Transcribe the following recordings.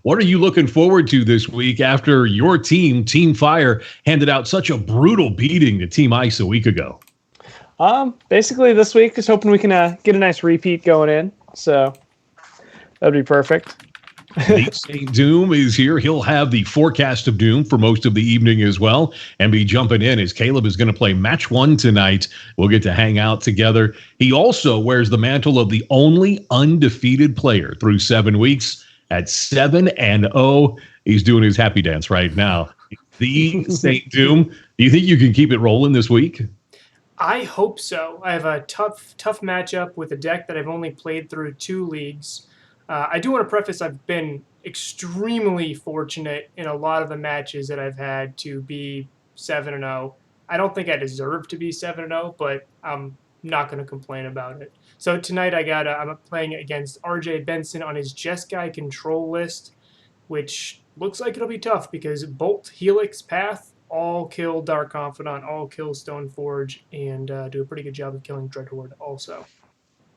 What are you looking forward to this week after your team, Team Fire, handed out such a brutal beating to Team Ice a week ago? Basically this week, just hoping we can get a nice repeat going in. So that'd be perfect. The Saint Doom is here. He'll have the forecast of doom for most of the evening as well and be jumping in as Caleb is going to play match 1 tonight. We'll get to hang out together. He also wears the mantle of the only undefeated player through 7 weeks at 7-0. He's doing his happy dance right now. The Saint Doom. Do you think you can keep it rolling this week? I hope so. I have a tough matchup with a deck that I've only played through 2 leagues. I do want to preface I've been extremely fortunate in a lot of the matches that I've had to be 7-0. I don't think I deserve to be 7-0, but I'm not going to complain about it. So tonight I'm playing against RJ Benson on his Jeskai control list, which looks like it'll be tough because Bolt, Helix, Path all kill Dark Confidant, all kill Stoneforge, and do a pretty good job of killing Dreadhorde also.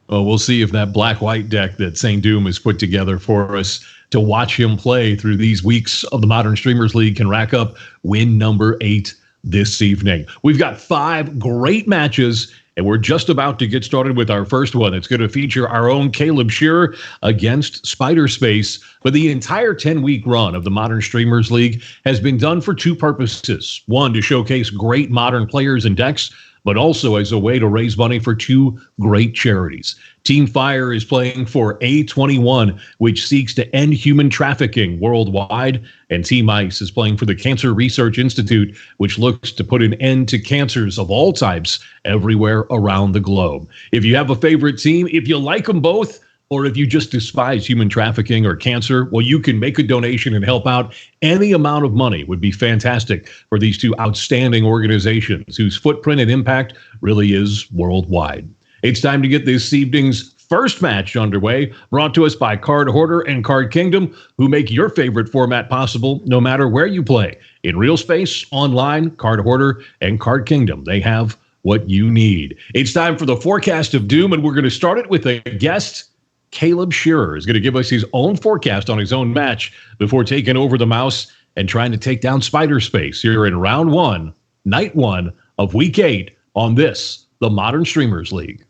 Well, we'll see if that black-white deck that Saint Doom has put together for us to watch him play through these weeks of the Modern Streamers League can rack up win number 8 this evening. We've got 5 great matches, and we're just about to get started with our first one. It's going to feature our own Caleb Scherer against SpiderSpace. But the entire 10-week run of the Modern Streamers League has been done for 2 purposes. One, to showcase great modern players and decks, but also as a way to raise money for 2 great charities. Team Fire is playing for A21, which seeks to end human trafficking worldwide, and Team Ice is playing for the Cancer Research Institute, which looks to put an end to cancers of all types everywhere around the globe. If you have a favorite team, if you like them both, or if you just despise human trafficking or cancer, well, you can make a donation and help out. Any amount of money would be fantastic for these 2 outstanding organizations whose footprint and impact really is worldwide. It's time to get this evening's first match underway, brought to us by Card Hoarder and Card Kingdom, who make your favorite format possible no matter where you play. In real space, online, Card Hoarder and Card Kingdom. They have what you need. It's time for the forecast of doom, and we're going to start it with a guest. Caleb Scherer is going to give us his own forecast on his own match before taking over the mouse and trying to take down SpiderSpace here in round 1, night 1 of week 8 on this, the Modern Streamers League.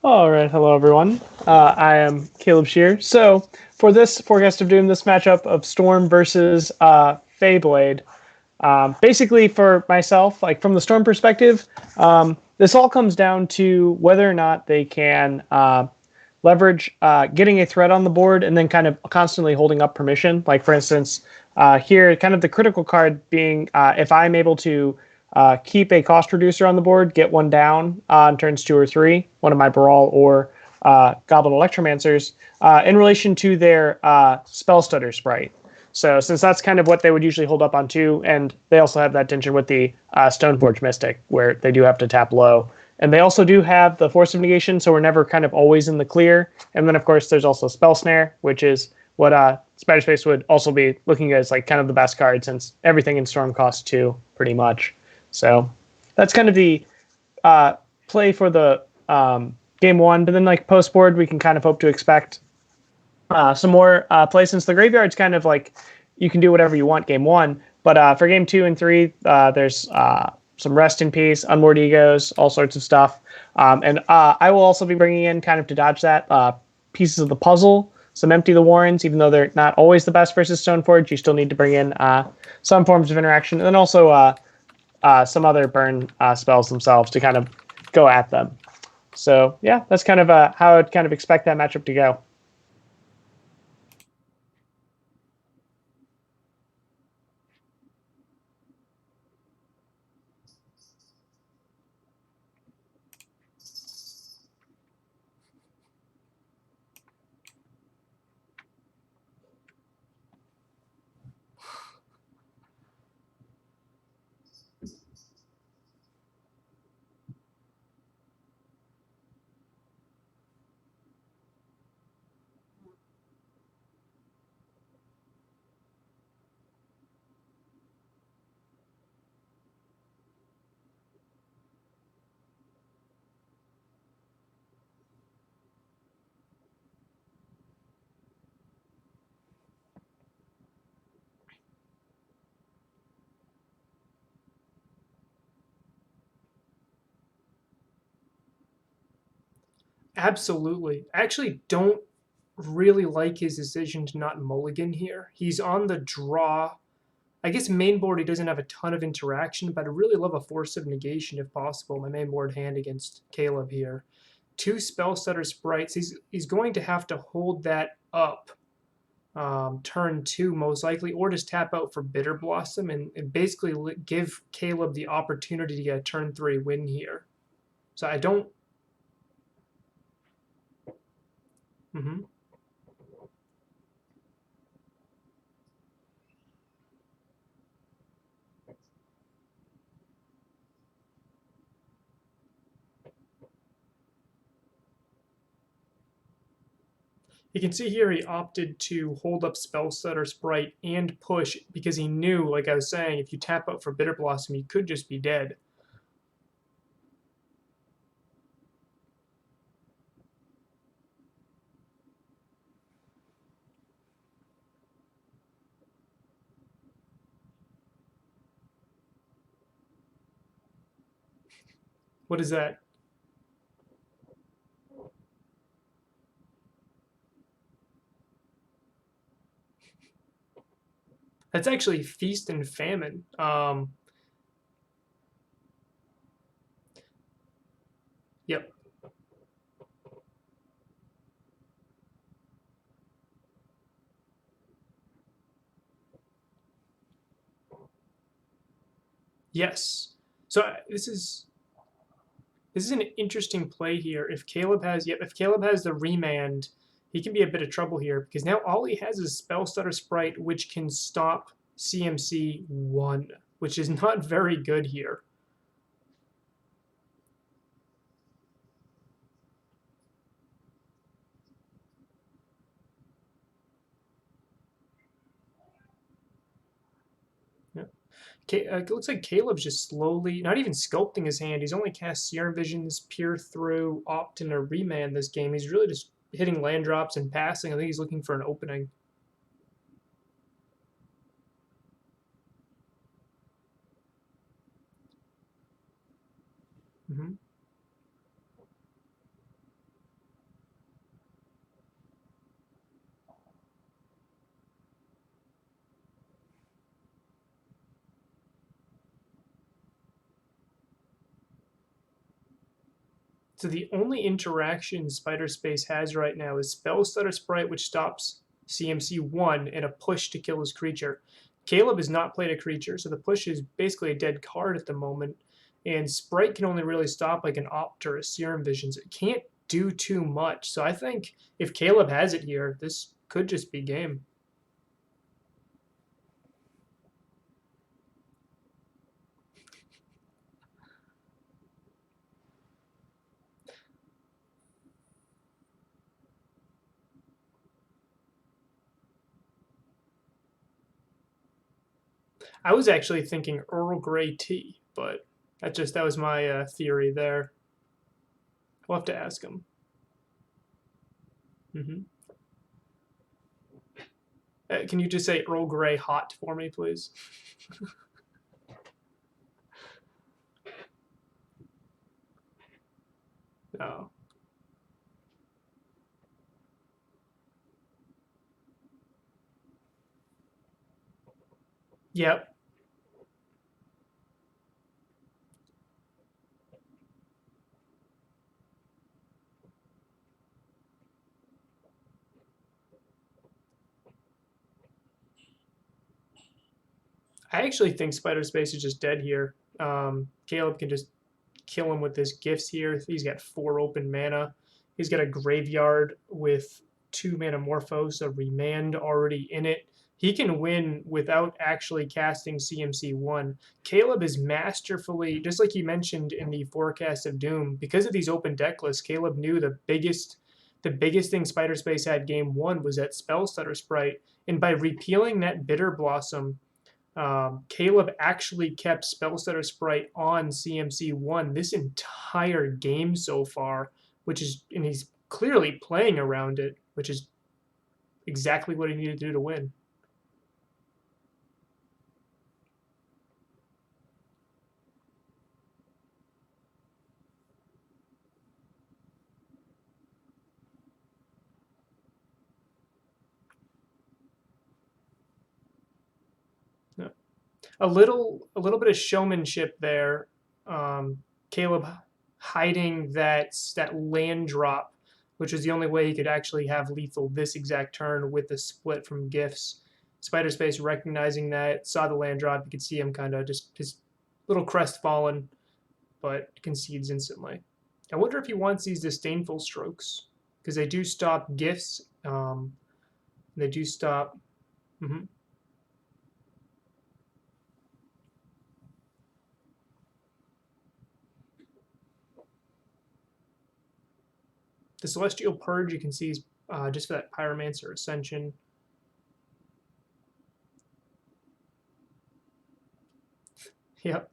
All right. Hello, everyone. I am Caleb Scherer. So for this forecast of doom, this matchup of Storm versus Feyblade, basically for myself, like from the Storm perspective, this all comes down to whether or not they can leverage getting a threat on the board and then kind of constantly holding up permission. Like, for instance, here, kind of the critical card being if I'm able to keep a cost reducer on the board, get 1 down on turns 2 or 3, one of my Brawl or Goblin Electromancers, in relation to their Spell Stutter sprite. So since that's kind of what they would usually hold up on 2, and they also have that tension with the Stoneforge Mystic, where they do have to tap low. And they also do have the Force of Negation, so we're never kind of always in the clear. And then, of course, there's also Spell Snare, which is what SpiderSpace would also be looking at as like kind of the best card, since everything in Storm costs 2, pretty much. So that's kind of the play for the game 1. But then, like, post-board, we can kind of hope to expect some more play, since the graveyard's kind of like you can do whatever you want game 1. But for game 2 and 3, there's some Rest in Peace, Unmoored Egos, all sorts of stuff. And I will also be bringing in, kind of to dodge that, pieces of the puzzle, some Empty the Warrens, even though they're not always the best versus Stoneforge. You still need to bring in some forms of interaction. And then also some other burn spells themselves to kind of go at them. So, yeah, that's kind of how I'd kind of expect that matchup to go. Absolutely. I actually don't really like his decision to not mulligan here. He's on the draw. I guess main board he doesn't have a ton of interaction, but I really love a Force of Negation if possible. My main board hand against Caleb here. 2 Spell Stutter Sprites. He's going to have to hold that up turn 2 most likely, or just tap out for Bitter Blossom and basically give Caleb the opportunity to get a turn 3 win here. So I don't... You can see here he opted to hold up Spell Stutter Sprite and push because he knew, like I was saying, if you tap out for Bitter Blossom, you could just be dead. What is that? That's actually Feast and Famine. Yep. Yes. So this is an interesting play here. If Caleb has the remand, he can be a bit of trouble here because now all he has is Spell Stutter Sprite, which can stop CMC 1, which is not very good here. It looks like Caleb's just slowly, not even sculpting his hand. He's only cast Serum Visions, Peer Through, Opt, and a Remand this game. He's really just hitting land drops and passing. I think he's looking for an opening. So the only interaction SpiderSpace has right now is Spell Stutter Sprite, which stops CMC 1, and a push to kill his creature. Caleb has not played a creature, so the push is basically a dead card at the moment. And Sprite can only really stop like an Opt or a Serum Visions. It can't do too much. So I think if Caleb has it here, this could just be game. I was actually thinking Earl Grey tea, but that was my theory there. We'll have to ask him. Can you just say Earl Grey hot for me, please? No. Yep. I actually think SpiderSpace is just dead here. Caleb can just kill him with his gifts here. He's got 4 open mana. He's got a graveyard with 2 mana Morphos, a Remand already in it. He can win without actually casting CMC 1. Caleb is masterfully, just like you mentioned in the Forecast of Doom, because of these open deck lists, Caleb knew the biggest thing SpiderSpace had game 1 was that Spell Stutter Sprite. And by repealing that Bitter Blossom, Caleb actually kept Spell Stutter Sprite on CMC 1 this entire game so far, and he's clearly playing around it, which is exactly what he needed to do to win. Yeah. A little bit of showmanship there. Caleb hiding that land drop, which is the only way he could actually have lethal this exact turn with the split from gifts. SpiderSpace recognizing that, saw the land drop. You could see him kind of just his little crestfallen, but concedes instantly. I wonder if he wants these disdainful strokes, because they do stop gifts. They do stop. The Celestial Purge you can see is just for that Pyromancer Ascension. Yep.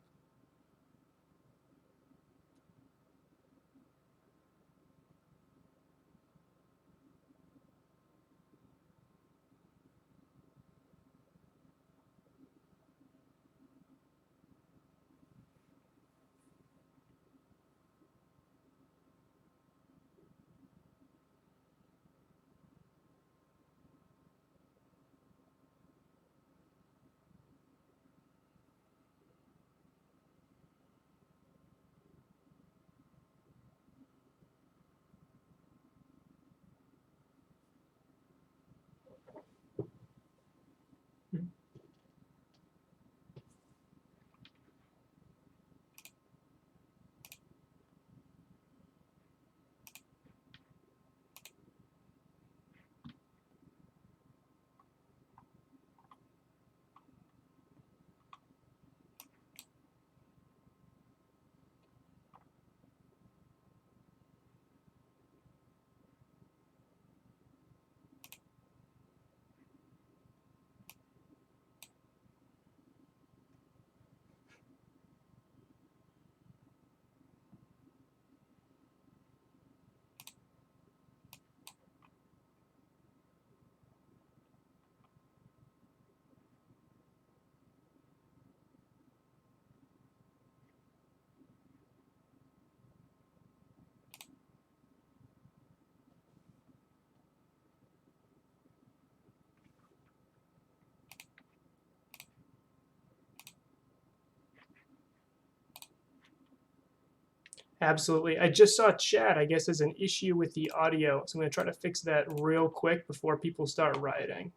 Absolutely. I just saw chat. I guess there's an issue with the audio, so I'm going to try to fix that real quick before people start rioting.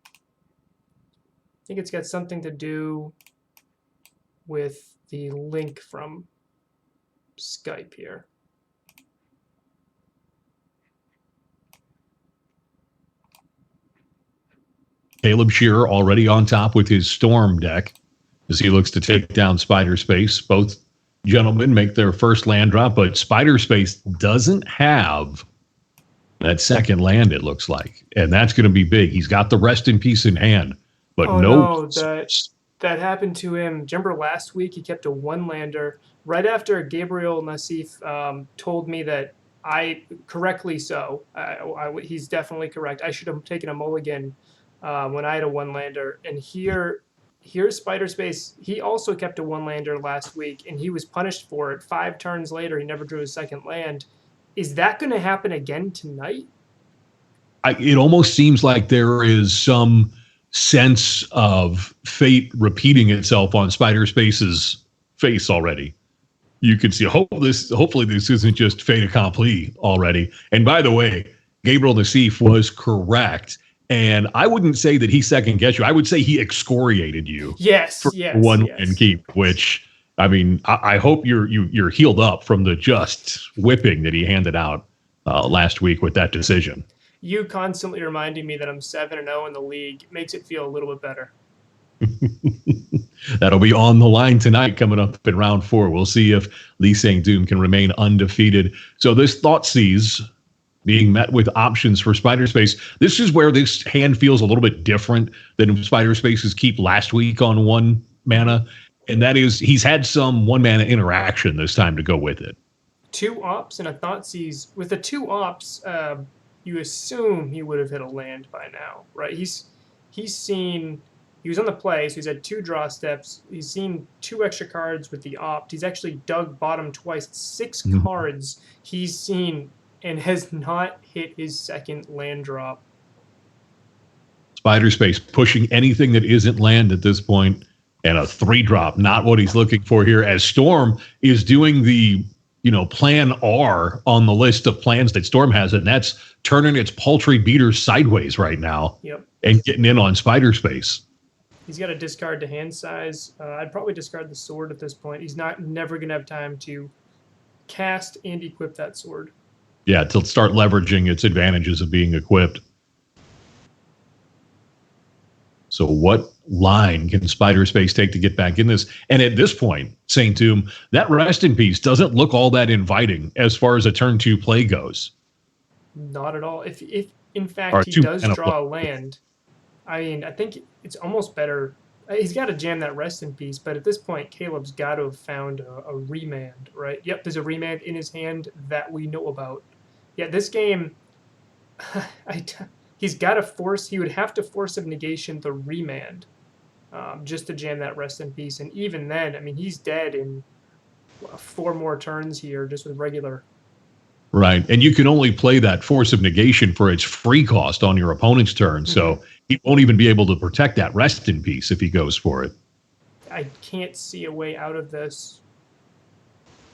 I think it's got something to do with the link from Skype here. Caleb Scherer already on top with his Storm deck as he looks to take down SpiderSpace. Both gentlemen make their first land drop, but SpiderSpace doesn't have that second land, it looks like. And that's going to be big. He's got the Rest in Peace in hand, but no, that happened to him. Remember last week he kept a one-lander right after Gabriel Nassif told me that correctly so, he's definitely correct. I should have taken a mulligan when I had a one-lander. And here's SpiderSpace. He also kept a one-lander last week, and he was punished for it. 5 turns later, he never drew his second land. Is that going to happen again tonight? It almost seems like there is some sense of fate repeating itself on SpiderSpace's face already. You can see, hopefully this isn't just fait accompli already. And by the way, Gabriel Nassif was correct. And I wouldn't say that he second-guessed you. I would say he excoriated you. Yes, for one and keep, which, I mean, I hope you're healed up from the just whipping that he handed out last week with that decision. You constantly reminding me that I'm 7-0 in the league makes it feel a little bit better. That'll be on the line tonight coming up in round 4. We'll see if TheSaintDoom can remain undefeated. So this Thoughtseize being met with options for SpiderSpace. This is where this hand feels a little bit different than SpiderSpace's keep last week on 1 mana. And that is he's had some 1 mana interaction this time to go with it. 2 ops and a Thoughtseize. With the 2 ops, you assume he would have hit a land by now, right? He was on the play, so he's had 2 draw steps. He's seen 2 extra cards with the opt. He's actually dug bottom twice. 6 cards he's seen and has not hit his second land drop. SpiderSpace pushing anything that isn't land at this point, and a 3-drop, not what he's looking for here, as Storm is doing the, plan R on the list of plans that Storm has, and that's turning its paltry beater sideways right now. Yep. And getting in on SpiderSpace. He's got a discard to hand size. I'd probably discard the sword at this point. He's never going to have time to cast and equip that sword. Yeah, to start leveraging its advantages of being equipped. So what line can SpiderSpace take to get back in this? And at this point, SaintDoom, that rest in peace doesn't look all that inviting as far as a turn 2 play goes. Not at all. If in fact he does draw a land, I mean, I think it's almost better. He's got to jam that rest in peace, but at this point, Caleb's got to have found a remand, right? Yep, there's a remand in his hand that we know about. Yeah, this game, he's got to force. He would have to force of negation the remand, just to jam that rest in peace. And even then, I mean, he's dead in 4 more turns here, just with regular. Right, and you can only play that force of negation for its free cost on your opponent's turn, so he won't even be able to protect that rest in peace if he goes for it. I can't see a way out of this.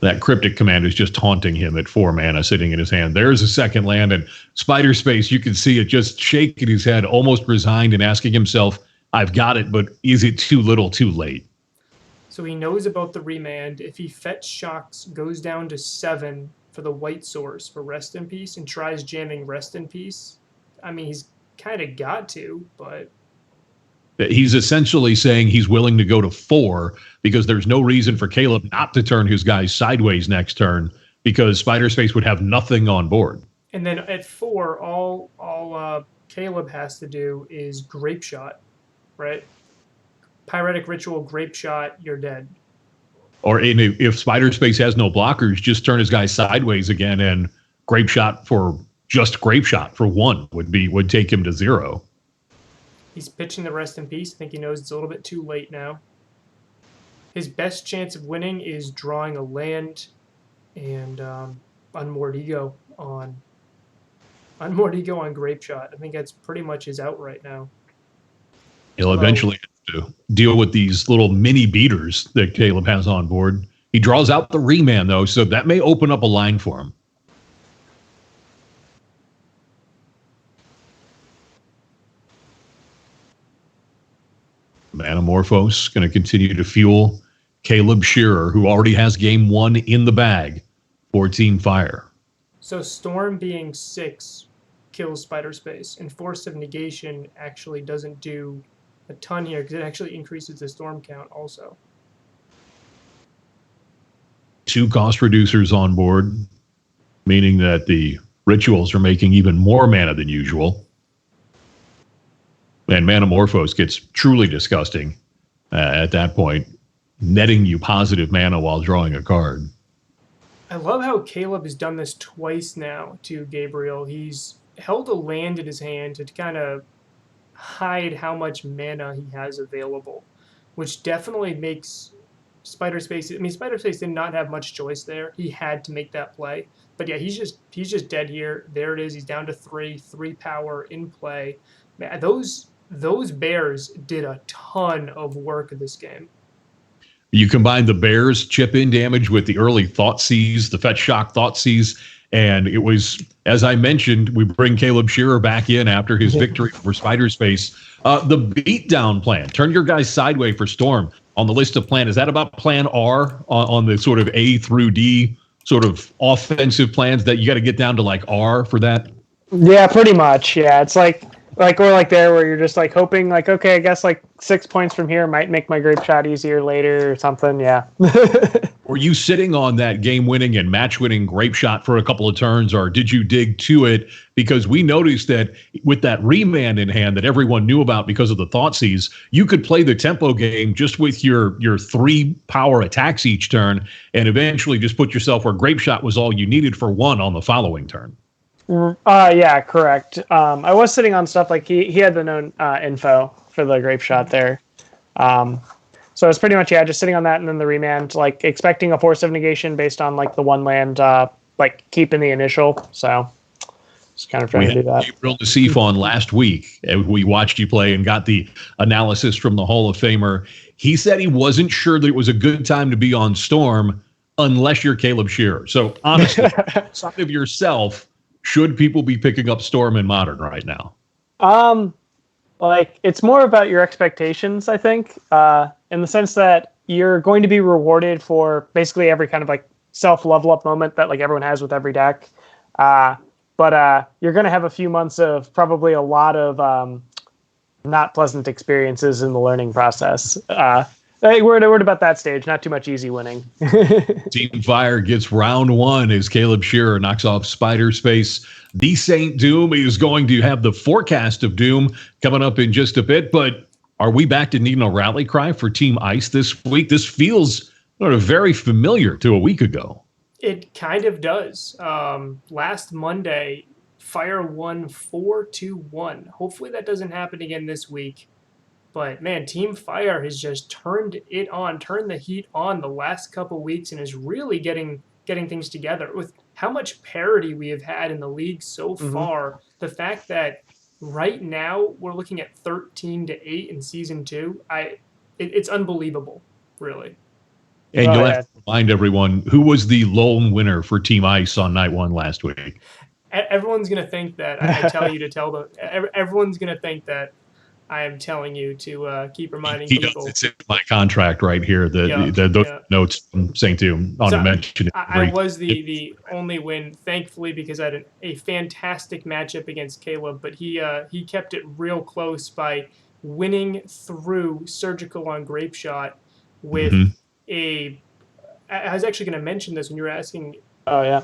That cryptic command is just taunting him at 4 mana sitting in his hand. There's a second land, and SpiderSpace, you can see it just shaking his head, almost resigned and asking himself, I've got it, but is it too little too late? So he knows about the remand. If he fetch shocks, goes down to 7 for the white source for rest in peace and tries jamming rest in peace, I mean, he's kind of got to, but he's essentially saying he's willing to go to 4 because there's no reason for Caleb not to turn his guys sideways next turn because SpiderSpace would have nothing on board. And then at 4, all Caleb has to do is Grape Shot, right? Pyretic Ritual, Grape Shot, you're dead. Or if SpiderSpace has no blockers, just turn his guys sideways again, and Grape Shot for 1 would take him to 0. He's pitching the rest in peace. I think he knows it's a little bit too late now. His best chance of winning is drawing a land and Unmoored Ego on Grape Shot. I think that's pretty much his out right now. He'll eventually have to deal with these little mini beaters that Caleb has on board. He draws out the remand, though, so that may open up a line for him. Manamorphose going to continue to fuel Caleb Scherer, who already has game 1 in the bag for Team Fire. So Storm being 6 kills SpiderSpace, and Force of Negation actually doesn't do a ton here because it actually increases the Storm count also. 2 cost reducers on board, meaning that the rituals are making even more mana than usual. And Manamorphose gets truly disgusting at that point, netting you positive mana while drawing a card. I love how Caleb has done this twice now to Gabriel. He's held a land in his hand to kind of hide how much mana he has available, which definitely makes SpiderSpace. I mean, SpiderSpace did not have much choice there. He had to make that play. But yeah, he's just dead here. There it is. He's down to 3 power in play. Man, those bears did a ton of work in this game. You combine the bears chip in damage with the early Thoughtseize, the Fetch Shock Thoughtseize, and it was, as I mentioned, we bring Caleb Scherer back in after his victory over SpiderSpace. The beatdown plan, turn your guys sideways for Storm on the list of plan. Is that about plan R on the sort of A through D sort of offensive plans that you got to get down to like R for that? Yeah, pretty much. Yeah, it's like we're like there where you're just like hoping like, okay, I guess like 6 points from here might make my Grape Shot easier later or something. Yeah. Were you sitting on that game-winning and match-winning Grape Shot for a couple of turns, or did you dig to it? Because we noticed that with that remand in hand that everyone knew about because of the Thoughtseize, you could play the tempo game just with your 3 power attacks each turn and eventually just put yourself where Grape Shot was all you needed for 1 on the following turn. Yeah, correct. I was sitting on stuff like he had the known info for the Grape Shot there. So it's pretty much, yeah, just sitting on that and then the remand, like expecting a Force of Negation based on like the 1 land, like keeping the initial. So Just kind of trying to do that. Gabriel Nassif on last week. We watched you play and got the analysis from the Hall of Famer. He said he wasn't sure that it was a good time to be on Storm unless you're Caleb Scherer. So honestly, outside of yourself, should people be picking up Storm in Modern right now? Like, it's more about your expectations, I think, in the sense that you're going to be rewarded for basically every kind of like self-level up moment that like everyone has with every deck. But you're going to have a few months of probably a lot of not pleasant experiences in the learning process. We're at about that stage. Not too much easy winning. Team Fire gets round one as Caleb Scherer knocks off SpiderSpace. TheSaintDoom is going to have the forecast of Doom coming up in just a bit. But are we back to needing a rally cry for Team Ice this week? This feels sort of very familiar to a week ago. It kind of does. Last Monday, Fire won 4-1. Hopefully that doesn't happen again this week. But man, Team Fire has just turned the heat on the last couple weeks and is really getting things together. With how much parity we have had in the league so far, the fact that right now we're looking at 13-8 in season 2, it's unbelievable, really. And you'll have to remind everyone, who was the lone winner for Team Ice on night 1 last week? Everyone's going to think that I tell you to tell them. Everyone's going to think that I am telling you to keep reminding people. It's in my contract right here. The notes from SpiderSpace on to mention it. I was the only win, thankfully, because I had a fantastic matchup against Caleb, but he kept it real close by winning through Surgical on Grape Shot with I was actually going to mention this when you were asking. Oh yeah.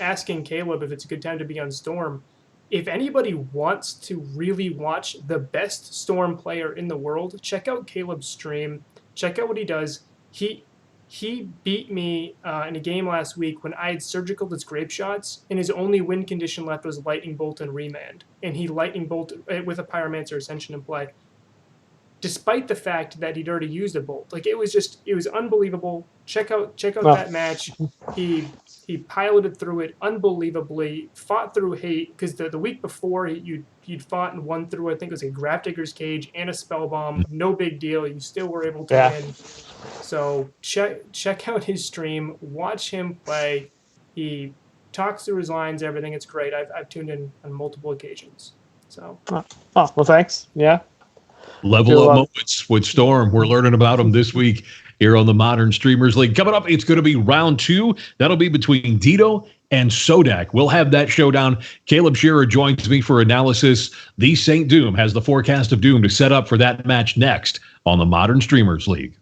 Asking Caleb if it's a good time to be on Storm. If anybody wants to really watch the best Storm player in the world, check out Caleb's stream. Check out what he does. He beat me in a game last week when I had Surgical as Grape Shots, and his only win condition left was Lightning Bolt and Remand. And he Lightning Bolt with a Pyromancer Ascension in play, despite the fact that he'd already used a Bolt. Like, it was unbelievable. Check out that match. He piloted through it unbelievably, fought through hate, because the week before you'd fought and won through, I think it was a Grafdigger's Cage and a Spellbomb. No big deal. You still were able to win. So check out his stream. Watch him play. He talks through his lines, everything. It's great. I've tuned in on multiple occasions. So. Oh, well, thanks. Yeah. Level up moments with Storm. We're learning about them this week here on the Modern Streamers League. Coming up, it's going to be round 2. That'll be between Dido and Sodek. We'll have that showdown. Caleb Scherer joins me for analysis. TheSaintDoom has the forecast of Doom to set up for that match next on the Modern Streamers League.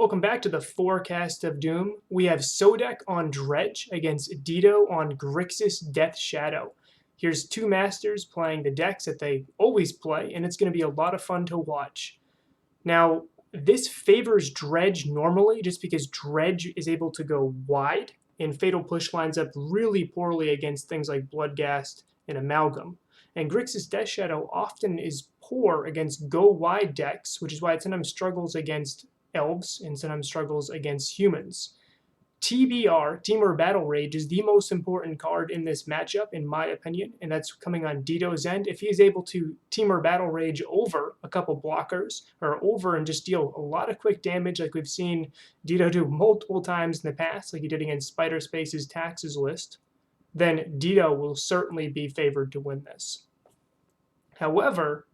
Welcome back to the Forecast of Doom. We have Sodek on Dredge against Dido on Grixis Death Shadow. Here's two masters playing the decks that they always play, and it's going to be a lot of fun to watch. Now, this favors Dredge normally just because Dredge is able to go wide, and Fatal Push lines up really poorly against things like Bloodghast and Amalgam. And Grixis Death Shadow often is poor against go wide decks, which is why it sometimes struggles against elves and sometimes struggles against humans. TBR, Temur Battle Rage, is the most important card in this matchup, in my opinion, and that's coming on Dido's end. If he is able to Temur Battle Rage over a couple blockers, or over and just deal a lot of quick damage like we've seen Dido do multiple times in the past, like he did against SpiderSpace's Taxes list, then Dido will certainly be favored to win this. However,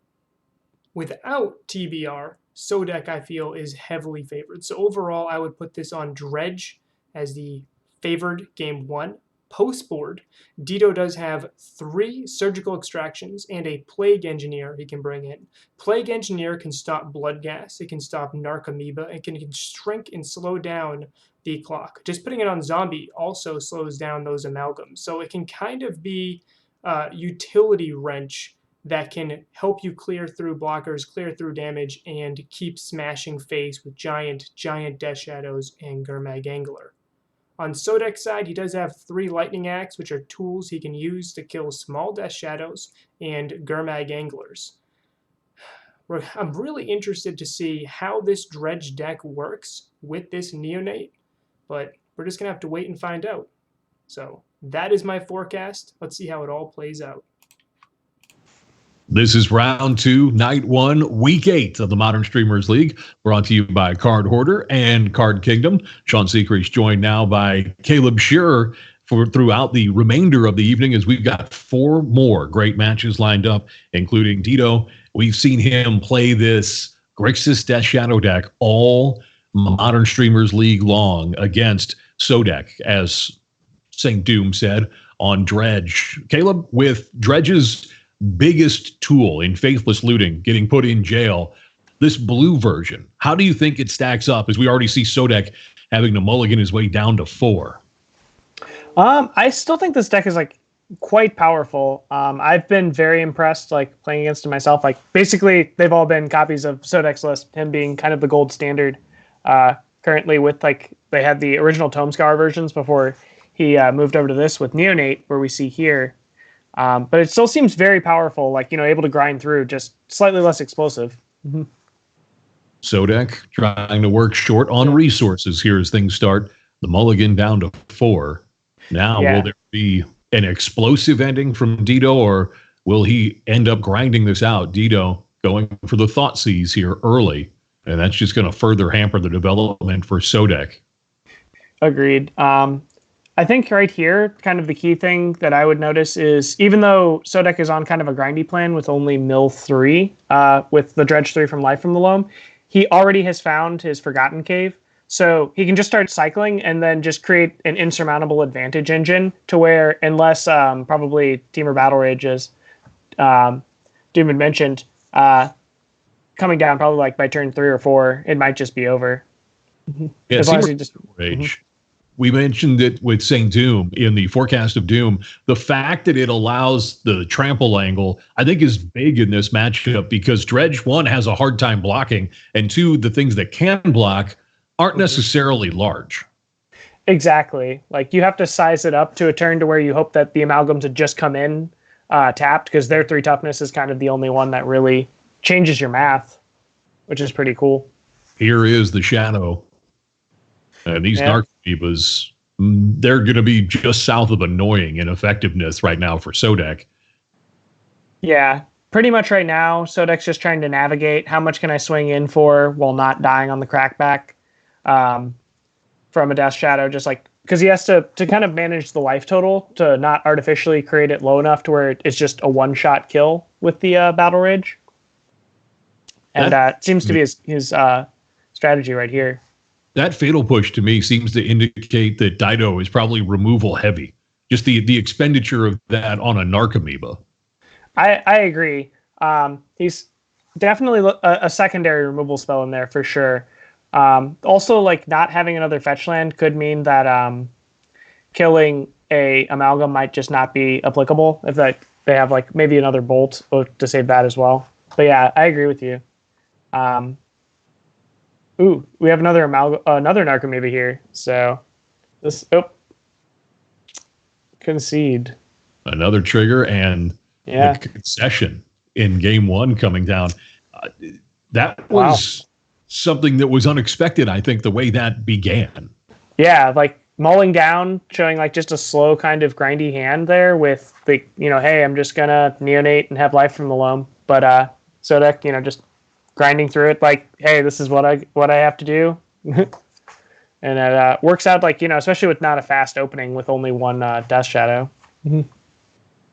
without TBR, Sodek, I feel, is heavily favored. So overall, I would put this on Dredge as the favored game one. Post-board, Dido does have 3 surgical extractions and a Plague Engineer he can bring in. Plague Engineer can stop Bloodghast, it can stop Narcomoeba, it can shrink and slow down the clock. Just putting it on Zombie also slows down those amalgams. So it can kind of be a utility wrench that can help you clear through blockers, clear through damage, and keep smashing face with giant Death Shadows and Gurmag Angler. On Sodek's side, he does have 3 Lightning Axe, which are tools he can use to kill small Death Shadows and Gurmag Anglers. I'm really interested to see how this Dredge deck works with this Neonate, but we're just going to have to wait and find out. So that is my forecast. Let's see how it all plays out. This is round 2, night 1, week 8 of the Modern Streamers League, brought to you by Card Hoarder and Card Kingdom. Sean Seacrease joined now by Caleb Scherer throughout the remainder of the evening, as we've got 4 more great matches lined up, including Dido. We've seen him play this Grixis Death Shadow deck all Modern Streamers League long against Sodek, as SpiderSpace said, on Dredge. Caleb, with Dredge's biggest tool in faithless looting getting put in jail, this blue version, how do you think it stacks up, as we already see Sodek having to mulligan his way down to 4? I still think this deck is quite powerful. I've been very impressed playing against it myself. Basically they've all been copies of Sodek's list, him being kind of the gold standard currently, with they had the original Tome Scour versions before he moved over to this with Neonate, where we see here. But it still seems very powerful, able to grind through, just slightly less explosive. Mm-hmm. Sodek trying to work short on resources here as things start. The mulligan down to 4. Now, will there be an explosive ending from Dido, or will he end up grinding this out? Dido going for the Thoughtseize here early, and that's just going to further hamper the development for Sodek. Agreed. I think right here, kind of the key thing that I would notice is, even though Sodek is on kind of a grindy plan with only mill 3, with the Dredge 3 from Life from the Loam, he already has found his Forgotten Cave. So he can just start cycling and then just create an insurmountable advantage engine to where, unless probably Temur Battle Rage, as Doom had mentioned, coming down probably by turn 3 or 4, it might just be over. Yeah, as long as he just rage. We mentioned it with SpiderSpace in the Forecast of Doom. The fact that it allows the trample angle, I think, is big in this matchup, because Dredge, 1, has a hard time blocking, and 2, the things that can block aren't necessarily large. Exactly. You have to size it up to a turn to where you hope that the amalgams had just come in tapped, because their 3 toughness is kind of the only one that really changes your math, which is pretty cool. Here is the Shadow. These Narcomoebas, they're going to be just south of annoying in effectiveness right now for Sodek. Yeah, pretty much right now, Sodek's just trying to navigate how much can I swing in for while not dying on the crackback from a Death Shadow, just because he has to kind of manage the life total to not artificially create it low enough to where it's just a one-shot kill with the Battle Rage. And it seems to be his strategy right here. That Fatal Push, to me, seems to indicate that Dido is probably removal heavy. Just the expenditure of that on a Narcomoeba. I agree. He's definitely a secondary removal spell in there for sure. Also, like not having another fetch land could mean that killing a amalgam might just not be applicable if they have like maybe another bolt to save that as well. But yeah, I agree with you. Ooh, we have another Narcomoeba here. So this concede. Another trigger and the concession in game 1 coming down. That was something that was unexpected, I think, the way that began. Yeah, like mulling down, showing like just a slow kind of grindy hand there with the, hey, I'm just going to neonate and have life from the loam. But Sodek, just grinding through it like, hey, this is what I have to do. And it works out like, especially with not a fast opening with only one Death Shadow.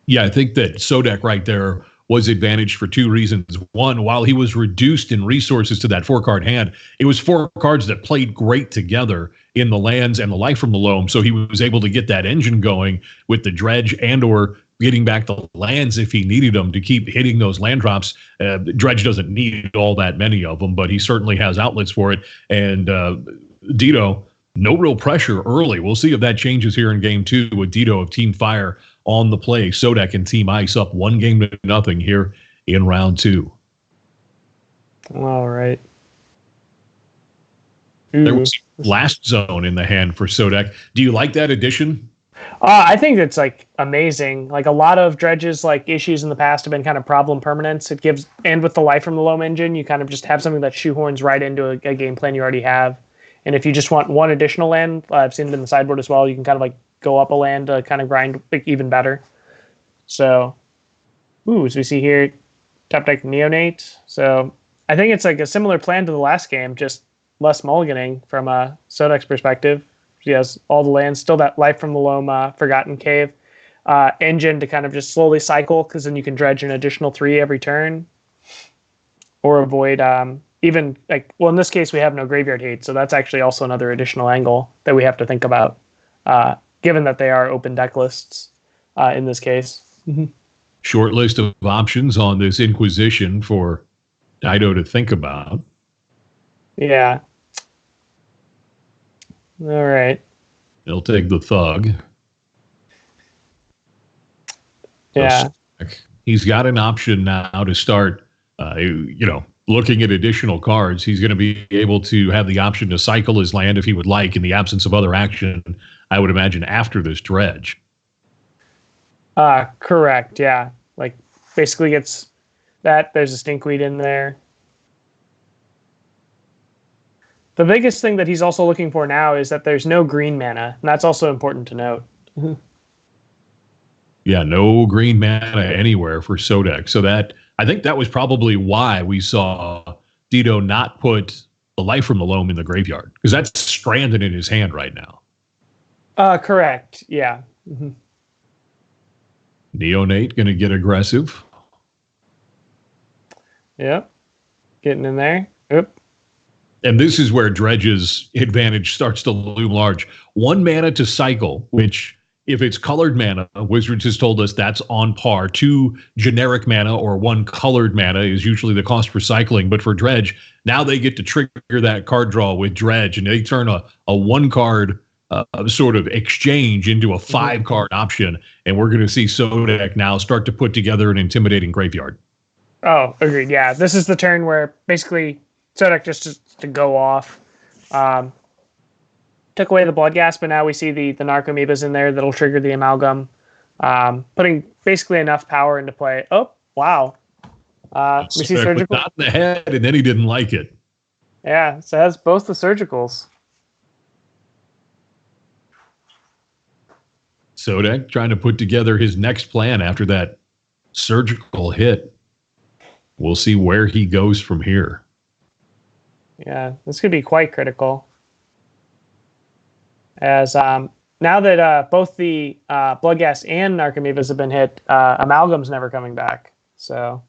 Yeah, I think that Sodek right there was advantaged for 2 reasons. One, while he was reduced in resources to that 4-card hand, it was 4 cards that played great together in the lands and the life from the loam. So he was able to get that engine going with the Dredge and or getting back the lands if he needed them to keep hitting those land drops. Dredge doesn't need all that many of them, but he certainly has outlets for it. And Dido, no real pressure early. We'll see if that changes here in game 2 with Dido of Team Fire on the play. Sodek and Team Ice up 1-0 here in round 2. All right. There was Last Zone in the hand for Sodek. Do you like that addition? I think it's like amazing. Like a lot of Dredge's like issues in the past have been kind of problem permanents. It gives, and with the life from the loam engine, you kind of just have something that shoehorns right into a game plan you already have. And if you just want one additional land, I've seen it in the sideboard as well. You can kind of like go up a land to kind of grind even better. So, as we see here, top deck neonate. So I think it's like a similar plan to the last game, just less mulliganing from a Sodek's perspective. He has all the lands, still that life from the loam, Forgotten Cave engine to kind of just slowly cycle, because then you can dredge an additional 3 every turn, or avoid even like, well, in this case we have no graveyard hate, so that's actually also another additional angle that we have to think about, given that they are open deck lists in this case. Short list of options on this Inquisition for Dido to think about. Yeah. All right. He'll take the Thug. Yeah. He's got an option now to start, looking at additional cards. He's going to be able to have the option to cycle his land if he would like in the absence of other action, I would imagine, after this Dredge. Correct, yeah. Like, basically gets that. There's a Stinkweed in there. The biggest thing that he's also looking for now is that there's no green mana, and that's also important to note. Yeah, no green mana anywhere for Sodek. So I think that was probably why we saw Dido not put the life from the loam in the graveyard, because that's stranded in his hand right now. Correct, yeah. Neonate going to get aggressive. Yep, getting in there. Oop. And this is where Dredge's advantage starts to loom large. 1 mana to cycle, which, if it's colored mana, Wizards has told us that's on par. 2 generic mana or 1 colored mana is usually the cost for cycling. But for Dredge, now they get to trigger that card draw with Dredge, and they turn a 1-card sort of exchange into a 5-card option. And we're going to see Sodek now start to put together an intimidating graveyard. Oh, agreed. Yeah, this is the turn where basically Sodek just to go off. Took away the Bloodghast, but now we see the Narcomoebas in there that'll trigger the Amalgam, putting basically enough power into play. Oh, wow. We see Surgical. Not in the head, and then he didn't like it. Yeah, so that's both the Surgicals. Sodek trying to put together his next plan after that surgical hit. We'll see where he goes from here. Yeah, this could be quite critical. As now that both the Bloodghast and Narcomoebas have been hit, Amalgam's never coming back. So,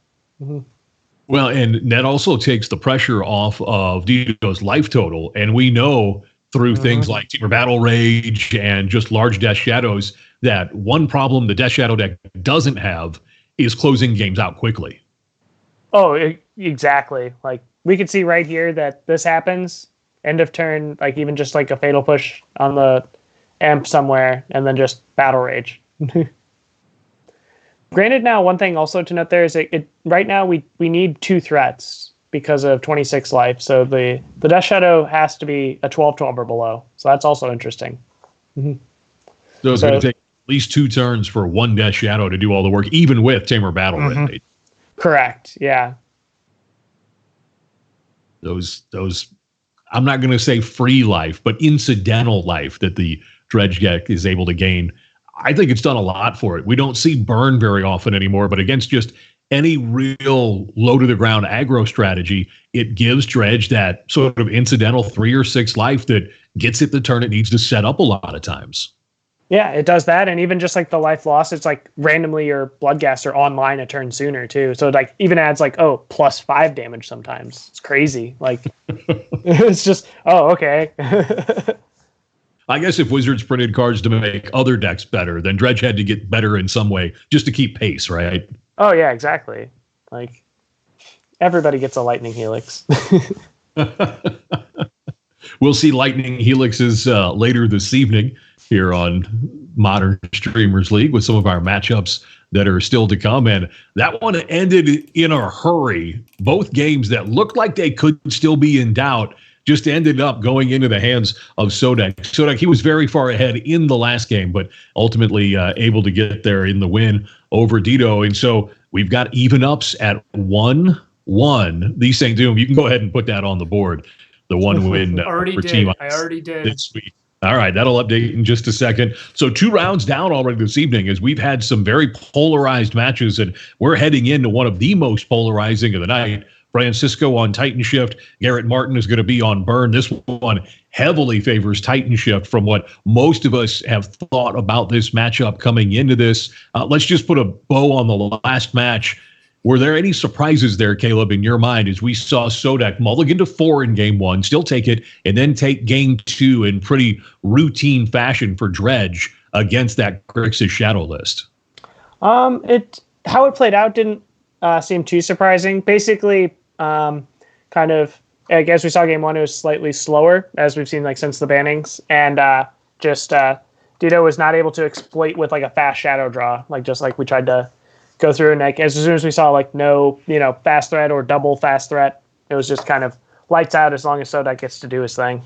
Well, and that also takes the pressure off of Dido's life total. And we know through things like Temur Battle Rage and just large Death Shadows that one problem the Death Shadow deck doesn't have is closing games out quickly. Oh, exactly. Like, we can see right here that this happens, end of turn, like even just like a fatal push on the amp somewhere, and then just battle rage. Granted, now one thing also to note there is it right now we need 2 threats because of 26 life. So the Death Shadow has to be a 12/12 or below. So that's also interesting. So it's going to take at least 2 turns for 1 Death Shadow to do all the work, even with Tamer Battle Rage. Correct. Yeah. Those I'm not going to say free life, but incidental life that the Dredge deck is able to gain. I think it's done a lot for it. We don't see burn very often anymore, but against just any real low to the ground aggro strategy, it gives Dredge that sort of incidental 3 or 6 life that gets it the turn it needs to set up a lot of times. Yeah, it does that. And even just like the life loss, it's like randomly your Bloodgaster online a turn sooner too. So it like even adds like, +5 damage sometimes. It's crazy. Like it's just, okay. I guess if Wizards printed cards to make other decks better, then Dredge had to get better in some way just to keep pace, right? Oh yeah, exactly. Like everybody gets a Lightning Helix. We'll see Lightning Helixes later this evening here on Modern Streamers League with some of our matchups that are still to come. And that one ended in a hurry. Both games that looked like they could still be in doubt just ended up going into the hands of Sodek. Sodek, he was very far ahead in the last game, but ultimately able to get there in the win over Dido. And so we've got even ups at 1-1. TheSaintDoom, you can go ahead and put that on the board. The one win I already did this week. All right, that'll update in just a second. So 2 rounds down already this evening as we've had some very polarized matches, and we're heading into one of the most polarizing of the night. Francisco on Titan Shift. Garrett Martin is going to be on Burn. This one heavily favors Titan Shift from what most of us have thought about this matchup coming into this. Let's just put a bow on the last match. Were there any surprises there, Caleb, in your mind, as we saw Sodek mulligan to 4 in game 1, still take it, and then take game 2 in pretty routine fashion for Dredge against that Grixis Shadow list? How it played out didn't seem too surprising. Basically, kind of, I guess we saw game 1, it was slightly slower, as we've seen like since the bannings, and Dido was not able to exploit with like a fast shadow draw, just like we tried to go through, and like as soon as we saw like no fast threat or double fast threat, it was just kind of lights out as long as Sodek gets to do his thing.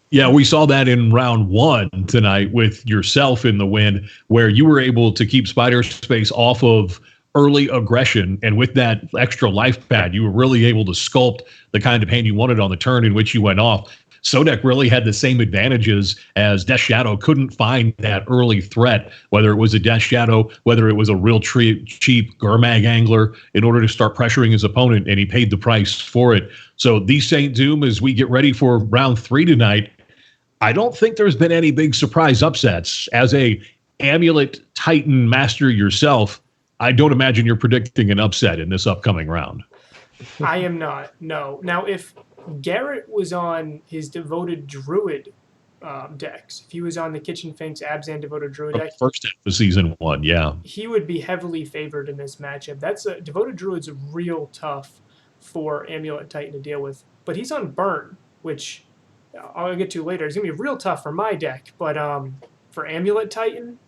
Yeah, we saw that in round 1 tonight with yourself in the win, where you were able to keep SpiderSpace off of early aggression, and with that extra life pad, you were really able to sculpt the kind of hand you wanted on the turn in which you went off. Sodek really had the same advantages as Death Shadow couldn't find that early threat, whether it was a Death Shadow, whether it was a real cheap Gurmag angler, in order to start pressuring his opponent, and he paid the price for it. So TheSaintDoom, as we get ready for round 3 tonight, I don't think there's been any big surprise upsets. As a Amulet Titan master yourself, I don't imagine you're predicting an upset in this upcoming round. I am not, no. Now, if Garrett was on his Devoted Druid decks, if he was on the Kitchen Finks Abzan Devoted Druid deck, first half of season 1, yeah, he would be heavily favored in this matchup. Devoted Druid's real tough for Amulet Titan to deal with, but he's on Burn, which I'll get to later. It's gonna be real tough for my deck, but for Amulet Titan,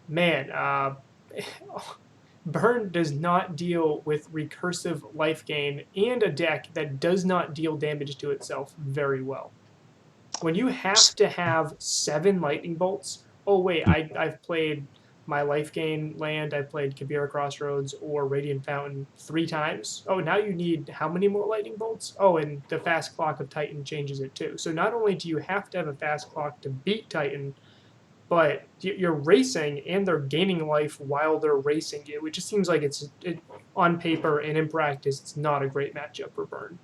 man, Burn does not deal with recursive life gain and a deck that does not deal damage to itself very well. When you have to have 7 lightning bolts, oh wait, I've played my life gain land, I've played Kabira Crossroads or Radiant Fountain 3 times. Oh, now you need how many more lightning bolts? Oh, and the fast clock of Titan changes it too. So not only do you have to have a fast clock to beat Titan, but you're racing and they're gaining life while they're racing you. It just seems like on paper and in practice, it's not a great matchup for Burn.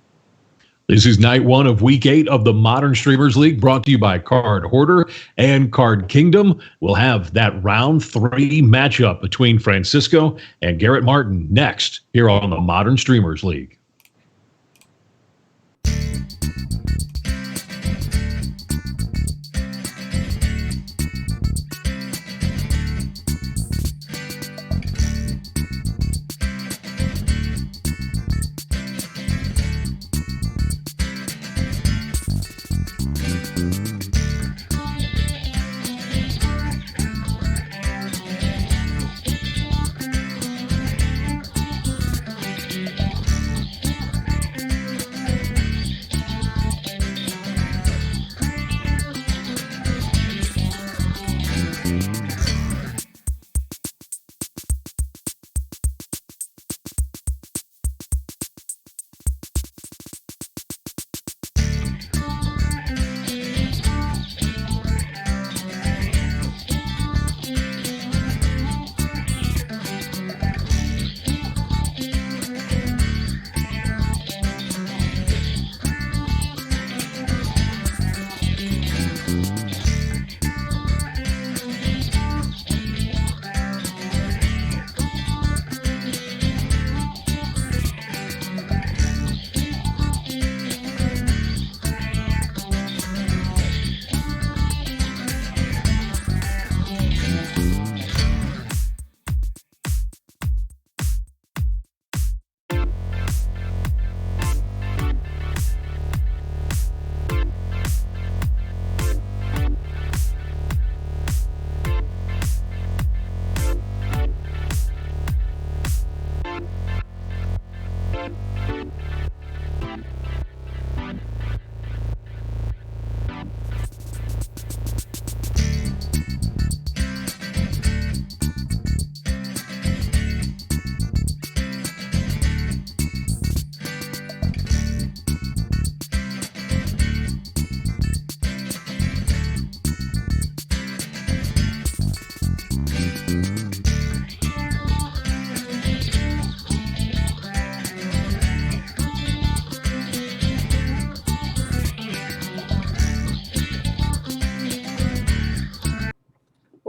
This is night 1 of week 8 of the Modern Streamers League, brought to you by Card Hoarder and Card Kingdom. We'll have that round 3 matchup between Francisco and Garrett Martin next here on the Modern Streamers League.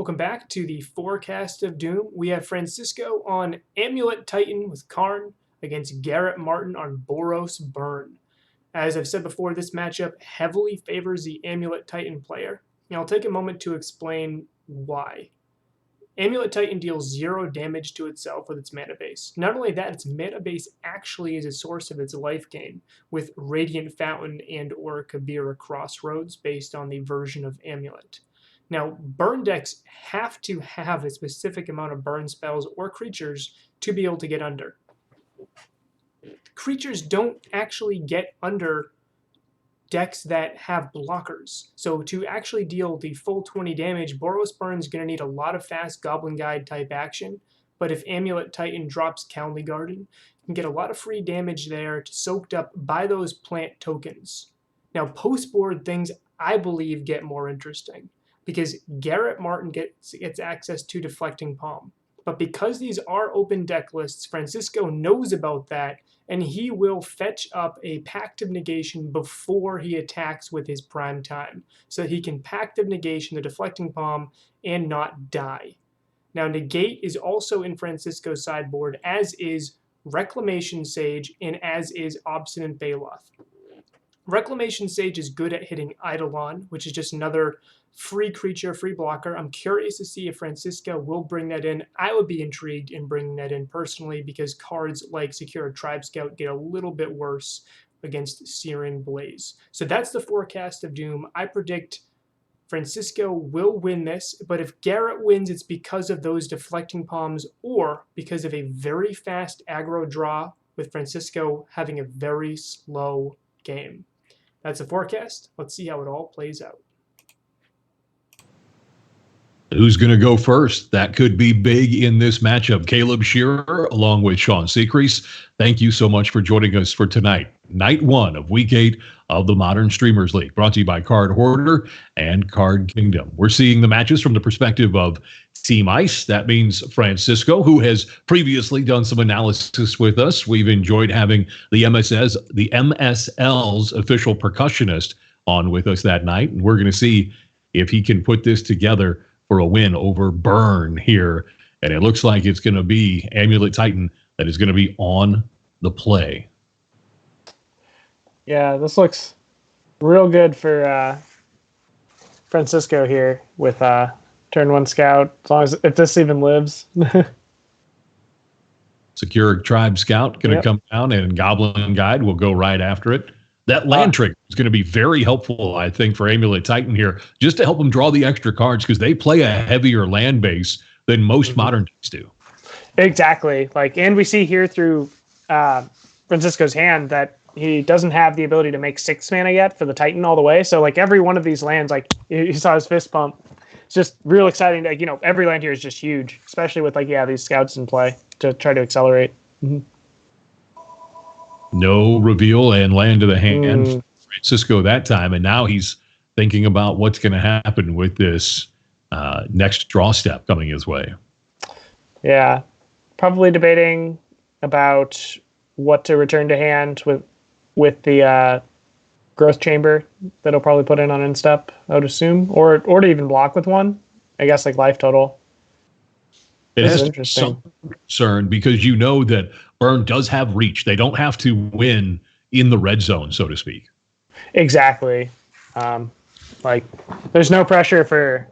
welcome back to the Forecast of Doom. We have Francisco on Amulet Titan with Karn against Garrett Martin on Boros Burn. As I've said before, this matchup heavily favors the Amulet Titan player, and I'll take a moment to explain why. Amulet Titan deals 0 damage to itself with its mana base. Not only that, its mana base actually is a source of its life gain, with Radiant Fountain and or Kabira Crossroads based on the version of Amulet. Now, burn decks have to have a specific amount of burn spells or creatures to be able to get under. Creatures don't actually get under decks that have blockers. So to actually deal the full 20 damage, Boros Burn is going to need a lot of fast Goblin Guide type action. But if Amulet Titan drops Countley Garden, you can get a lot of free damage there soaked up by those plant tokens. Now, post-board things, I believe, get more interesting, because Garrett Martin gets access to Deflecting Palm. But because these are open deck lists, Francisco knows about that, and he will fetch up a Pact of Negation before he attacks with his prime time, so that he can Pact of Negation the Deflecting Palm and not die. Now, Negate is also in Francisco's sideboard, as is Reclamation Sage, and as is Obstinate Baloth. Reclamation Sage is good at hitting Eidolon, which is just another free creature, free blocker. I'm curious to see if Francisco will bring that in. I would be intrigued in bringing that in personally, because cards like Secure Tribe Scout get a little bit worse against Searing Blaze. So that's the Forecast of Doom. I predict Francisco will win this, but if Garrett wins, it's because of those Deflecting Palms or because of a very fast aggro draw, with Francisco having a very slow game. That's the forecast. Let's see how it all plays out. Who's going to go first? That could be big in this matchup. Caleb Scherer, along with Sean Secrease. Thank you so much for joining us for tonight. Night 1 of Week 8 of the Modern Streamers League, brought to you by Card Hoarder and Card Kingdom. We're seeing the matches from the perspective of Team Ice. That means Francisco, who has previously done some analysis with us. We've enjoyed having the MSL's official percussionist on with us that night, and we're going to see if he can put this together for a win over Burn here. And it looks like it's going to be Amulet Titan that is going to be on the play. Yeah, this looks real good for Francisco here with turn 1 scout, as long as if this even lives. Secure Tribe Scout going to come down, and Goblin Guide will go right after it. That land trick is going to be very helpful, I think, for Amulet Titan here, just to help them draw the extra cards, because they play a heavier land base than most modern decks do. Exactly. And we see here through Francisco's hand that he doesn't have the ability to make 6 mana yet for the Titan all the way. So every one of these lands, you saw his fist pump. It's just real exciting. Every land here is just huge, especially with these scouts in play to try to accelerate. Mm-hmm. No reveal and land to the hand for Francisco that time, and now he's thinking about what's going to happen with this next draw step coming his way. Yeah, probably debating about what to return to hand with the growth chamber that he'll probably put in on end step, I would assume, or to even block with one. I guess life total. It has to be some concern, because you know that Burn does have reach. They don't have to win in the red zone, so to speak. Exactly. There's no pressure for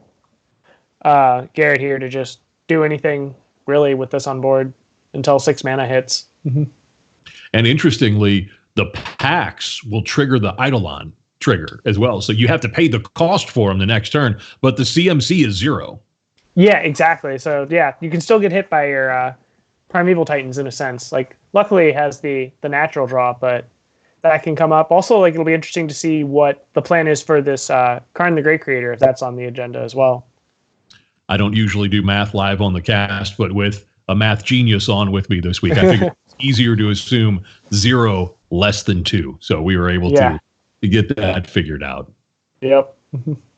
Garrett here to just do anything really with this on board until 6 mana hits. Mm-hmm. And interestingly, the packs will trigger the Eidolon trigger as well. So you have to pay the cost for them the next turn, but the CMC is 0. Yeah, exactly. So you can still get hit by your Primeval Titans in a sense. Luckily it has the natural draw, but that can come up. Also, it'll be interesting to see what the plan is for this Karn the Great Creator, if that's on the agenda as well. I don't usually do math live on the cast, but with a math genius on with me this week, I think it's easier to assume 0 less than 2. So we were able to get that figured out. Yep.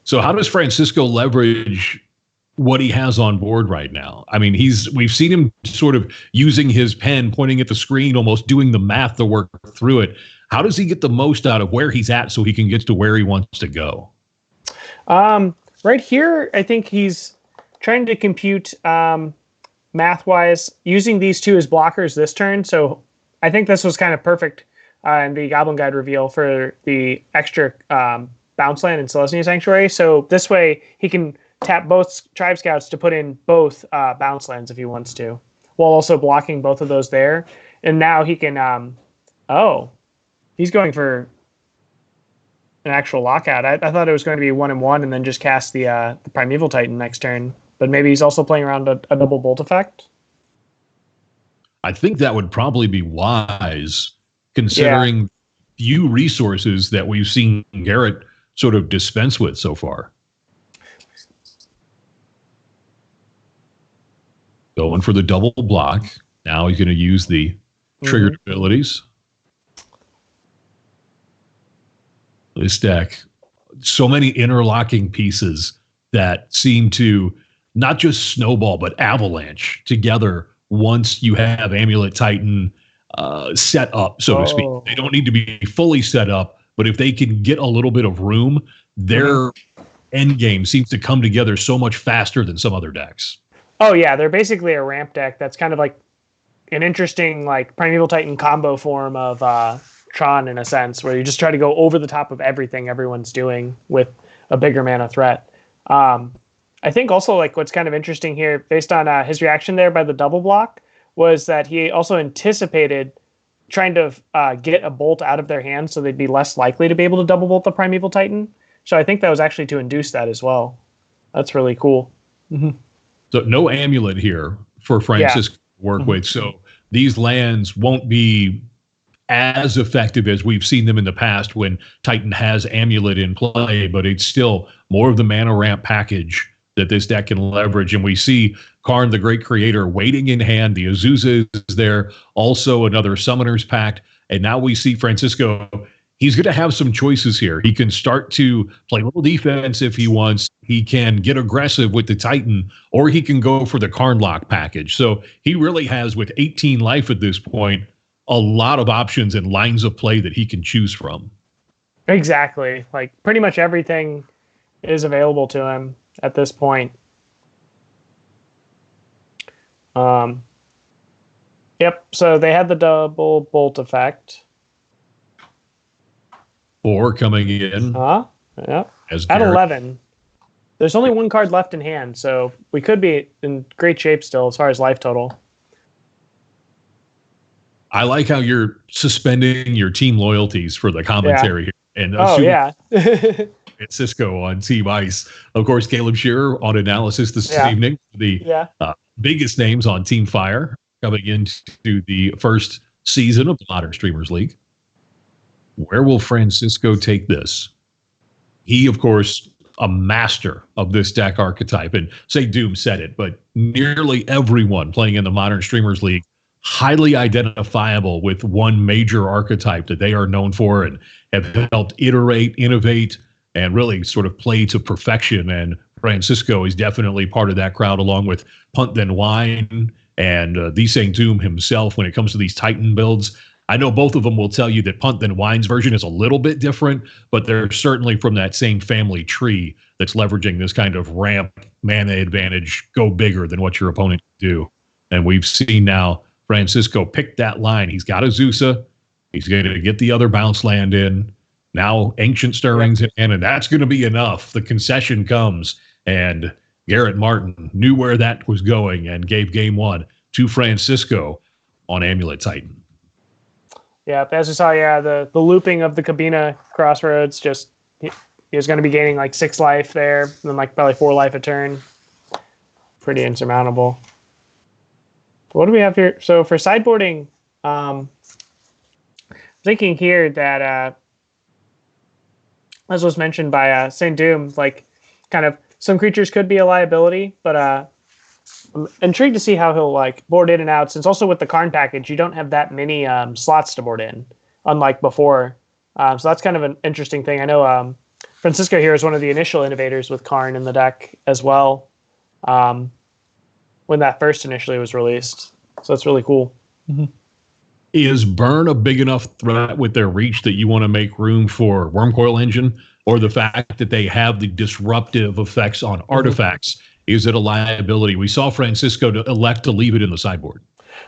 So how does Francisco leverage what he has on board right now? I mean, we've seen him sort of using his pen, pointing at the screen, almost doing the math to work through it. How does he get the most out of where he's at so he can get to where he wants to go? Right here, I think he's trying to compute math-wise using these two as blockers this turn. So I think this was kind of perfect in the Goblin Guide reveal for the extra bounce land in Selesnya Sanctuary. So this way he can tap both Tribe Scouts to put in both bounce lands if he wants to, while also blocking both of those there. And now he can, he's going for an actual lockout. I thought it was going to be 1-1 and then just cast the Primeval Titan next turn. But maybe he's also playing around a double bolt effect. I think that would probably be wise, considering few resources that we've seen Garrett sort of dispense with so far. Going for the double block. Now he's going to use the triggered abilities. This deck, so many interlocking pieces that seem to not just snowball, but avalanche together once you have Amulet Titan set up, so to speak. They don't need to be fully set up, but if they can get a little bit of room, their end game seems to come together so much faster than some other decks. Oh, yeah, they're basically a ramp deck that's kind of like an interesting like Primeval Titan combo form of Tron in a sense, where you just try to go over the top of everything everyone's doing with a bigger mana threat. I think also like what's kind of interesting here, based on his reaction there by the double block, was that he also anticipated trying to get a bolt out of their hands so they'd be less likely to be able to double bolt the Primeval Titan. So I think that was actually to induce that as well. That's really cool. So no Amulet here for Francisco to work with. So these lands won't be as effective as we've seen them in the past when Titan has Amulet in play, but it's still more of the mana ramp package that this deck can leverage. And we see Karn, the Great Creator, waiting in hand. The Azusa is there, also another Summoner's Pact. And now we see Francisco, he's going to have some choices here. He can start to play a little defense if he wants. He can get aggressive with the Titan, or he can go for the Karn lock package. So he really has, with 18 life at this point, a lot of options and lines of play that he can choose from. Exactly. Like pretty much everything is available to him at this point. Yep. So they had the double bolt effect. 4 coming in. Yeah. At 11. There's only one card left in hand, so we could be in great shape still as far as life total. I like how you're suspending your team loyalties for the commentary here. And Francisco on Team Ice. Of course, Caleb Scherer on analysis this evening. The biggest names on Team Fire coming into the first season of the Modern Streamers League. Where will Francisco take this? He, of course, a master of this deck archetype. And SpiderSpace said it, but nearly everyone playing in the Modern Streamers League highly identifiable with one major archetype that they are known for and have helped iterate, innovate, and really sort of play to perfection. And Francisco is definitely part of that crowd, along with Punt Then Wine and TheSaintDoom himself when it comes to these Titan builds. I know both of them will tell you that Punt Then Wine's version is a little bit different, but they're certainly from that same family tree that's leveraging this kind of ramp mana advantage, go bigger than what your opponent can do. And we've seen now Francisco pick that line. He's got Azusa. He's going to get the other bounce land in. Now Ancient Stirrings in, and that's going to be enough. The concession comes, and Garrett Martin knew where that was going and gave game 1 to Francisco on Amulet Titan. Yeah, as we saw, the looping of the Cabina Crossroads, just he was going to be gaining like 6 life there, and then like probably 4 life a turn. Pretty insurmountable. What do we have here? So for sideboarding, thinking here that, as was mentioned by SpiderSpace, like kind of some creatures could be a liability, but I'm intrigued to see how he'll like board in and out, since also with the Karn package, you don't have that many slots to board in, unlike before. So that's kind of an interesting thing. I know Francisco here is one of the initial innovators with Karn in the deck as well, when that first initially was released. So that's really cool. Is Burn a big enough threat with their reach that you want to make room for Wormcoil Engine, or the fact that they have the disruptive effects on artifacts is it a liability? We saw Francisco elect to leave it in the sideboard.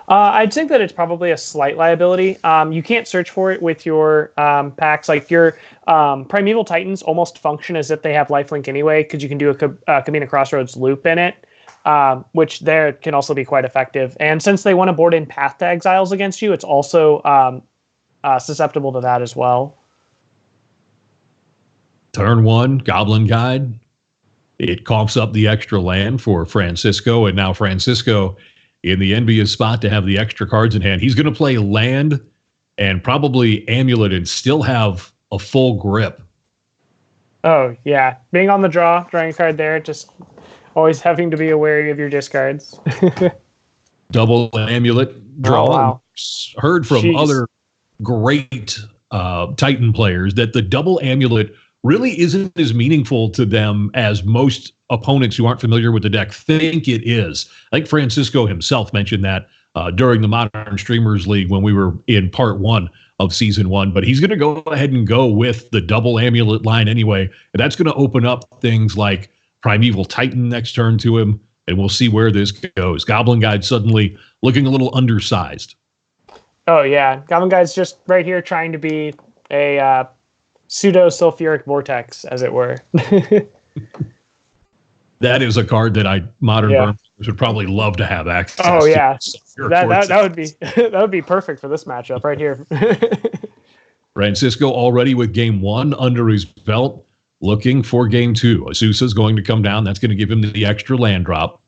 I'd think that it's probably a slight liability. You can't search for it with your packs. Like your Primeval Titans almost function as if they have lifelink anyway, because you can do a Kamina Crossroads loop in it, which there can also be quite effective. And since they want to board in Path to Exiles against you, it's also susceptible to that as well. Turn 1, Goblin Guide. It coughs up the extra land for Francisco, and now Francisco in the envious spot to have the extra cards in hand. He's going to play land and probably Amulet and still have a full grip. Oh, yeah. Being on the drawing a card there, just always having to be wary of your discards. Double Amulet draw. Oh, wow. Heard from other great Titan players that the double Amulet really isn't as meaningful to them as most opponents who aren't familiar with the deck think it is. I think Francisco himself mentioned that during the Modern Streamers League when we were in part 1 of season 1, but he's going to go ahead and go with the double Amulet line anyway, and that's going to open up things like Primeval Titan next turn to him, and we'll see where this goes. Goblin Guide suddenly looking a little undersized. Oh, yeah. Goblin Guide's just right here trying to be a pseudo-sulfuric vortex, as it were. That is a card that modern burn players would probably love to have access to. Oh, yeah. That would be perfect for this matchup right here. Francisco already with game 1 under his belt, looking for game 2. Azusa is going to come down. That's going to give him the extra land drop.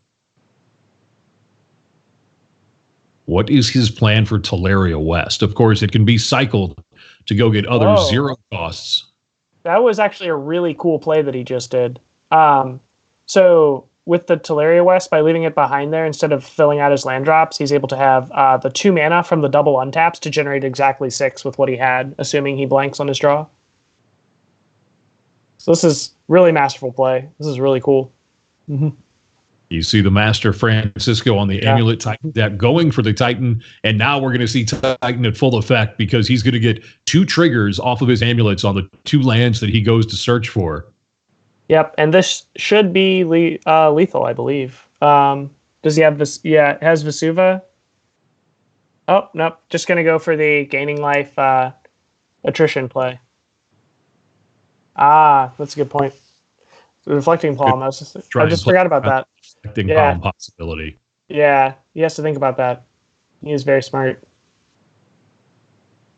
What is his plan for Teleria West? Of course, it can be cycled to go get other 0 costs. That was actually a really cool play that he just did. So with the Teleria West, by leaving it behind there, instead of filling out his land drops, he's able to have the 2 mana from the double untaps to generate exactly 6 with what he had, assuming he blanks on his draw. So this is really masterful play. This is really cool. Mm-hmm. You see the Master Francisco on the Amulet Titan deck going for the Titan, and now we're going to see Titan at full effect because he's going to get 2 triggers off of his amulets on the 2 lands that he goes to search for. Yep, and this should be lethal, I believe. Does he have this? Yeah, it has Vesuva. Oh, nope. Just going to go for the gaining life attrition play. That's a good point. The Reflecting Palm. I just forgot about that. Palm possibility. Yeah, he has to think about that. He is very smart.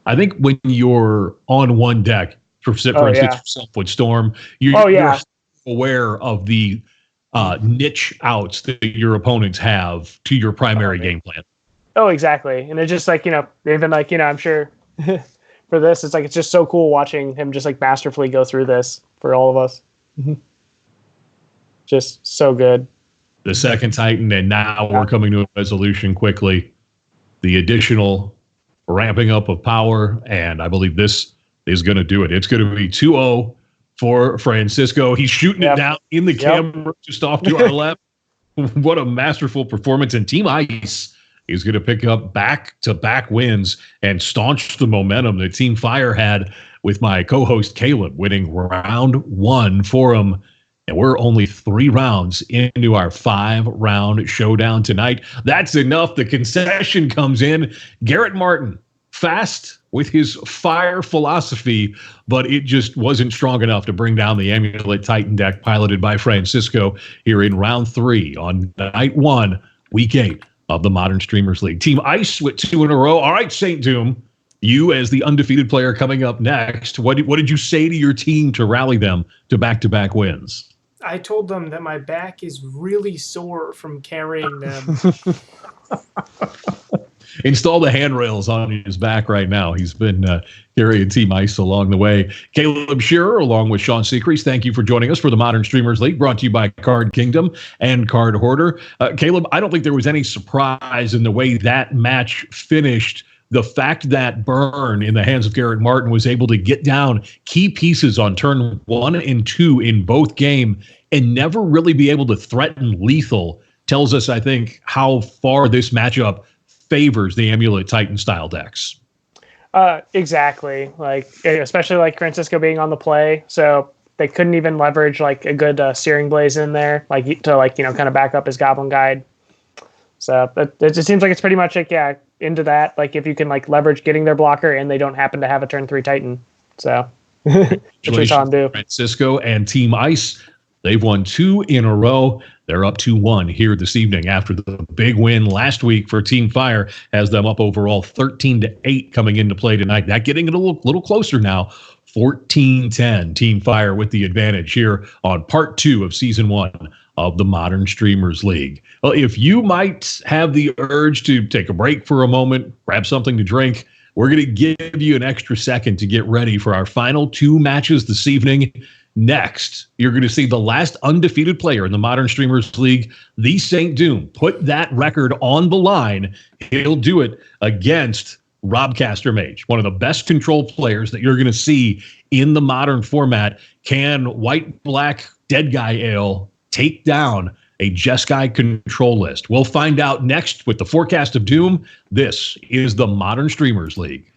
I think when you're on one deck, for instance, yourself with Storm, you're aware of the niche outs that your opponents have to your primary game plan. Oh, exactly. And it's just like, even like, I'm sure for this, it's like, it's just so cool watching him just like masterfully go through this for all of us. Just so good. The second Titan, and now we're coming to a resolution quickly. The additional ramping up of power, and I believe this is going to do it. It's going to be 2-0 for Francisco. He's shooting it down in the camera just off to our left. What a masterful performance. And Team Ice is going to pick up back-to-back wins and staunch the momentum that Team Fire had with my co-host Caleb winning round 1 for him. And we're only 3 rounds into our 5-round showdown tonight. That's enough. The concession comes in. Garrett Martin, fast with his fire philosophy, but it just wasn't strong enough to bring down the Amulet Titan deck piloted by Francisco here in round 3 on night 1, week 8 of the Modern Streamers League. Team Ice with 2 in a row. All right, SaintDoom, you as the undefeated player coming up next. What did you say to your team to rally them to back-to-back wins? I told them that my back is really sore from carrying them. Install the handrails on his back right now. He's been carrying Team Ice along the way. Caleb Scherer, along with Sean Seacrease, thank you for joining us for the Modern Streamers League, brought to you by Card Kingdom and Card Hoarder. Caleb, I don't think there was any surprise in the way that match finished. The fact that Burn in the hands of Garrett Martin was able to get down key pieces on turn 1 and 2 in both game and never really be able to threaten lethal tells us, I think, how far this matchup favors the Amulet Titan style decks. Exactly. Like, especially like Francisco being on the play. So they couldn't even leverage like a good Searing Blaze in there, like to like kind of back up his Goblin Guide. So it just seems like it's pretty much like into that. Like if you can like leverage getting their blocker and they don't happen to have a turn 3 Titan. So that's what we saw him do. Francisco and Team Ice, they've won 2 in a row. They're up 2-1 here this evening after the big win last week for Team Fire has them up overall 13-8 coming into play tonight. That getting it a little closer now. 14-10 Team Fire with the advantage here on part 2 of season 1 of the Modern Streamers League. Well, if you might have the urge to take a break for a moment, grab something to drink, we're going to give you an extra second to get ready for our final 2 matches this evening. Next, you're going to see the last undefeated player in the Modern Streamers League, TheSaintDoom, put that record on the line. He'll do it against Rob Castermage, one of the best control players that you're going to see in the modern format. Can White-Black Dead Guy Ale take down a Jeskai control list? We'll find out next with the Forecast of Doom. This is the Modern Streamers League.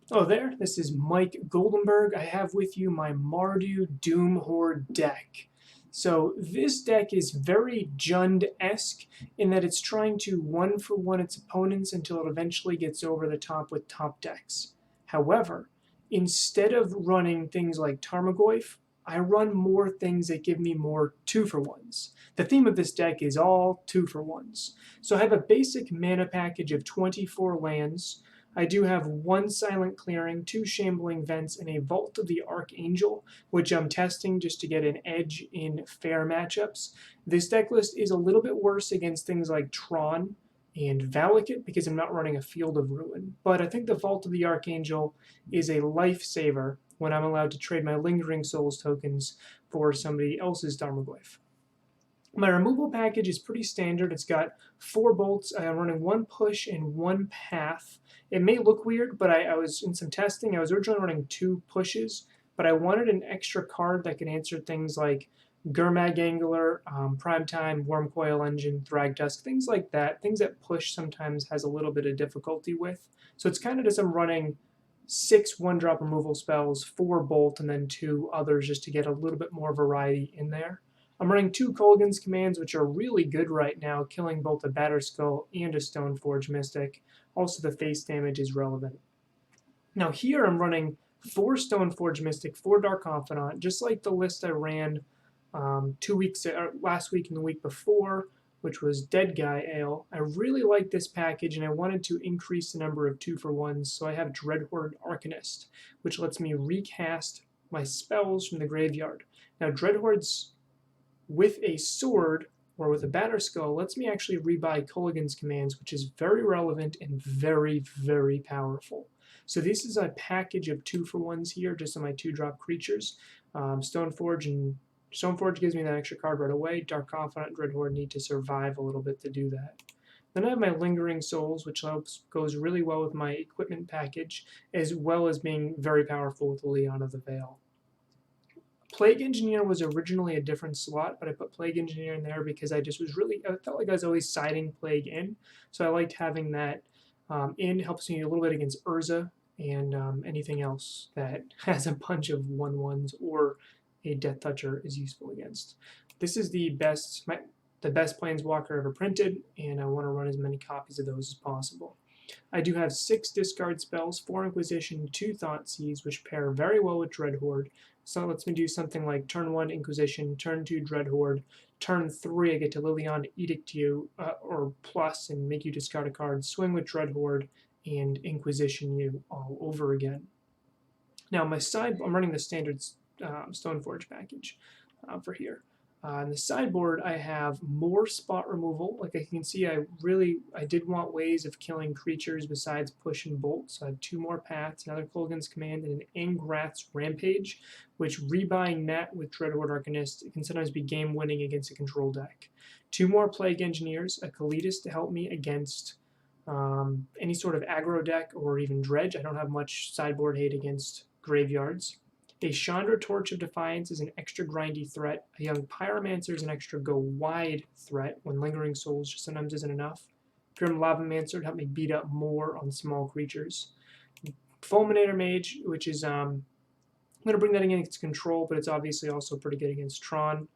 Hello there, this is Mike Goldenberg. I have with you my Mardu Doomhorde deck. So this deck is very Jund-esque in that it's trying to 1-for-1 its opponents until it eventually gets over the top with top decks. However, instead of running things like Tarmogoyf, I run more things that give me more 2-for-1s. The theme of this deck is all 2-for-1s. So I have a basic mana package of 24 lands. I do have 1 Silent Clearing, 2 Shambling Vents, and a Vault of the Archangel, which I'm testing just to get an edge in fair matchups. This deck list is a little bit worse against things like Tron and Valakut because I'm not running a Field of Ruin. But I think the Vault of the Archangel is a lifesaver when I'm allowed to trade my Lingering Souls tokens for somebody else's Tarmogoyf. My removal package is pretty standard. It's got 4 bolts. I'm running 1 push and 1 path. It may look weird, but I was in some testing. I was originally running 2 pushes, but I wanted an extra card that could answer things like Gurmag Angler, Primetime, Wormcoil Engine, Thragtusk, things like that. Things that push sometimes has a little bit of difficulty with. So it's kind of just I'm running 6 1-drop removal spells, 4 bolt, and then 2 others just to get a little bit more variety in there. I'm running 2 Kolaghan's Commands, which are really good right now, killing both a Batterskull and a Stoneforge Mystic. Also, the face damage is relevant. Now here I'm running 4 Stoneforge Mystic, 4 Dark Confidant, just like the list I ran last week and the week before, which was Dead Guy Ale. I really like this package, and I wanted to increase the number of 2-for-1s, so I have Dreadhorde Arcanist, which lets me recast my spells from the graveyard. Now, Dreadhorde's with a sword or with a Batterskull lets me actually rebuy Kolaghan's Commands, which is very relevant and very, very powerful. So this is a package of 2-for-1s here, just on my 2-drop creatures. Stoneforge and Stoneforge gives me that extra card right away. Dark Confidant and Dreadhorde need to survive a little bit to do that. Then I have my Lingering Souls, which goes really well with my equipment package, as well as being very powerful with Liliana of the Veil. Plague Engineer was originally a different slot, but I put Plague Engineer in there because I felt like I was always siding Plague in, so I liked having that in. Helps me a little bit against Urza and anything else that has a bunch of 1/1s or a Death Toucher is useful against. This is the best Planeswalker ever printed, and I want to run as many copies of those as possible. I do have 6 discard spells, 4 Inquisition, 2 Thoughtseize, which pair very well with Dreadhorde. So it lets me do something like turn 1 Inquisition, turn 2 Dreadhorde, turn 3 I get to Liliana Edict you, or plus, and make you discard a card, swing with Dreadhorde, and Inquisition you all over again. Now my side, I'm running the standard Stoneforge package for here. On the sideboard, I have more spot removal. Like I can see, I did want ways of killing creatures besides push and bolt. So I have 2 more paths, another Kolaghan's Command, and an Ingrath's Rampage, which rebuying that with Dreadhorde Arcanist can sometimes be game-winning against a control deck. 2 more Plague Engineers, a Kalitas to help me against any sort of aggro deck or even Dredge. I don't have much sideboard hate against graveyards. A Chandra Torch of Defiance is an extra grindy threat. A Young Pyromancer is an extra go-wide threat when Lingering Souls just sometimes isn't enough. Grim Lavamancer to help me beat up more on small creatures. Fulminator Mage, which is, I'm going to bring that against control, but it's obviously also pretty good against Tron.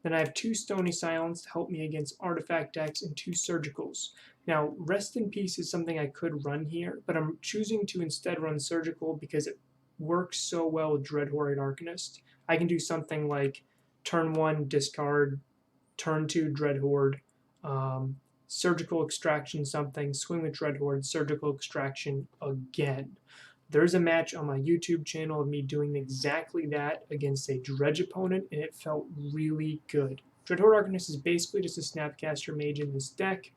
Then I have 2 Stony Silence to help me against artifact decks and 2 Surgicals. Now, Rest in Peace is something I could run here, but I'm choosing to instead run Surgical because it works so well with Dreadhorde Arcanist. I can do something like turn 1 discard, turn 2 Dreadhorde, Surgical Extraction something, swing with Dreadhorde, Surgical Extraction again. There's a match on my YouTube channel of me doing exactly that against a Dredge opponent, and it felt really good. Dreadhorde Arcanist is basically just a Snapcaster Mage in this deck,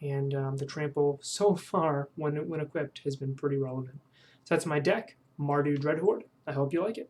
and the trample so far, when equipped, has been pretty relevant. So that's my deck. Mardu Dreadhorde. I hope you like it.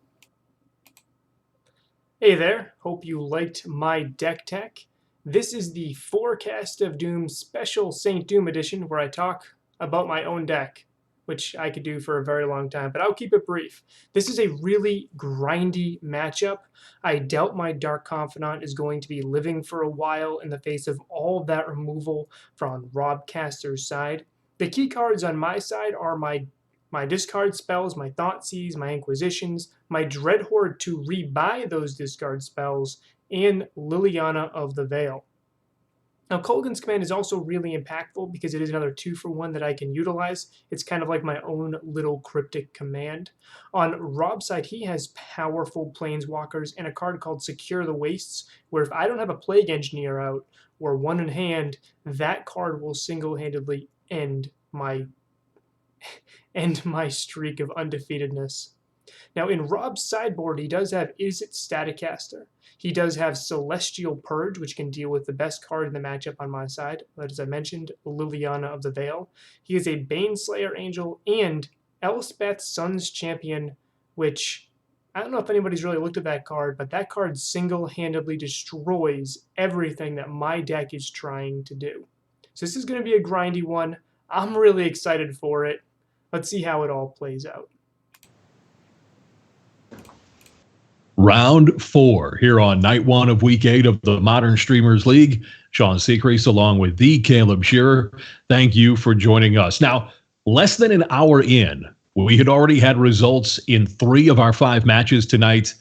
Hey there, hope you liked my deck tech. This is the Forecast of Doom special Saint Doom edition where I talk about my own deck, which I could do for a very long time, but I'll keep it brief. This is a really grindy matchup. I doubt my Dark Confidant is going to be living for a while in the face of all that removal from Rob Caster's side. The key cards on my side are my discard spells, my Thoughtseize, my Inquisitions, my Dreadhorde to rebuy those discard spells, and Liliana of the Veil. Now, Kolaghan's Command is also really impactful because it is another 2-for-1 that I can utilize. It's kind of like my own little cryptic command. On Rob's side, he has powerful Planeswalkers and a card called Secure the Wastes, where if I don't have a Plague Engineer out or one in hand, that card will single-handedly end my streak of undefeatedness. Now, in Rob's sideboard, he does have Izzet Staticaster. He does have Celestial Purge, which can deal with the best card in the matchup on my side, but as I mentioned, Liliana of the Veil. He is a Baneslayer Angel and Elspeth Sun's Champion, which I don't know if anybody's really looked at that card, but that card single-handedly destroys everything that my deck is trying to do. So this is going to be a grindy one. I'm really excited for it. Let's see how it all plays out. Round 4 here on night 1 of week 8 of the Modern Streamers League. Sean Seacrease along with the Caleb Scherer. Thank you for joining us. Now, less than an hour in, we had already had results in 3 of our 5 matches tonight.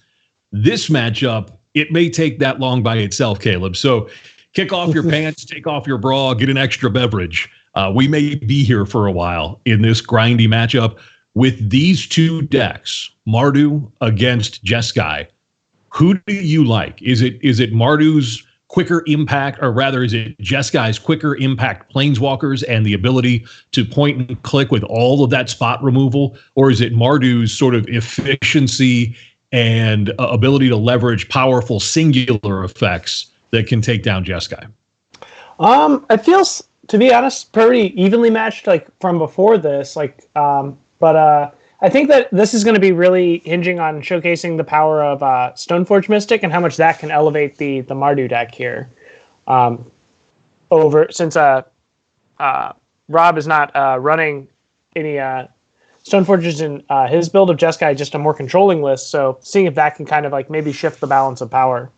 This matchup, it may take that long by itself, Caleb. So kick off your pants, take off your bra, get an extra beverage. We may be here for a while in this grindy matchup with these 2 decks, Mardu against Jeskai. Who do you like? Is it Mardu's quicker impact, or rather is it Jeskai's quicker impact Planeswalkers and the ability to point and click with all of that spot removal? Or is it Mardu's sort of efficiency and ability to leverage powerful singular effects that can take down Jeskai? It feels, to be honest, pretty evenly matched, like from before this. But I think that this is going to be really hinging on showcasing the power of Stoneforge Mystic and how much that can elevate the Mardu deck here. Since Rob is not running any Stoneforges in his build of Jeskai, just a more controlling list. So seeing if that can kind of like maybe shift the balance of power.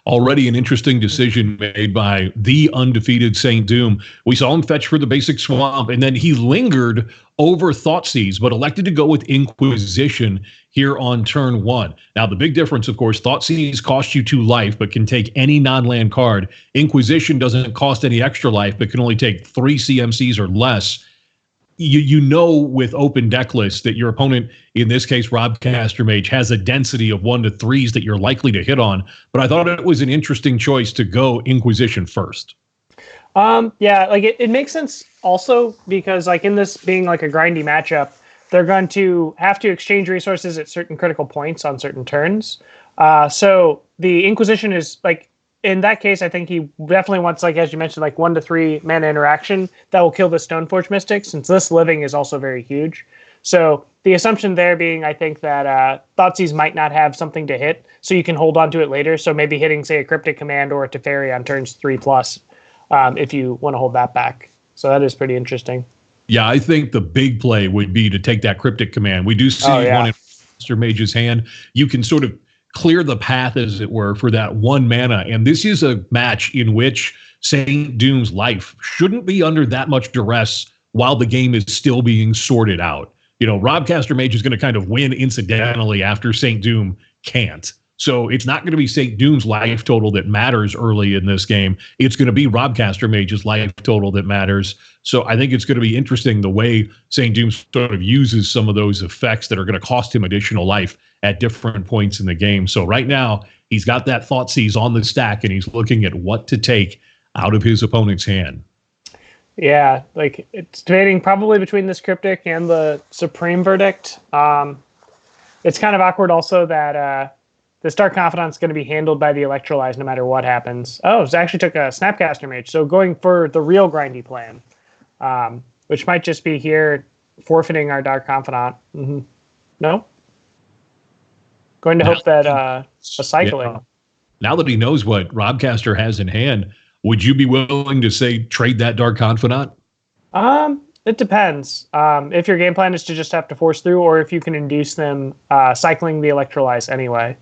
Already an interesting decision made by the undefeated SaintDoom. We saw him fetch for the basic swamp, and then he lingered over Thoughtseize, but elected to go with Inquisition here on turn 1. Now, the big difference, of course, Thoughtseize costs you 2 life, but can take any non-land card. Inquisition doesn't cost any extra life, but can only take 3 CMCs or less. You know with open deck lists that your opponent, in this case Rob Castermage, has a density of 1 to 3s that you're likely to hit on. But I thought it was an interesting choice to go Inquisition first. Yeah, like it makes sense also because like in this being like a grindy matchup, they're going to have to exchange resources at certain critical points on certain turns. So the Inquisition is like, in that case, I think he definitely wants, like, as you mentioned, like 1 to 3 mana interaction that will kill the Stoneforge Mystic, since this living is also very huge. So the assumption there being, I think that Thoughtseize might not have something to hit, so you can hold on to it later. So maybe hitting, say, a Cryptic Command or a Teferi on turns 3+, if you want to hold that back. So that is pretty interesting. Yeah, I think the big play would be to take that Cryptic Command. We do see one in Master Mage's hand. You can sort of clear the path, as it were, for that 1 mana. And this is a match in which SaintDoom's life shouldn't be under that much duress while the game is still being sorted out. You know, Rob Castermage is going to kind of win incidentally after SaintDoom can't. So it's not going to be SaintDoom's life total that matters early in this game. It's going to be Rob Castermage's life total that matters. So I think it's going to be interesting the way SaintDoom sort of uses some of those effects that are going to cost him additional life at different points in the game. So right now, he's got that Thoughtseize on the stack, and he's looking at what to take out of his opponent's hand. Yeah, like it's debating probably between this Cryptic and the Supreme Verdict. It's kind of awkward also that this Dark Confidant's going to be handled by the Electrolyze no matter what happens. Oh, it actually took a Snapcaster Mage, so going for the real grindy plan, which might just be here forfeiting our Dark Confidant. Mm-hmm. No? Going to hope that a cycling. Yeah. Now that he knows what Robcaster has in hand, would you be willing to say trade that Dark Confidant? It depends. If your game plan is to just have to force through, or if you can induce them cycling the Electrolyze anyway.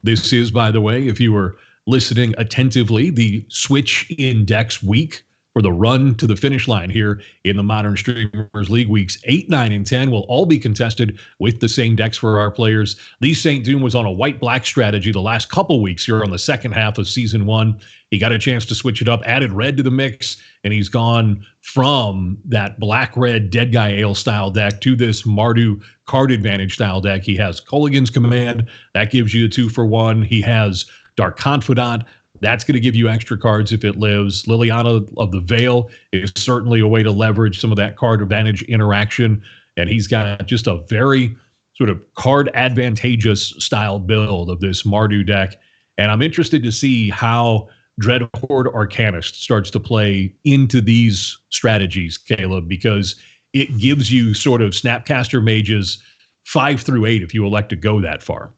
This is, by the way, if you were listening attentively, the Switch Index week for the run to the finish line here in the Modern Streamers League. Weeks 8, 9, and 10 will all be contested with the same decks for our players. The SaintDoom was on a white-black strategy the last couple weeks here on the second half of Season 1. He got a chance to switch it up, added red to the mix, and he's gone from that black-red Dead Guy Ale style deck to this Mardu card advantage style deck. He has Culligan's Command. That gives you a 2-for-1. He has Dark Confidant. That's going to give you extra cards if it lives. Liliana of the Veil is certainly a way to leverage some of that card advantage interaction. And he's got just a very sort of card advantageous style build of this Mardu deck. And I'm interested to see how Dreadhorde Arcanist starts to play into these strategies, Caleb, because it gives you sort of Snapcaster Mages 5 through 8 if you elect to go that far.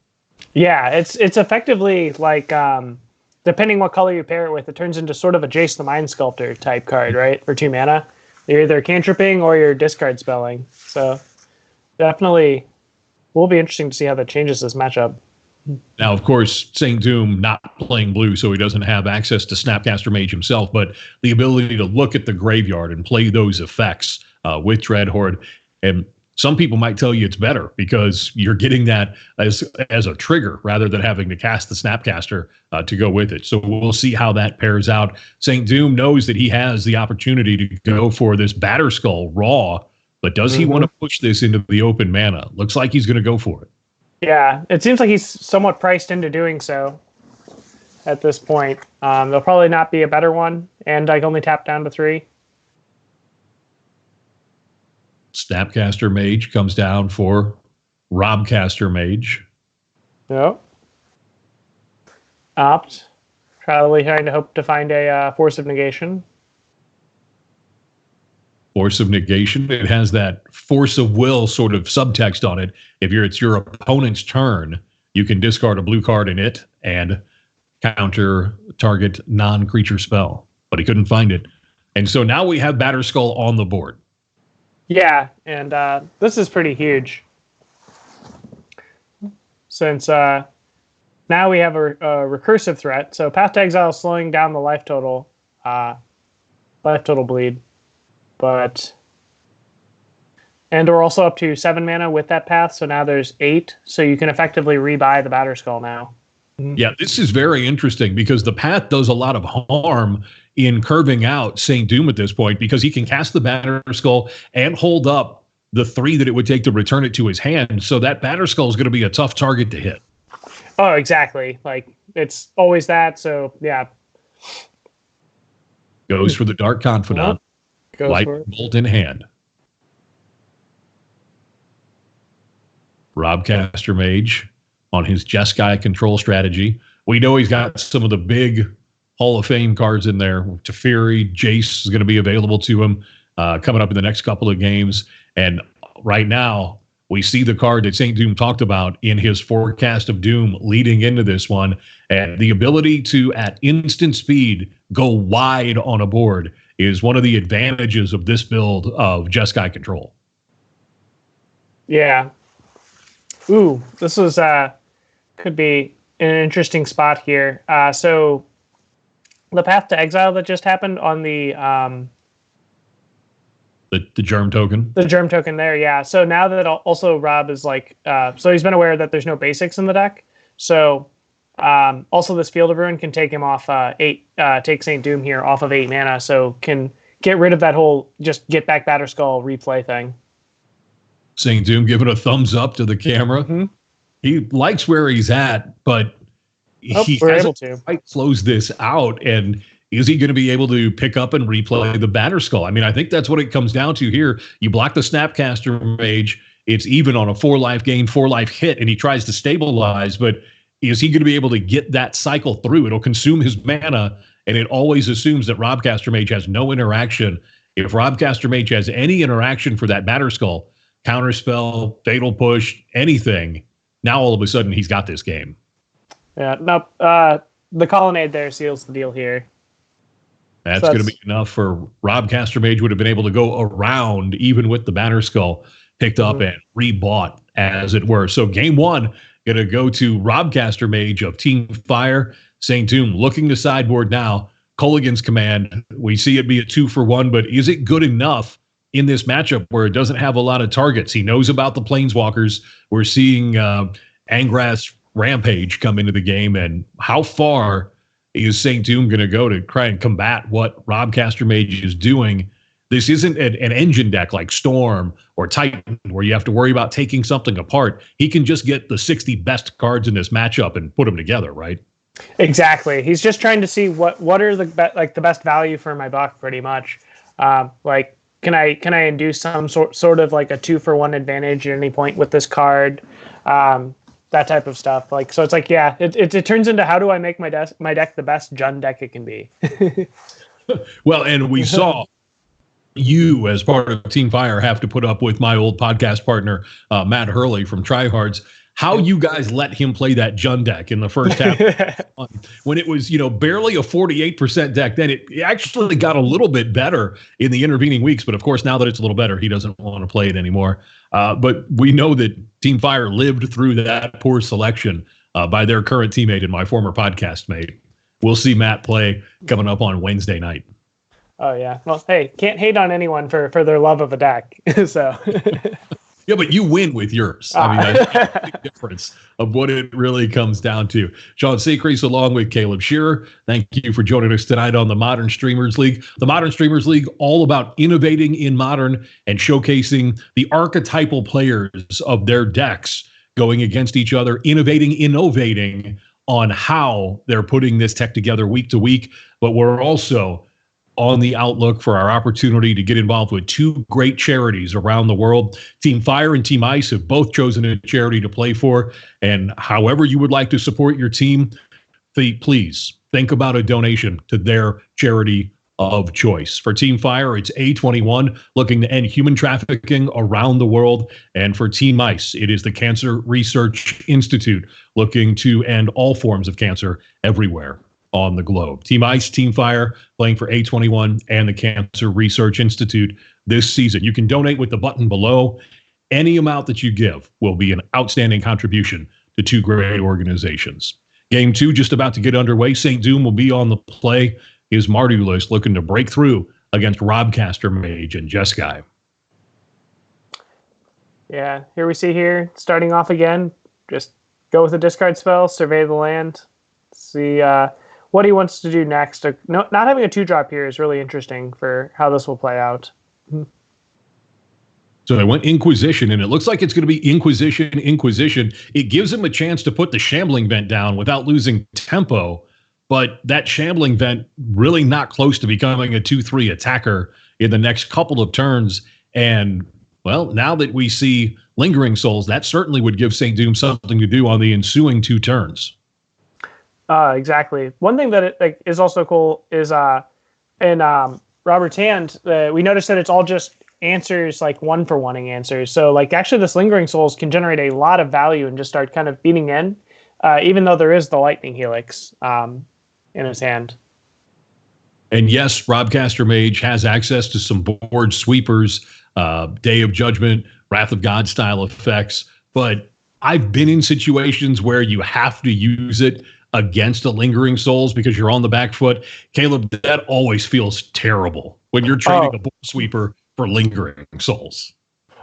Yeah, it's effectively like... depending what color you pair it with, it turns into sort of a Jace the Mind Sculptor type card, right? For 2 mana. You're either cantripping or you're discard spelling. So definitely will be interesting to see how that changes this matchup. Now, of course, SaintDoom not playing blue, so he doesn't have access to Snapcaster Mage himself, but the ability to look at the graveyard and play those effects with Dreadhorde. And some people might tell you it's better because you're getting that as a trigger rather than having to cast the Snapcaster to go with it. So we'll see how that pairs out. SaintDoom knows that he has the opportunity to go for this Batterskull raw, but does he want to push this into the open mana? Looks like he's going to go for it. Yeah, it seems like he's somewhat priced into doing so at this point. There'll probably not be a better one, and I can only tap down to 3. Snapcaster Mage comes down for Robcaster Mage. Yep. Opt. Probably trying to hope to find a Force of Negation. Force of negation. It has that force of will sort of subtext on it. If it's your opponent's turn, you can discard a blue card in it and counter target non-creature spell. But he couldn't find it. And so now we have Batterskull on the board. Yeah, and this is pretty huge. Since now we have a recursive threat. So Path to Exile is slowing down the life total bleed. And we're also up to 7 mana with that path, so now there's 8, so you can effectively rebuy the Batterskull now. Yeah, this is very interesting because the path does a lot of harm in curving out SaintDoom at this point because he can cast the Batterskull and hold up the 3 that it would take to return it to his hand, so that Batterskull is going to be a tough target to hit. Oh, exactly. Like, it's always that, so yeah. Goes for the Dark Confidant. Light bolt in hand. Robcaster Mage on his Jeskai control strategy. We know he's got some of the big Hall of Fame cards in there. Teferi, Jace is going to be available to him coming up in the next couple of games. And right now, we see the card that SaintDoom talked about in his forecast of Doom leading into this one. And the ability to, at instant speed, go wide on a board is one of the advantages of this build of Jeskai control. Yeah. Ooh, this was could be an interesting spot here. So the Path to Exile that just happened on the germ token. The germ token there, yeah. So now that also Rob is like, so he's been aware that there's no basics in the deck. So also this Field of Ruin can take him off take SaintDoom here off of 8 mana, so can get rid of that whole just get back Batterskull replay thing. SaintDoom giving a thumbs up to the camera. Mm-hmm. He likes where he's at, but he hasn't quite closed this out. And is he going to be able to pick up and replay the Batterskull? I mean, I think that's what it comes down to here. You block the Snapcaster Mage, it's even on a 4-life gain, 4-life hit, and he tries to stabilize, but is he going to be able to get that cycle through? It'll consume his mana, and it always assumes that Robcaster Mage has no interaction. If Robcaster Mage has any interaction for that Batterskull, counterspell, fatal push, anything, now all of a sudden he's got this game. Yeah, no, the Colonnade there seals the deal here. That's going to be enough for Robcaster Mage would have been able to go around even with the Batterskull picked up and rebought, as it were. So game 1 going to go to Robcaster Mage of Team Fire. SaintDoom looking to sideboard now. Colligan's Command, we see it be a 2-for-1, but is it good enough in this matchup where it doesn't have a lot of targets? He knows about the Planeswalkers. We're seeing Angras Rampage come into the game, and how far is SaintDoom going to go to try and combat what Robcaster Mage is doing? This isn't an engine deck like Storm or Titan where you have to worry about taking something apart. He can just get the 60 best cards in this matchup and put them together, right? Exactly. He's just trying to see what are the best value for my buck, pretty much. Like, can I induce some sort of like a 2-for-1 advantage at any point with this card? That type of stuff. Like, so it's like, yeah, it turns into how do I make my deck the best Jund deck it can be? Well, and we saw you as part of Team Fire have to put up with my old podcast partner, Matt Hurley from Tryhards, how you guys let him play that Jund deck in the first half when it was, barely a 48% deck. Then it actually got a little bit better in the intervening weeks. But of course, now that it's a little better, he doesn't want to play it anymore. But we know that Team Fire lived through that poor selection by their current teammate and my former podcast mate. We'll see Matt play coming up on Wednesday night. Oh, yeah. Well, hey, can't hate on anyone for their love of a deck. So... Yeah, but you win with yours. I mean, that's the big difference of what it really comes down to. Sean Seacrease along with Caleb Scherer. Thank you for joining us tonight on the Modern Streamers League. The Modern Streamers League, all about innovating in Modern and showcasing the archetypal players of their decks going against each other, innovating on how they're putting this tech together week to week. But we're also on the outlook for our opportunity to get involved with 2 great charities around the world. Team Fire and Team Ice have both chosen a charity to play for. And however you would like to support your team, please think about a donation to their charity of choice. For Team Fire, it's A21, looking to end human trafficking around the world. And for Team Ice, it is the Cancer Research Institute, looking to end all forms of cancer everywhere on the globe. Team Ice, Team Fire, playing for A21 and the Cancer Research Institute this season. You can donate with the button below. Any amount that you give will be an outstanding contribution to two great organizations. Game 2 just about to get underway. SaintDoom will be on the play. His Mardu list looking to break through against Robcaster Mage and Jeskai. Yeah, here we see here, starting off again, just go with a discard spell, survey the land, see what he wants to do next. No, not having a 2-drop here is really interesting for how this will play out. So I went Inquisition, and it looks like it's going to be Inquisition. It gives him a chance to put the Shambling Vent down without losing tempo, but that Shambling Vent really not close to becoming a 2-3 attacker in the next couple of turns. And, well, now that we see Lingering Souls, that certainly would give SaintDoom something to do on the ensuing 2 turns. Exactly. One thing that is also cool is in Robert's hand, we noticed that it's all just answers, like 1-for-1ing answers. So like actually this Lingering Souls can generate a lot of value and just start kind of beating in, even though there is the Lightning Helix in his hand. And yes, Robcaster Mage has access to some board sweepers, Day of Judgment, Wrath of God style effects, but I've been in situations where you have to use it against a Lingering Souls because you're on the back foot. Caleb, that always feels terrible when you're trading a board sweeper for Lingering Souls.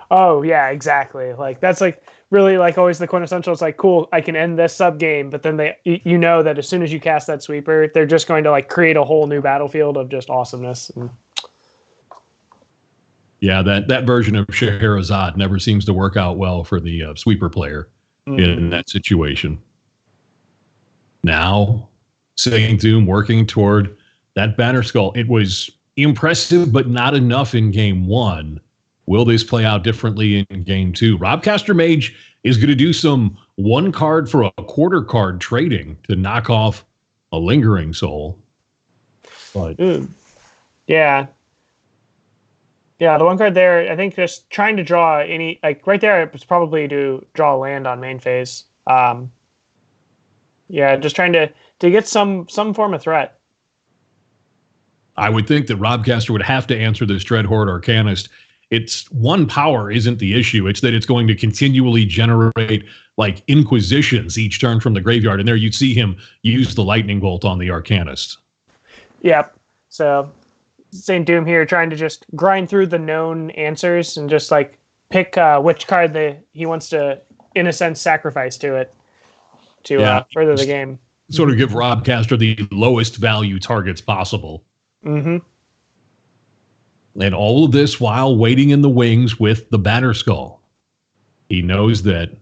Oh yeah, exactly. Like that's like really like always the quintessential. It's like, cool, I can end this sub game, but then you know that as soon as you cast that sweeper, they're just going to like create a whole new battlefield of just awesomeness. Yeah, that version of Scheherazade never seems to work out well for the sweeper player in that situation. Now, SaintDoom working toward that Banner Skull. It was impressive, but not enough in game 1. Will this play out differently in game 2? Robcaster Mage is going to do some 1 card for a quarter card trading to knock off a Lingering Soul. But yeah, the 1 card there, I think just trying to draw any, like right there, it was probably to draw a land on main phase. Yeah, just trying to get some form of threat. I would think that Robcaster would have to answer this Dreadhorde Arcanist. It's 1 power isn't the issue. It's that it's going to continually generate like Inquisitions each turn from the graveyard. And there you'd see him use the Lightning Bolt on the Arcanist. Yep. So SaintDoom here trying to just grind through the known answers and just like pick which card he wants to, in a sense, sacrifice to it to further the game. Sort of give Robcaster the lowest value targets possible. Mm-hmm. And all of this while waiting in the wings with the Banner Skull. He knows that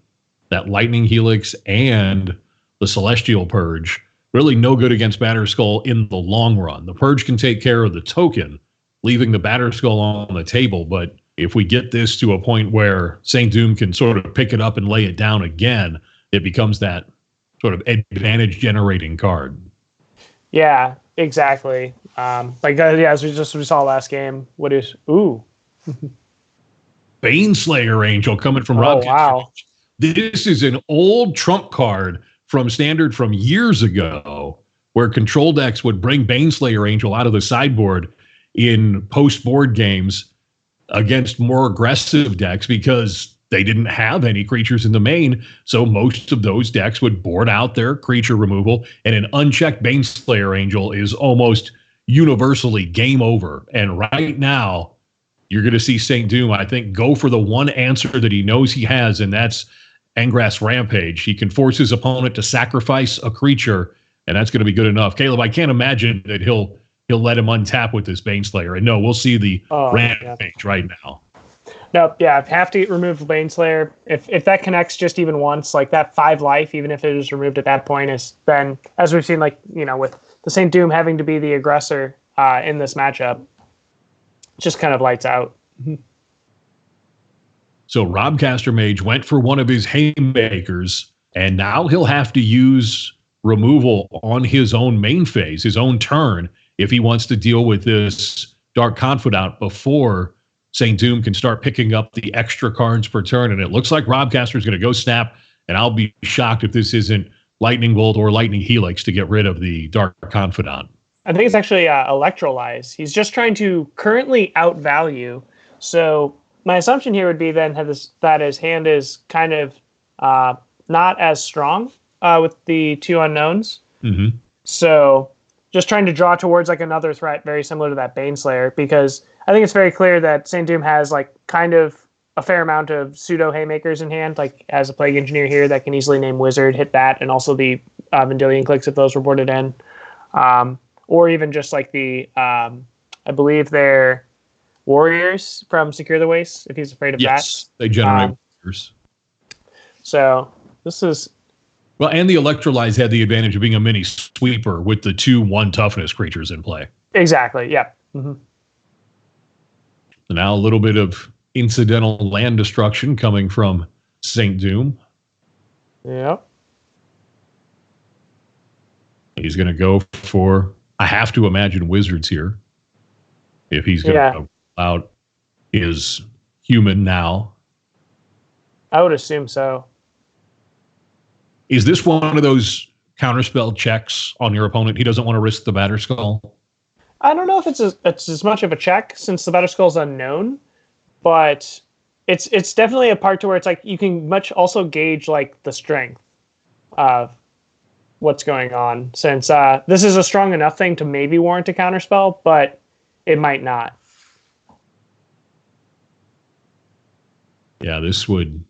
Lightning Helix and the Celestial Purge really no good against Banner Skull in the long run. The Purge can take care of the token, leaving the Banner Skull on the table. But if we get this to a point where SaintDoom can sort of pick it up and lay it down again, it becomes that sort of advantage generating card. Yeah, exactly. As we saw last game, Baneslayer Angel coming from Rob. Wow. This is an old trump card from Standard from years ago where control decks would bring Baneslayer Angel out of the sideboard in post-board games against more aggressive decks because they didn't have any creatures in the main, so most of those decks would board out their creature removal, and an unchecked Baneslayer Angel is almost universally game over. And right now, you're going to see SaintDoom, I think, go for the one answer that he knows he has, and that's Engrass Rampage. He can force his opponent to sacrifice a creature, and that's going to be good enough. Caleb, I can't imagine that he'll let him untap with this Baneslayer. And no, we'll see the Rampage right now. Nope, yeah, have to remove the Baneslayer. If that connects just even once, like that 5 life, even if it is removed at that point, is then, as we've seen, like, you know, with the SaintDoom having to be the aggressor in this matchup, just kind of lights out. So Robcaster Mage went for one of his haymakers, and now he'll have to use removal on his own main phase, his own turn, if he wants to deal with this Dark Confidant before SaintDoom can start picking up the extra cards per turn. And it looks like Robcaster is going to go snap, and I'll be shocked if this isn't Lightning Bolt or Lightning Helix to get rid of the Dark Confidant. I think it's actually Electrolyze. He's just trying to currently outvalue. So my assumption here would be then that his hand is kind of not as strong with the two unknowns. Mm-hmm. So just trying to draw towards like another threat very similar to that Baneslayer, because I think it's very clear that SaintDoom has like kind of a fair amount of pseudo haymakers in hand, like as a Plague Engineer here that can easily name Wizard, hit that, and also the Vendilion clicks if those were boarded in. Or even just like the, I believe they're Warriors from Secure the Waste, if he's afraid of that. Yes, they generate Warriors. So this is... Well, and the Electrolyze had the advantage of being a mini sweeper with the 2/1 toughness creatures in play. Exactly, yep. Mm-hmm. So now a little bit of incidental land destruction coming from SaintDoom. Yep. He's going to go for, I have to imagine, Wizards here. If he's going to go out his human now. I would assume so. Is this one of those counterspell checks on your opponent? He doesn't want to risk the Batterskull? I don't know if it's as much of a check since the Batterskull's unknown, but it's definitely a part to where it's like you can much also gauge like the strength of what's going on, since this is a strong enough thing to maybe warrant a counterspell, but it might not. Yeah, this would,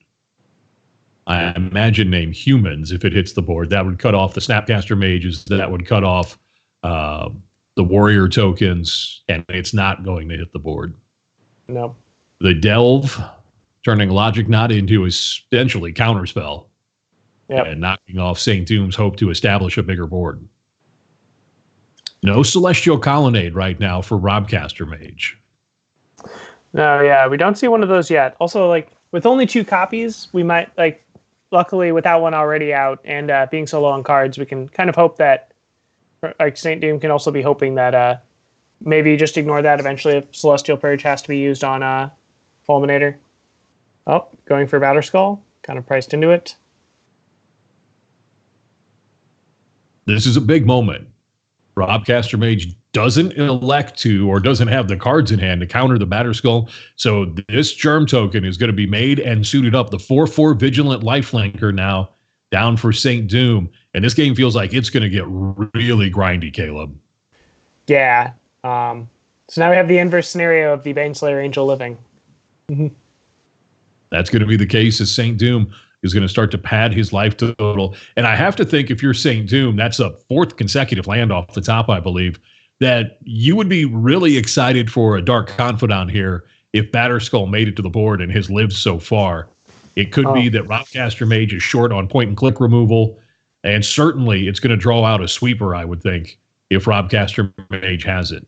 I imagine, name humans if it hits the board. That would cut off the Snapcaster Mages. That would cut off the Warrior tokens, and it's not going to hit the board. No. The Delve, turning Logic Knot into essentially counterspell. Yep. And knocking off SaintDoom's hope to establish a bigger board. No Celestial Colonnade right now for Robcaster Mage. No, yeah, we don't see one of those yet. Also, like, with only 2 copies, we might, like, luckily without one already out and being so low on cards, we can kind of hope that, like, SaintDoom can also be hoping that maybe just ignore that eventually if Celestial Purge has to be used on Fulminator. Oh, going for Batterskull, kind of priced into it. This is a big moment. Robcaster Mage doesn't elect to or doesn't have the cards in hand to counter the Batterskull. So this Germ token is going to be made and suited up. The 4/4 Vigilant Lifelinker now down for SaintDoom. And this game feels like it's going to get really grindy, Caleb. Yeah. So now we have the inverse scenario of the Baneslayer Angel Living. That's going to be the case as SaintDoom is going to start to pad his life total. And I have to think if you're SaintDoom, that's a 4th consecutive land off the top, I believe, that you would be really excited for a Dark Confidant here if Batterskull made it to the board and has lived so far. It could be that Robcaster Mage is short on point-and-click removal, and certainly it's going to draw out a sweeper, I would think, if Robcaster Mage has it.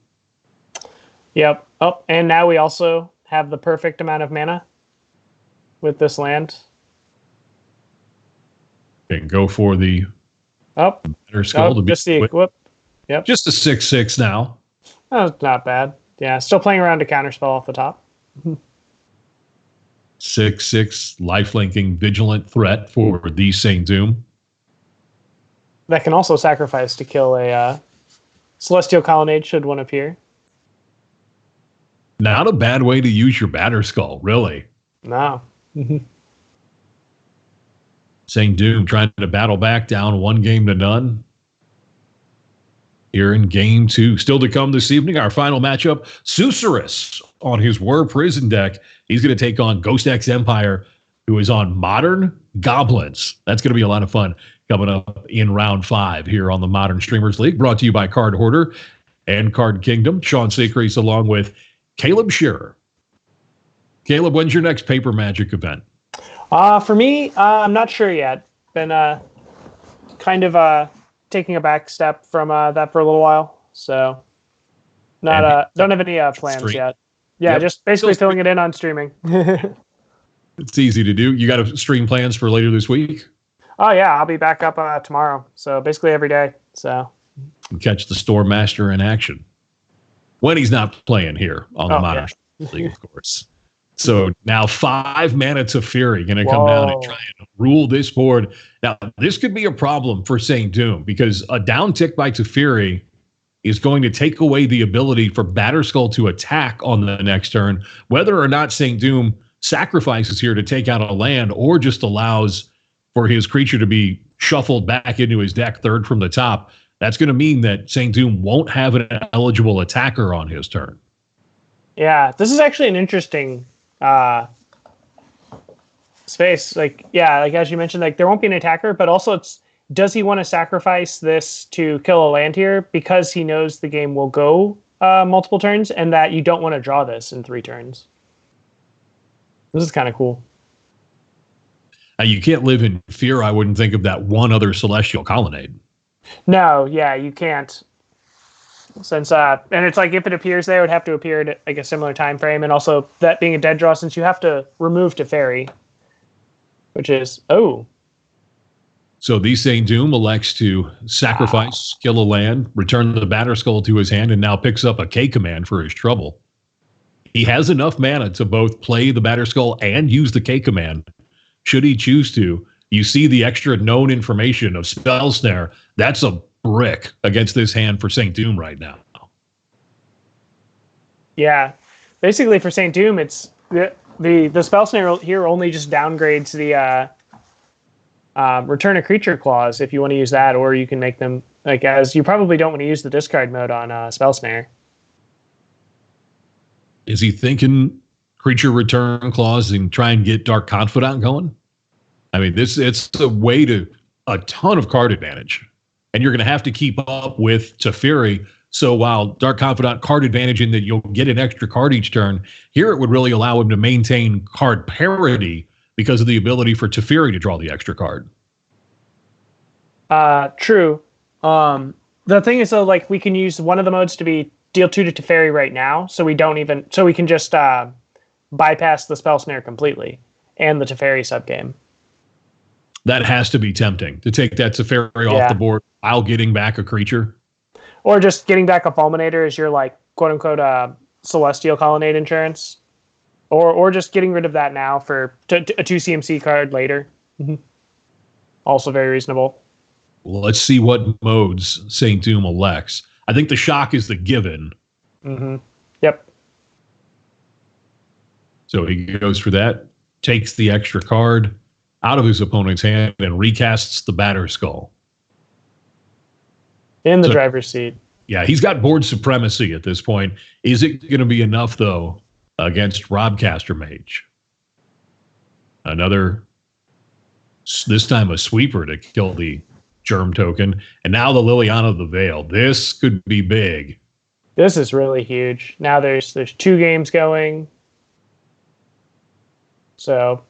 Yep. Oh, and now we also have the perfect amount of mana with this land. And go for the Batterskull. Just the equip. Yep. Just a 6/6 now. That's not bad. Yeah, still playing around to counterspell off the top. 6/6 lifelinking Vigilant threat for the SaintDoom. That can also sacrifice to kill a Celestial Colonnade should one appear. Not a bad way to use your Batterskull, really. No. SaintDoom trying to battle back down 1-0 here in game 2. Still to come this evening, our final matchup, Susurrus on his Whir Prison deck. He's going to take on GhostxEmpire, who is on Modern Goblins. That's going to be a lot of fun coming up in round 5 here on the Modern Streamers League, brought to you by Card Hoarder and Card Kingdom. Sean Secrease along with Caleb Scherer. Caleb, when's your next Paper Magic event? For me, I'm not sure yet. Been kind of taking a back step from that for a little while. So not don't have any plans yet. Yeah, just basically filling it in on streaming. It's easy to do. You got stream plans for later this week? Oh, yeah. I'll be back up tomorrow. So basically every day. So catch the Storm Master in action. when he's not playing here on the Modern League, of course. So now 5 mana Teferi going to come down and try and rule this board. Now, this could be a problem for SaintDoom because a down tick by Teferi is going to take away the ability for Batterskull to attack on the next turn, whether or not SaintDoom sacrifices here to take out a land or just allows for his creature to be shuffled back into his deck third from the top. That's going to mean that SaintDoom won't have an eligible attacker on his turn. Yeah, this is actually an interesting space. Like as you mentioned, like there won't be an attacker, but also does he want to sacrifice this to kill a land here because he knows the game will go multiple turns and that you don't want to draw this in 3 turns? This is kind of cool. You can't live in fear, I wouldn't think, of that one other Celestial Colonnade. No, yeah, you can't. Since and it's like if it appears there, it would have to appear at like a similar time frame, and also that being a dead draw, since you have to remove Teferi, which is So the SaintDoom elects to sacrifice, kill a land, return the Batterskull to his hand, and now picks up a K command for his trouble. He has enough mana to both play the Batterskull and use the K command, should he choose to. You see the extra known information of Spell Snare. That's a brick against this hand for SaintDoom right now. Yeah. Basically for SaintDoom, it's the Spell Snare here only just downgrades the return a creature clause if you want to use that, or you can make them like as you probably don't want to use the discard mode on Spell Snare. Is he thinking creature return clause and try and get Dark Confidant going? I mean, it's a way to a ton of card advantage, and you're going to have to keep up with Teferi. So while Dark Confidant card advantage in that you'll get an extra card each turn, here it would really allow him to maintain card parity because of the ability for Teferi to draw the extra card. True. The thing is though, like we can use one of the modes to be deal 2 to Teferi right now, so we can just bypass the Spell Snare completely and the Teferi subgame. That has to be tempting to take that Teferi off the board while getting back a creature. Or just getting back a Fulminator as your like quote unquote Celestial Colonnade insurance. Or just getting rid of that now for a 2 CMC card later. Mm-hmm. Also very reasonable. Well, let's see what modes SaintDoom elects. I think the shock is the given. Mm-hmm. Yep. So he goes for that, takes the extra card out of his opponent's hand, and recasts the Batterskull. In the driver's seat. Yeah, he's got board supremacy at this point. Is it going to be enough, though, against Robcaster Mage? This time a sweeper to kill the Germ token. And now the Liliana of the Veil. This could be big. This is really huge. Now there's 2 games going. So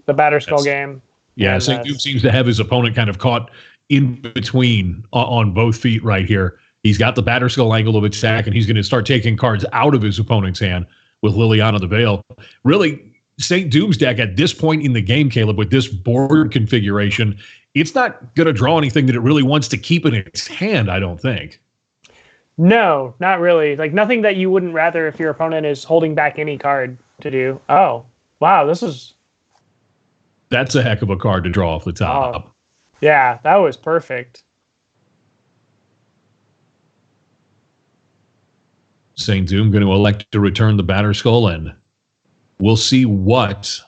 the Batterskull game. Yeah, SaintDoom seems to have his opponent kind of caught in between on both feet right here. He's got the Batterskull angle of attack, and he's going to start taking cards out of his opponent's hand with Liliana of the Veil. Really, SaintDoom's deck at this point in the game, Caleb, with this board configuration, it's not going to draw anything that it really wants to keep in its hand, I don't think. No, not really. Like nothing that you wouldn't rather if your opponent is holding back any card to do. Oh, wow, that's a heck of a card to draw off the top. Oh, yeah, that was perfect. SaintDoom going to elect to return the Batterskull, and we'll see what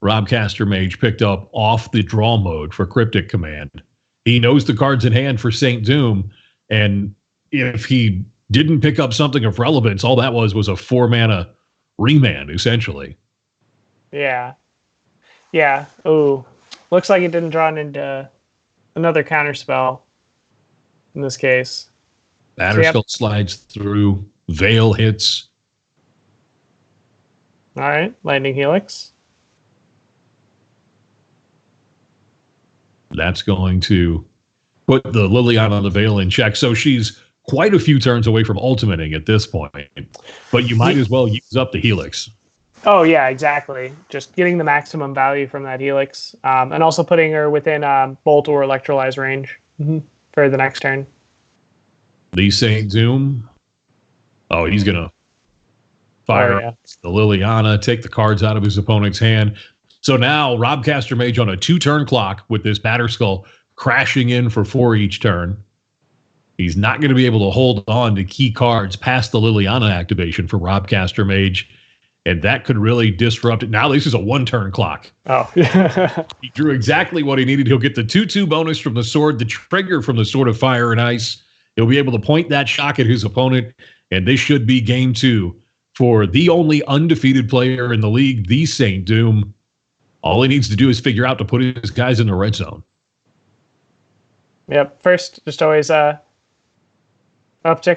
Robcaster Mage picked up off the draw mode for Cryptic Command. He knows the cards in hand for SaintDoom, and if he didn't pick up something of relevance, all that was a 4-mana remand, essentially. Yeah. Yeah. Oh, looks like it didn't draw into another counterspell in this case. Batterskull slides through. Veil hits. All right. Lightning Helix. That's going to put the Liliana of the Veil in check. So she's quite a few turns away from ultimating at this point. But you might as well use up the Helix. Oh, yeah, exactly. Just getting the maximum value from that Helix. And also putting her within Bolt or Electrolyze range for the next turn. The SaintDoom Oh, he's going to fire the Liliana, take the cards out of his opponent's hand. So now Robcaster Mage on a 2-turn clock with this Batterskull crashing in for 4 each turn. He's not going to be able to hold on to key cards past the Liliana activation for Robcaster Mage, and that could really disrupt it. Now this is a 1-turn clock. Oh. He drew exactly what he needed. He'll get the 2/2 bonus from the sword, the trigger from the Sword of Fire and Ice. He'll be able to point that shock at his opponent, and this should be game 2 for the only undefeated player in the league, the SaintDoom. All he needs to do is figure out to put his guys in the red zone. Yep. First, just always uptick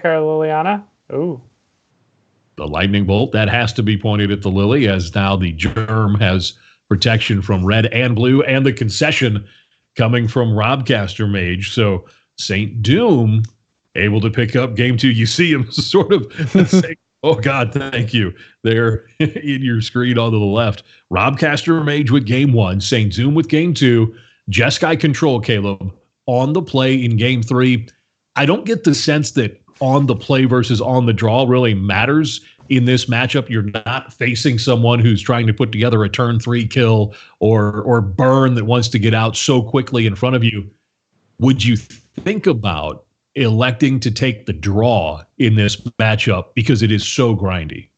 our Liliana. Ooh. The lightning bolt, that has to be pointed at the Lily, as now the Germ has protection from red and blue, and the concession coming from Robcaster Mage. So SaintDoom able to pick up game 2. You see him sort of say, oh, God, thank you. There in your screen on to the left. Robcaster Mage with game 1, SaintDoom with game 2, Jeskai control, Caleb, on the play in game 3. I don't get the sense that on the play versus on the draw really matters in this matchup. You're not facing someone who's trying to put together a turn 3 kill or burn that wants to get out so quickly in front of you. Would you think about electing to take the draw in this matchup because it is so grindy?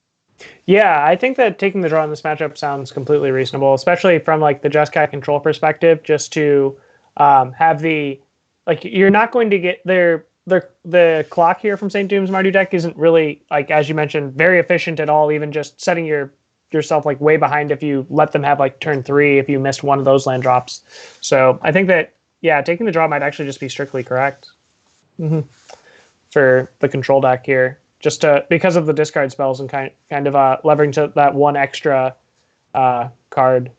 Yeah, I think that taking the draw in this matchup sounds completely reasonable, especially from like the Jeskai control perspective, just to have the, like, you're not going to get the clock here from SaintDoom's Mardu deck isn't really, like, as you mentioned, very efficient at all, even just setting yourself like way behind if you let them have like turn 3 if you missed one of those land drops. So I think that, yeah, taking the draw might actually just be strictly correct. For the control deck here, just because of the discard spells and kind of leveraging that one extra card.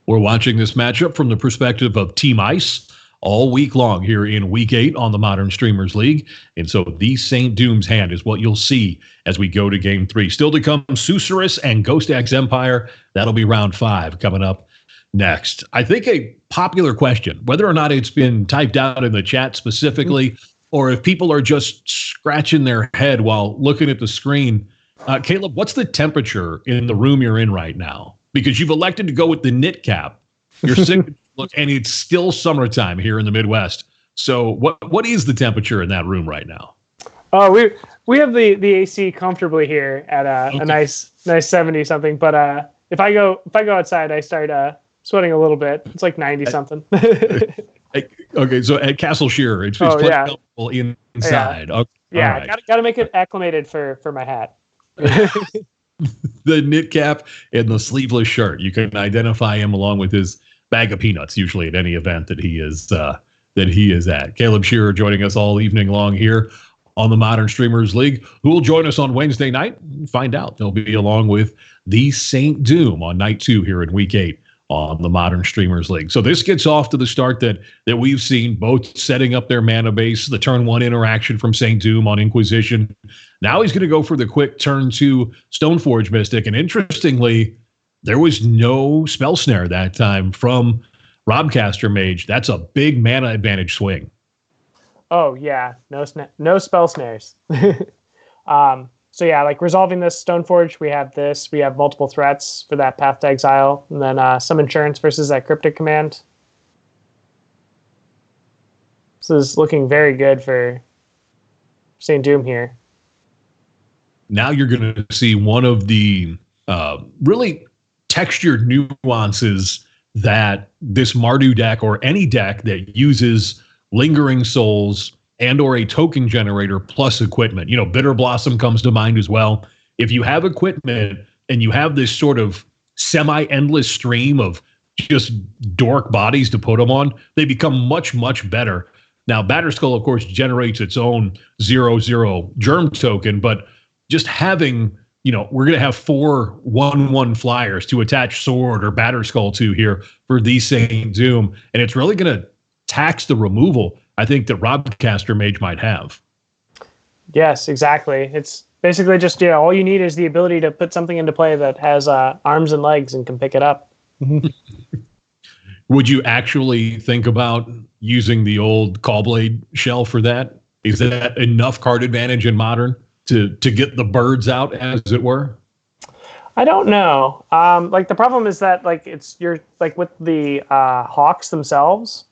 We're watching this matchup from the perspective of Team Ice all week long here in Week 8 on the Modern Streamers League. And so the SaintDoom's hand is what you'll see as we go to Game 3. Still to come, Susurrus and GhostxEmpire. That'll be round 5 coming up next. I think a popular question, whether or not it's been typed out in the chat specifically, or if people are just scratching their head while looking at the screen. Caleb, what's the temperature in the room you're in right now? Because you've elected to go with the knit cap. You're sick. Look, and it's still summertime here in the Midwest. So what is the temperature in that room right now? Oh, we have the AC comfortably here at a nice 70 something. But if I go outside, I start sweating a little bit. It's like 90 something. Okay, so at Castle Scherer, it's quite comfortable inside. Yeah, okay. Yeah, right. Got to make it acclimated for my hat. The knit cap and the sleeveless shirt. You can identify him along with his bag of peanuts, usually at any event that he is at. Caleb Scherer joining us all evening long here on the Modern Streamers League. Who will join us on Wednesday night? Find out. They'll be along with the SaintDoom on night 2 here in Week 8 on the Modern Streamers League. So this gets off to the start that we've seen, both setting up their mana base, the turn 1 interaction from SaintDoom on Inquisition. Now he's going to go for the quick turn 2 Stoneforge Mystic. And interestingly, there was no spell snare that time from Robcaster Mage. That's a big mana advantage swing. Oh, yeah. No spell snares. So yeah, like resolving this Stoneforge, we have multiple threats for that Path to Exile, and then some insurance versus that Cryptic Command. This is looking very good for SaintDoom here. Now you're going to see one of the really textured nuances that this Mardu deck, or any deck that uses Lingering Souls and or a token generator plus equipment. Bitter Blossom comes to mind as well. If you have equipment and you have this sort of semi-endless stream of just dork bodies to put them on, they become much, much better. Now, Batterskull, of course, generates its own 0/0 germ token, but just having, we're going to have 4 1/1 flyers to attach Sword or Batterskull to here for the SaintDoom, and it's really going to tax the removal, I think, that Robcaster Mage might have. Yes, exactly. It's basically just, all you need is the ability to put something into play that has arms and legs and can pick it up. Would you actually think about using the old Callblade shell for that? Is that enough card advantage in Modern? to get the birds out, as it were? I don't know. Like the problem is that like you're like with the hawks themselves,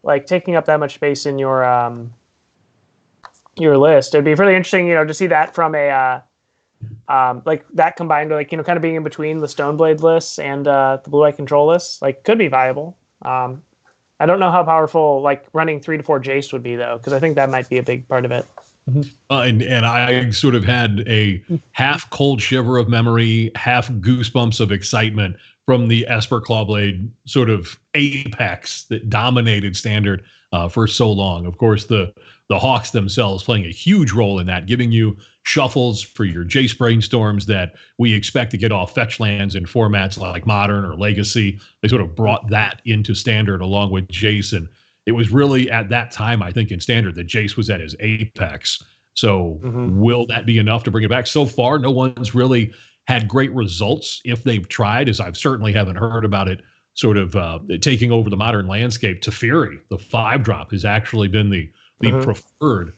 like taking up that much space in your list. It'd be really interesting, to see that from a like that combined with like kind of being in between the Stoneblade lists and the Blue Eye Control lists, like could be viable. I don't know how powerful like running 3 to 4 Jace would be though, because I think that might be a big part of it. And I sort of had a half cold shiver of memory, half goosebumps of excitement from the Esper Clawblade sort of apex that dominated Standard for so long. Of course, the Hawks themselves playing a huge role in that, giving you shuffles for your Jace Brainstorms that we expect to get off fetch lands in formats like Modern or Legacy. They sort of brought that into Standard along with Jace, and it was really at that time, I think, in Standard that Jace was at his apex. So will that be enough to bring it back? So far, no one's really had great results if they've tried, as I've certainly haven't heard about it sort of taking over the Modern landscape. Teferi, the 5-drop, has actually been the preferred,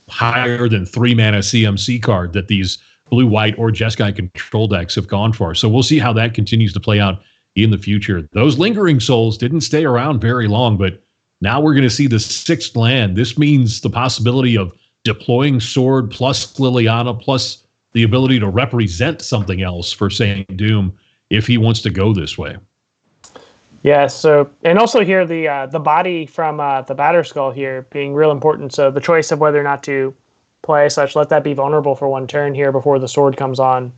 higher than 3-mana CMC card that these blue-white or Jeskai control decks have gone for. So we'll see how that continues to play out in the future. Those Lingering Souls didn't stay around very long, but now we're going to see the 6th land. This means the possibility of deploying Sword plus Liliana plus the ability to represent something else for SaintDoom if he wants to go this way. Yeah, so, and also here the body from the Batterskull here being real important. So the choice of whether or not to play such, let that be vulnerable for 1 turn here before the Sword comes on.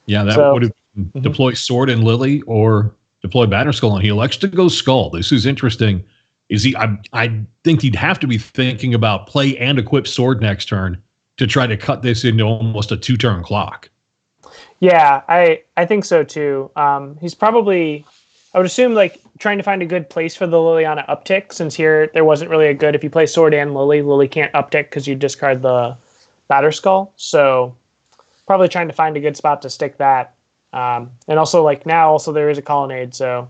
Yeah, that would have deploy Sword and Lily or deploy Batterskull, and he elects to go Skull. This is interesting. I think he'd have to be thinking about play and equip Sword next turn to try to cut this into almost a 2-turn clock. Yeah, I think so too. He's probably, I would assume, like trying to find a good place for the Liliana uptick, since here there wasn't really a good, if you play Sword and Lily can't uptick because you discard the Batterskull. So probably trying to find a good spot to stick that. And also like now also there is a Colonnade, so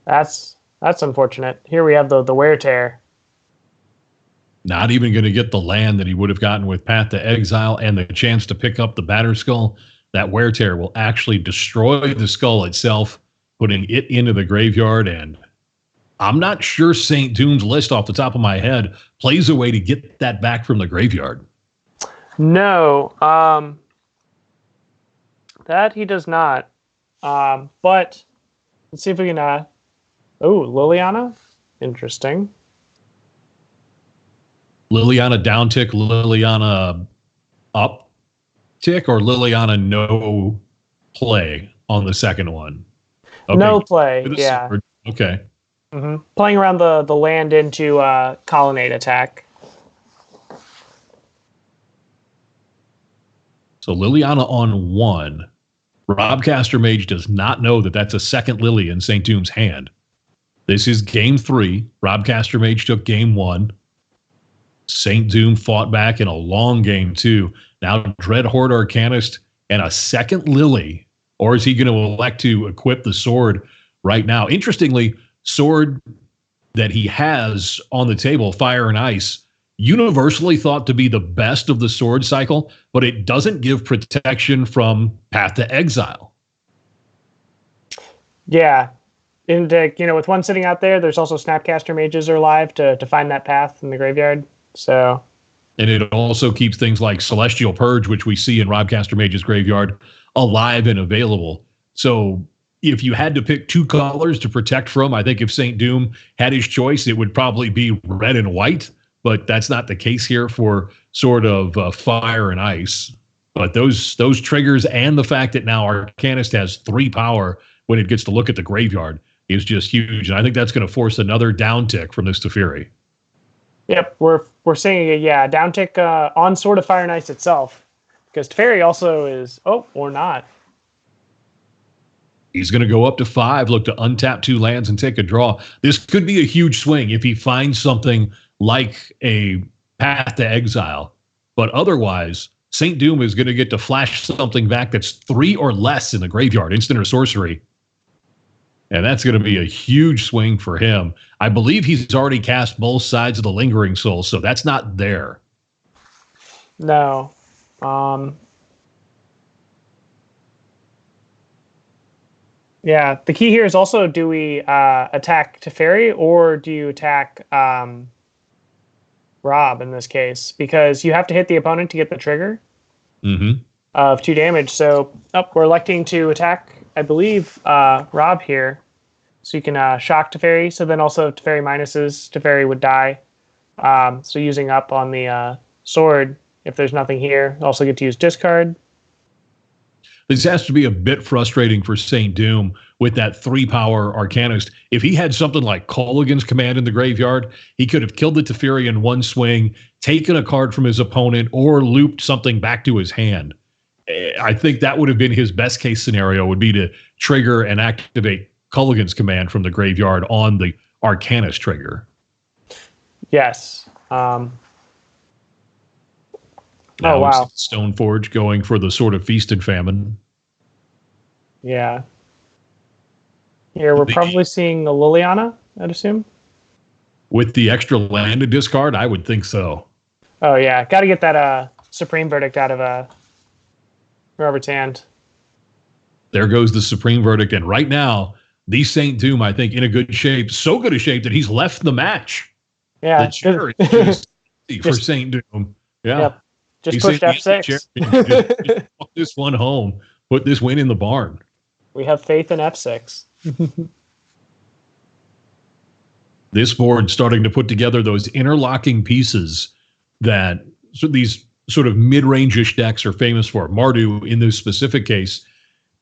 that's unfortunate. Here we have the Wear Tear. Not even going to get the land that he would have gotten with Path to Exile and the chance to pick up the Batterskull. That Wear Tear will actually destroy the skull itself, putting it into the graveyard. And I'm not sure SaintDoom's list off the top of my head plays a way to get that back from the graveyard. No, that he does not. But let's see if we can. Liliana, interesting. Liliana down tick, Liliana up tick, or Liliana no play on the second one? Okay. No play, yeah. Sword. Okay. Playing around the land into Colonnade attack. So Liliana on 1. Robcaster Mage does not know that that's a second Lily in SaintDoom's hand. This is game 3. Robcaster Mage took game 1. SaintDoom fought back in a long game 2. Now Dreadhorde Arcanist and a second Lily. Or is he going to elect to equip the Sword right now? Interestingly, Sword that he has on the table, Fire and Ice, universally thought to be the best of the Sword cycle, but it doesn't give protection from Path to Exile. Yeah. And, with one sitting out there, there's also Snapcaster Mages are live to find that path in the graveyard. So, and it also keeps things like Celestial Purge, which we see in Robcaster Mage's graveyard, alive and available. So if you had to pick 2 colors to protect from, I think if SaintDoom had his choice, it would probably be red and white. But that's not the case here for sort of Fire and Ice. But those triggers and the fact that now Arcanist has 3 power when it gets to look at the graveyard is just huge. And I think that's going to force another downtick from this Teferi. Yep, we're seeing a downtick on Sword of Fire and Ice itself, because Teferi also is or not. He's going to go up to 5, look to untap 2 lands and take a draw. This could be a huge swing if he finds something like a Path to Exile, but otherwise SaintDoom is going to get to flash something back that's 3 or less in the graveyard, instant or sorcery. And that's going to be a huge swing for him. I believe he's already cast both sides of the Lingering Soul, so that's not there. No. Yeah, the key here is also, do we attack Teferi or do you attack Rob in this case? Because you have to hit the opponent to get the trigger of 2 damage. So we're electing to attack, I believe, Rob here. So you can shock Teferi. So then also Teferi minuses, Teferi would die. So using up on the sword, if there's nothing here, also get to use discard. This has to be a bit frustrating for SpiderSpace with that 3-power Arcanist. If he had something like Kolaghan's Command in the graveyard, he could have killed the Teferi in one swing, taken a card from his opponent, or looped something back to his hand. I think that would have been his best case scenario, would be to trigger and activate Kolaghan's Command from the graveyard on the Arcanist trigger. Yes. Now wow. Stoneforge going for the Sword of Feast and Famine. Yeah. Here we're probably seeing a Liliana, I'd assume. With the extra land to discard, I would think so. Oh yeah, got to get that Supreme Verdict out of Robert's hand. There goes the Supreme Verdict, and right now, the SpiderSpace, I think, in a good shape. So good a shape that he's left the match. Yeah. The chair is for SpiderSpace. Yeah. Yep. Just pushed F6. Just walk this one home. Put this win in the barn. We have faith in F6. This board starting to put together those interlocking pieces that these sort of mid-range-ish decks are famous for. Mardu, in this specific case,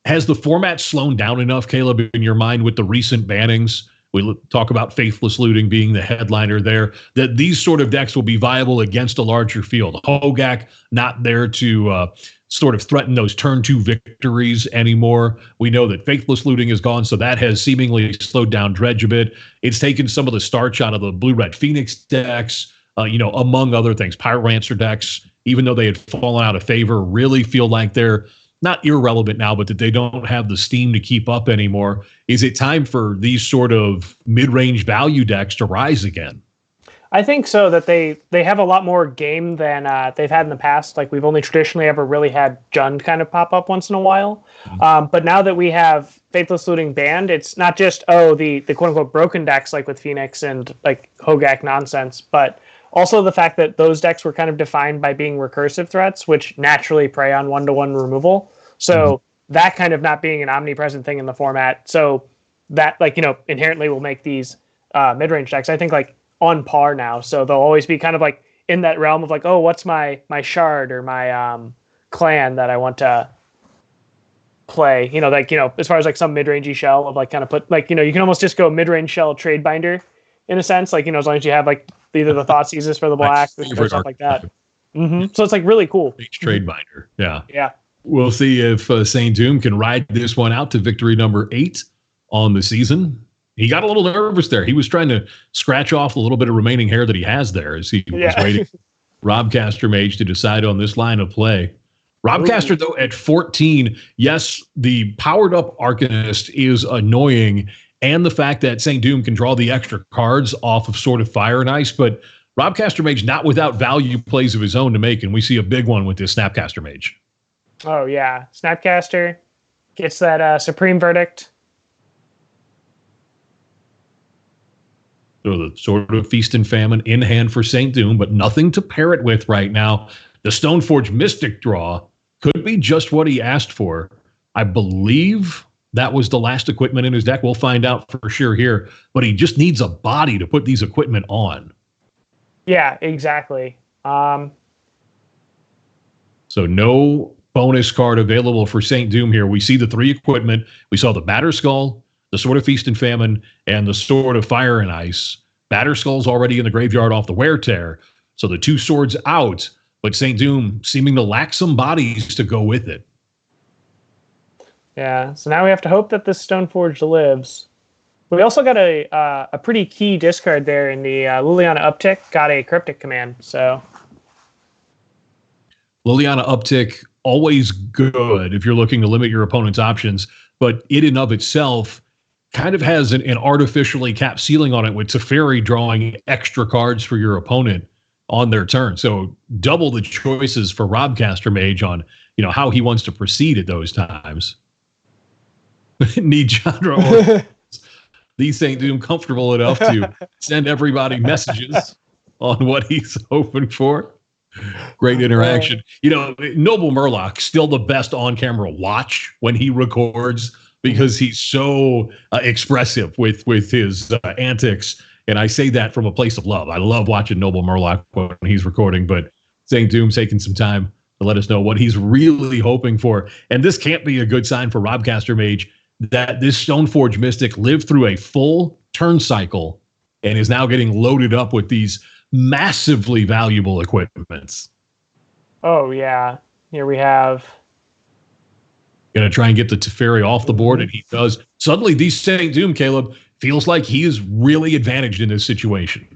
has the format slowed down enough, Caleb, in your mind with the recent bannings? We talk about Faithless Looting being the headliner there, that these sort of decks will be viable against a larger field. Hogak not there to sort of threaten those turn 2 victories anymore. We know that Faithless Looting is gone, so that has seemingly slowed down Dredge a bit. It's taken some of the starch out of the Blue-Red Phoenix decks, among other things. Pyromancer decks, even though they had fallen out of favor, really feel like they're not irrelevant now, but that they don't have the steam to keep up anymore. Is it time for these sort of mid-range value decks to rise again? I think so, that they have a lot more game than they've had in the past. Like, we've only traditionally ever really had Jund kind of pop up once in a while. But now that we have Faithless Looting banned, it's not just, the quote-unquote broken decks like with Phoenix and like Hogak nonsense, but also the fact that those decks were kind of defined by being recursive threats, which naturally prey on one-to-one removal. So that kind of not being an omnipresent thing in the format, so that inherently will make these mid-range decks, I think, like on par now. So they'll always be kind of like in that realm of like, oh, what's my shard or my clan that I want to play? As far as like some mid-rangey shell of like kind of put like, you can almost just go mid-range shell trade binder in a sense, like, as long as you have like either the Thoughtseizes for the black or stuff like that. So it's like really cool. Trade binder. Yeah. Yeah. We'll see if SpiderSpace can ride this one out to victory number 8 on the season. He got a little nervous there. He was trying to scratch off a little bit of remaining hair that he has there as he was waiting for Rob Castermage to decide on this line of play. Rob Caster, though, at 14, yes, the powered-up Arcanist is annoying, and the fact that SpiderSpace can draw the extra cards off of Sword of Fire and Ice, but Rob Castermage not without value plays of his own to make, and we see a big one with this Snapcaster Mage. Oh, yeah. Snapcaster gets that Supreme Verdict. So the sort of Feast and Famine in hand for SpiderSpace, but nothing to pair it with right now. The Stoneforge Mystic draw could be just what he asked for. I believe that was the last equipment in his deck. We'll find out for sure here. But he just needs a body to put these equipment on. Yeah, exactly. So no bonus card available for SpiderSpace here. We see the 3 equipment. We saw the Batterskull, the Sword of Feast and Famine, and the Sword of Fire and Ice. Batterskull's already in the graveyard off the Wear Tear. So the 2 swords out, but SpiderSpace seeming to lack some bodies to go with it. Yeah, so now we have to hope that this Stoneforge lives. We also got a pretty key discard there in the Liliana Uptick. Got a Cryptic Command, so... Liliana Uptick, always good if you're looking to limit your opponent's options, but it in of itself kind of has an artificially capped ceiling on it with Teferi drawing extra cards for your opponent on their turn. So double the choices for Robcaster Mage on, how he wants to proceed at those times. Need genre or TheSaintDoom comfortable enough to send everybody messages on what he's hoping for. Great interaction. Noble Murloc, still the best on-camera watch when he records because he's so expressive with his antics. And I say that from a place of love. I love watching Noble Murloc when he's recording, but SaintDoom's taking some time to let us know what he's really hoping for. And this can't be a good sign for Robcaster Mage that this Stoneforge Mystic lived through a full turn cycle and is now getting loaded up with these massively valuable equipments. Oh, yeah. Here we have... Going to try and get the Teferi off the board, and he does. Suddenly, TheSaintDoom, Caleb, feels like he is really advantaged in this situation.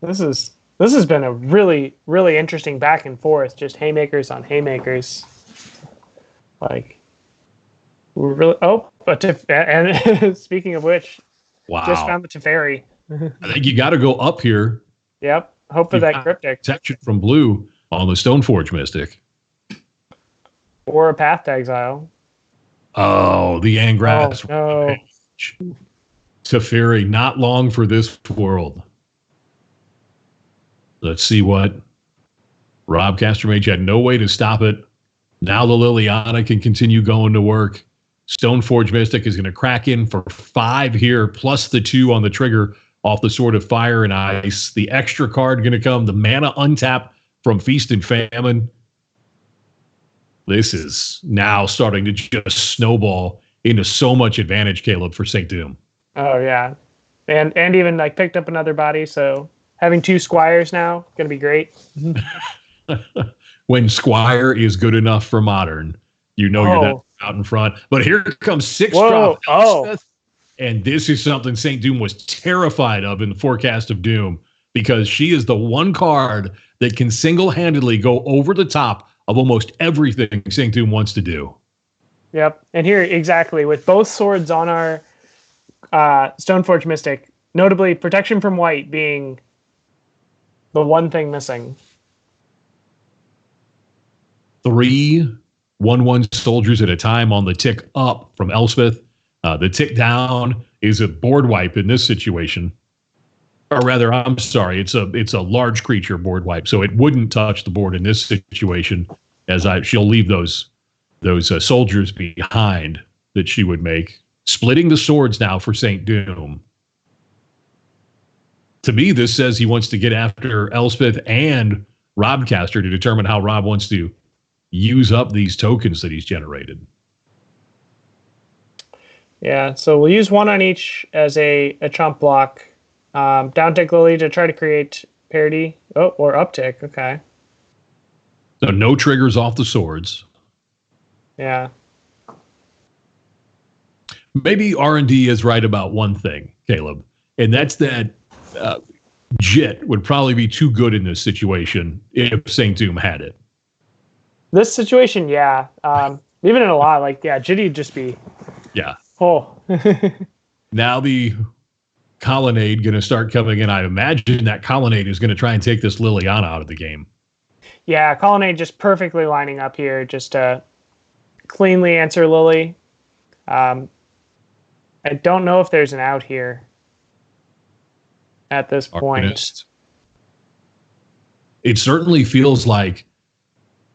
This has been a really, really interesting back and forth, just haymakers on haymakers. Like, we're really... Oh, and speaking of which, wow. Just found the Teferi. I think you got to go up here. Yep. Hope for that cryptic. Protection from blue on the Stoneforge Mystic. Or a Path to Exile. Oh, the Angras. Oh, no. Teferi, not long for this world. Let's see what Robcaster Mage had no way to stop it. Now the Liliana can continue going to work. Stoneforge Mystic is going to crack in for 5 here, plus the 2 on the trigger off the Sword of Fire and Ice. The extra card going to come, the mana untap from Feast and Famine. This is now starting to just snowball into so much advantage, Caleb, for SaintDoom. Oh, yeah. And even picked up another body, so having 2 Squires now, going to be great. When Squire is good enough for Modern, you're not out in front. But here comes 6-drop Elspeth. And this is something SaintDoom was terrified of in the Forecast of Doom, because she is the one card that can single-handedly go over the top of almost everything SaintDoom wants to do. Yep. And here, exactly, with both swords on our Stoneforge Mystic, notably protection from white being the one thing missing. 3 1/1 soldiers at a time on the tick up from Elspeth. The tick down is a board wipe in this situation. Or rather, I'm sorry, it's a large creature board wipe, so it wouldn't touch the board in this situation, as she'll leave those soldiers behind that she would make. Splitting the swords now for SaintDoom. To me, this says he wants to get after Elspeth and Robcaster to determine how Rob wants to use up these tokens that he's generated. Yeah, so we'll use 1 on each as a chump block. Downtick Lily to try to create parity. Oh, or uptick. Okay. So no triggers off the swords. Yeah. Maybe R&D is right about one thing, Caleb, and that's that Jit would probably be too good in this situation if SaintDoom had it. This situation, yeah. Even in a lot, Jitty'd just be... Yeah. Oh. Now the Colonnade going to start coming in. I imagine that Colonnade is going to try and take this Liliana out of the game. Yeah, Colonnade just perfectly lining up here just to cleanly answer Lily. I don't know if there's an out here at this point. Arcanist. It certainly feels like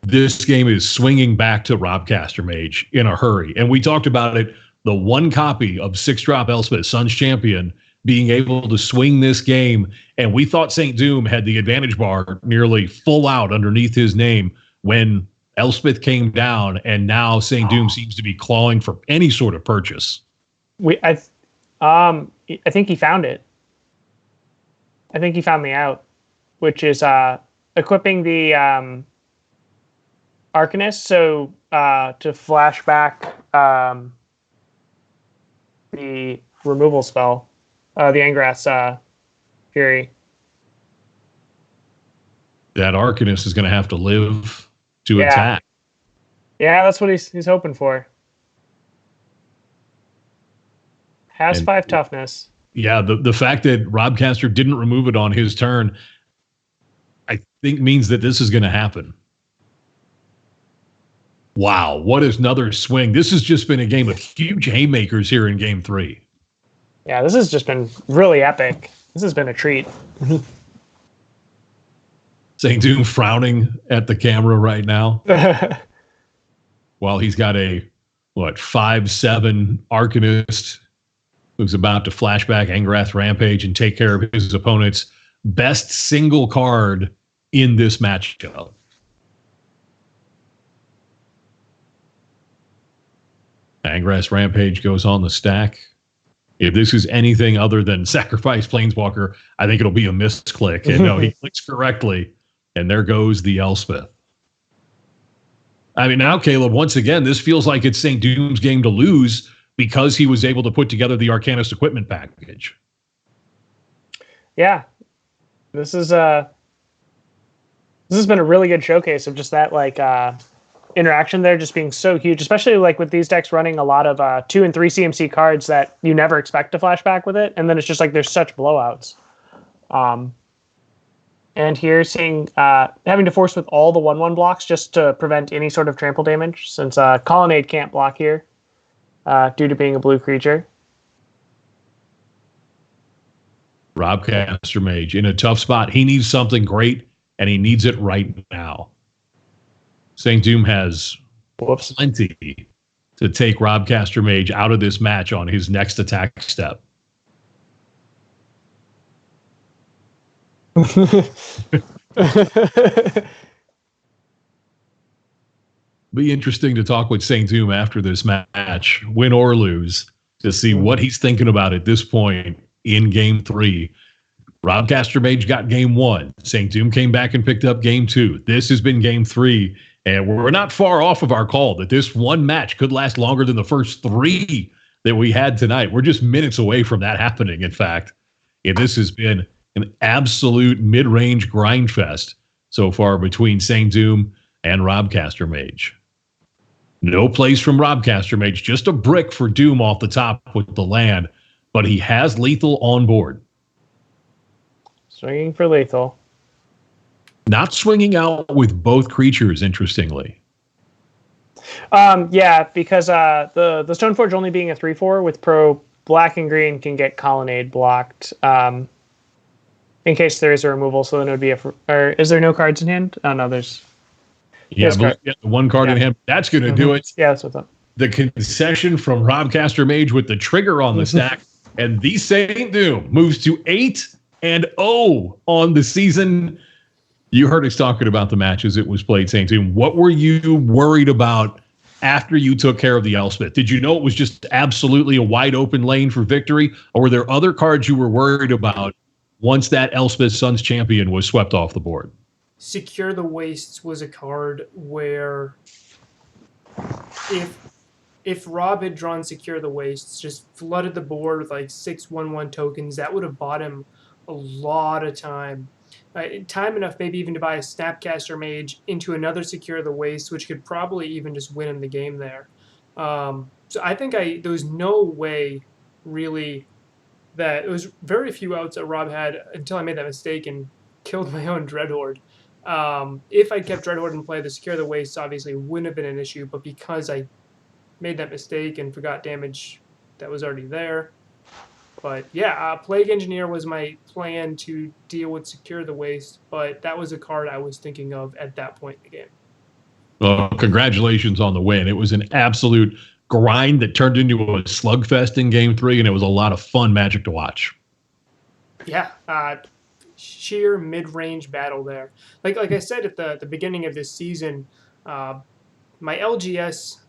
this game is swinging back to Robcaster Mage in a hurry. And we talked about it, the 1 copy of 6-drop Elspeth, Sun's Champion, being able to swing this game. And we thought SaintDoom had the advantage bar nearly full out underneath his name when Elspeth came down, and now SaintDoom seems to be clawing for any sort of purchase. I think he found it. I think he found the out, which is equipping the Arcanist, so to flash back the removal spell, the Angras Fury. That Arcanist is going to have to live to attack. Yeah, that's what he's hoping for. Has 5 toughness. Yeah, the fact that Robcaster didn't remove it on his turn, I think means that this is going to happen. Wow, what is another swing? This has just been a game of huge haymakers here in Game 3. Yeah, this has just been really epic. This has been a treat. SpiderSpace frowning at the camera right now. While he's got a, 5/7 Arcanist who's about to flashback Angrath Rampage and take care of his opponent's best single card in this matchup. Angrath Rampage goes on the stack. If this is anything other than Sacrifice Planeswalker, I think it'll be a misclick. And no, he clicks correctly, and there goes the Elspeth. I mean, now, Caleb, once again, this feels like it's SpiderSpace's game to lose because he was able to put together the Arcanist equipment package. Yeah. This has been a really good showcase of just that, interaction there just being so huge, especially with these decks running a lot of 2 and 3 CMC cards that you never expect to flashback with it, and then it's just there's such blowouts. And here seeing having to force with all the 1/1 blocks just to prevent any sort of trample damage, since Colonnade can't block here due to being a blue creature. Robcaster Mage in a tough spot. He needs something great, and he needs it right now. SpiderSpace has plenty to take Robcaster Mage out of this match on his next attack step. Be interesting to talk with SpiderSpace after this match, win or lose, to see what he's thinking about at this point in Game 3. Robcaster Mage got Game 1. SpiderSpace came back and picked up Game 2. This has been Game 3. And we're not far off of our call that this one match could last longer than the first 3 that we had tonight. We're just minutes away from that happening, in fact. And this has been an absolute mid-range grind fest so far between SpiderSpace and Robcaster Mage. No plays from Robcaster Mage, just a brick for Doom off the top with the land, but he has lethal on board. Swinging for lethal. Not swinging out with both creatures, interestingly. Yeah, because the Stoneforge only being a 3/4 with Pro Black and Green can get Colonnade blocked in case there is a removal. So then it would be or is there no cards in hand? Oh no, there's. Yeah, the one card in hand. That's going to do it. Yeah, that's what's up. The concession from Robcaster Mage with the trigger on the stack, and TheSaintDoom moves to 8-0 on the season. You heard us talking about the match as it was played, SpiderSpace. What were you worried about after you took care of the Elspeth? Did you know it was just absolutely a wide open lane for victory? Or were there other cards you were worried about once that Elspeth Suns champion was swept off the board? Secure the Wastes was a card where if Rob had drawn Secure the Wastes, just flooded the board with 6 1/1 tokens, that would have bought him a lot of time. Time enough maybe even to buy a Snapcaster Mage into another Secure the Waste, which could probably even just win him the game there. So I think there was no way really that it was very few outs that Rob had until I made that mistake and killed my own Dreadhorde. If I kept Dreadhorde in play, the Secure the Waste obviously wouldn't have been an issue, but because I made that mistake and forgot damage that was already there. But yeah, Plague Engineer was my plan to deal with Secure the Waste, but that was a card I was thinking of at that point in the game. Well, congratulations on the win. It was an absolute grind that turned into a slugfest in Game 3, and it was a lot of fun Magic to watch. Yeah, sheer mid-range battle there. Like I said at the beginning of this season, my LGS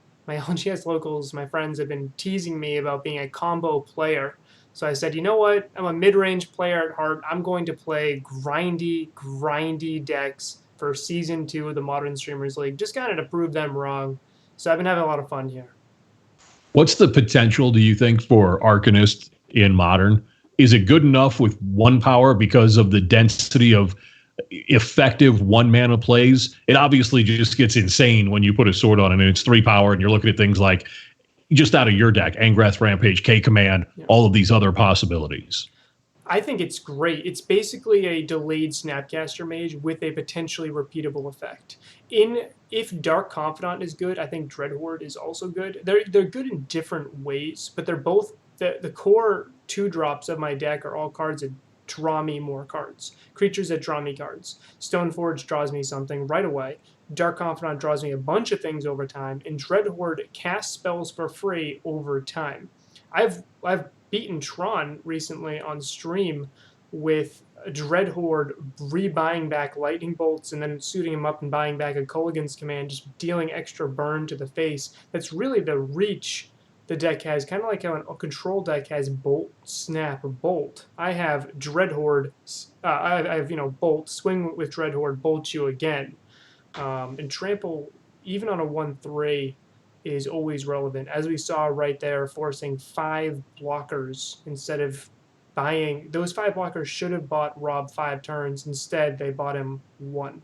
locals, my friends, have been teasing me about being a combo player. So I said, you know what? I'm a mid-range player at heart. I'm going to play grindy decks for Season 2 of the Modern Streamers League, just kind of to prove them wrong. So I've been having a lot of fun here. What's the potential, do you think, for Arcanist in Modern? Is it good enough with 1 power because of the density of effective 1-mana plays? It obviously just gets insane when you put a sword on it and it's 3 power and you're looking at things like just out of your deck, Angrath, Rampage, K-Command, all of these other possibilities? I think it's great. It's basically a delayed Snapcaster Mage with a potentially repeatable effect. If Dark Confidant is good, I think Dreadhorde is also good. They're good in different ways, but they're both the core 2-drops of my deck are all cards that draw me more cards. Creatures that draw me cards. Stoneforge draws me something right away. Dark Confidant draws me a bunch of things over time, and Dreadhorde casts spells for free over time. I've beaten Tron recently on stream with Dreadhorde rebuying back lightning bolts and then suiting him up and buying back a Kolaghan's Command, just dealing extra burn to the face. That's really the reach the deck has, kind of like how a control deck has Bolt, Snap, or Bolt. I have Dreadhorde, I have Bolt, swing with Dreadhorde, bolt you again. And Trample, even on a 1/3, is always relevant. As we saw right there, forcing 5 blockers instead of buying. Those 5 blockers should have bought Rob 5 turns. Instead, they bought him 1.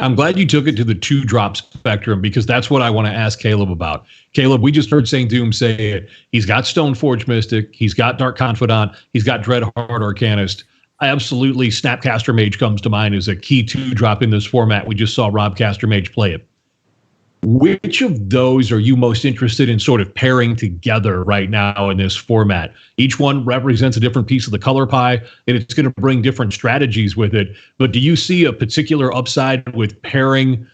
I'm glad you took it to the 2-drop spectrum, because that's what I want to ask Caleb about. Caleb, we just heard SaintDoom say it. He's got Stoneforge Mystic. He's got Dark Confidant. He's got Dreadhorde Arcanist. Absolutely, Snapcaster Mage comes to mind as a key 2-drop in this format. We just saw Rob Caster Mage play it. Which of those are you most interested in sort of pairing together right now in this format? Each one represents a different piece of the color pie, and it's going to bring different strategies with it. But do you see a particular upside with pairing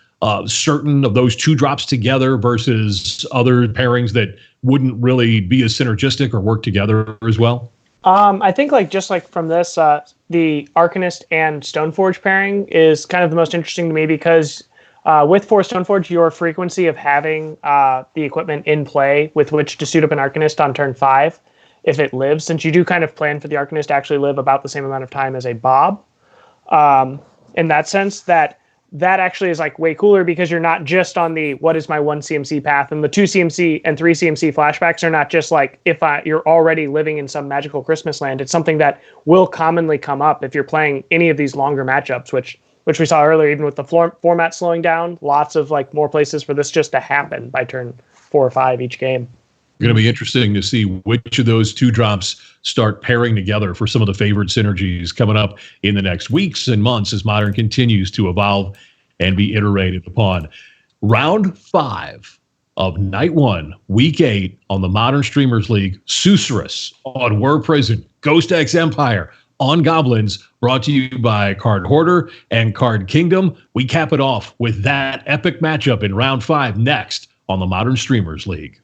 certain of those 2-drops together versus other pairings that wouldn't really be as synergistic or work together as well? I think just from this, the Arcanist and Stoneforge pairing is kind of the most interesting to me, because with 4 Stoneforge, your frequency of having the equipment in play with which to suit up an Arcanist on turn 5, if it lives, since you do kind of plan for the Arcanist to actually live about the same amount of time as a Bob, in that sense, that actually is way cooler, because you're not just on the what is my 1 CMC path, and the 2 CMC and 3 CMC flashbacks are not just if you're already living in some magical Christmas land. It's something that will commonly come up if you're playing any of these longer matchups, which we saw earlier, even with the format slowing down, lots of more places for this just to happen by turn 4 or 5 each game. Going to be interesting to see which of those 2-drops start pairing together for some of the favorite synergies coming up in the next weeks and months as Modern continues to evolve and be iterated upon. Round 5 of Night 1, Week 8 on the Modern Streamers League, Susurrus on Whir Prison, GhostxEmpire on Goblins, brought to you by Card Hoarder and Card Kingdom. We cap it off with that epic matchup in Round 5 next on the Modern Streamers League.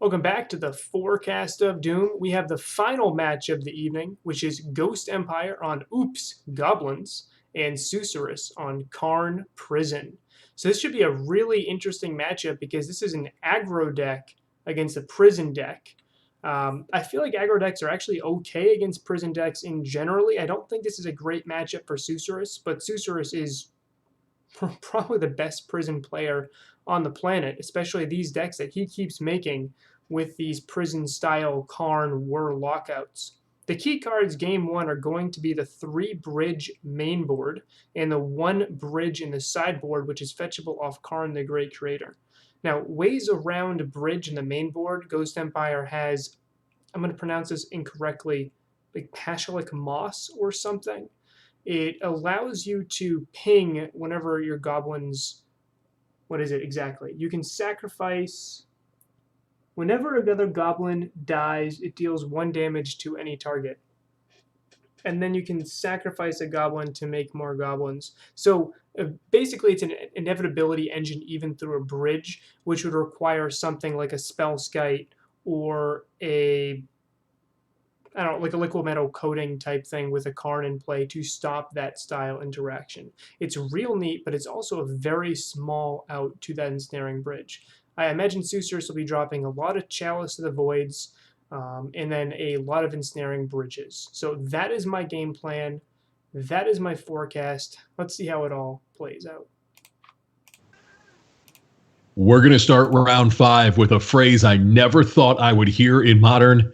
Welcome back to the Forecast of Doom. We have the final match of the evening, which is GhostxEmpire on Goblins and Susurrus on Karn Prison. So this should be a really interesting matchup because this is an aggro deck against a prison deck. I feel like aggro decks are actually okay against prison decks in generally. I don't think this is a great matchup for Susurrus, but Susurrus is probably the best prison player on the planet, especially these decks that he keeps making with these prison-style Karn Whir lockouts. The key cards game 1 are going to be the 3-bridge main board and the 1 bridge in the sideboard, which is fetchable off Karn the Great Creator. Now, ways around a bridge in the main board, GhostxEmpire has, I'm going to pronounce this incorrectly, like Pashalik Moss or something. It allows you to ping whenever your goblins, what is it exactly? You can sacrifice, whenever another goblin dies, it deals 1 damage to any target. And then you can sacrifice a goblin to make more goblins. So basically it's an inevitability engine even through a bridge, which would require something like a Spellskite or a, I don't know, like a liquid metal coating type thing with a Karn in play to stop that style interaction. It's real neat, but it's also a very small out to that ensnaring bridge. I imagine Susurrus will be dropping a lot of Chalice of the Voids, and then a lot of ensnaring bridges. So that is my game plan. That is my forecast. Let's see how it all plays out. We're going to start round 5 with a phrase I never thought I would hear in Modern.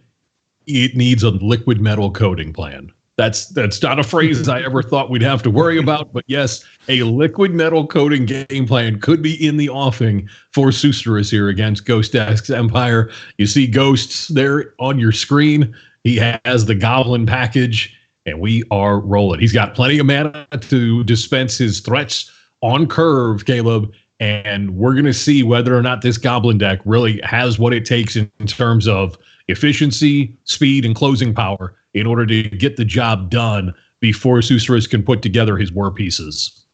It needs a liquid metal coating plan. That's not a phrase I ever thought we'd have to worry about, but yes, a liquid metal coating game plan could be in the offing for Susurrus here against GhostxEmpire. You see Ghosts there on your screen. He has the Goblin package, and we are rolling. He's got plenty of mana to dispense his threats on curve, Caleb, and we're going to see whether or not this Goblin deck really has what it takes in terms of efficiency, speed, and closing power in order to get the job done before Susurrus can put together his war pieces.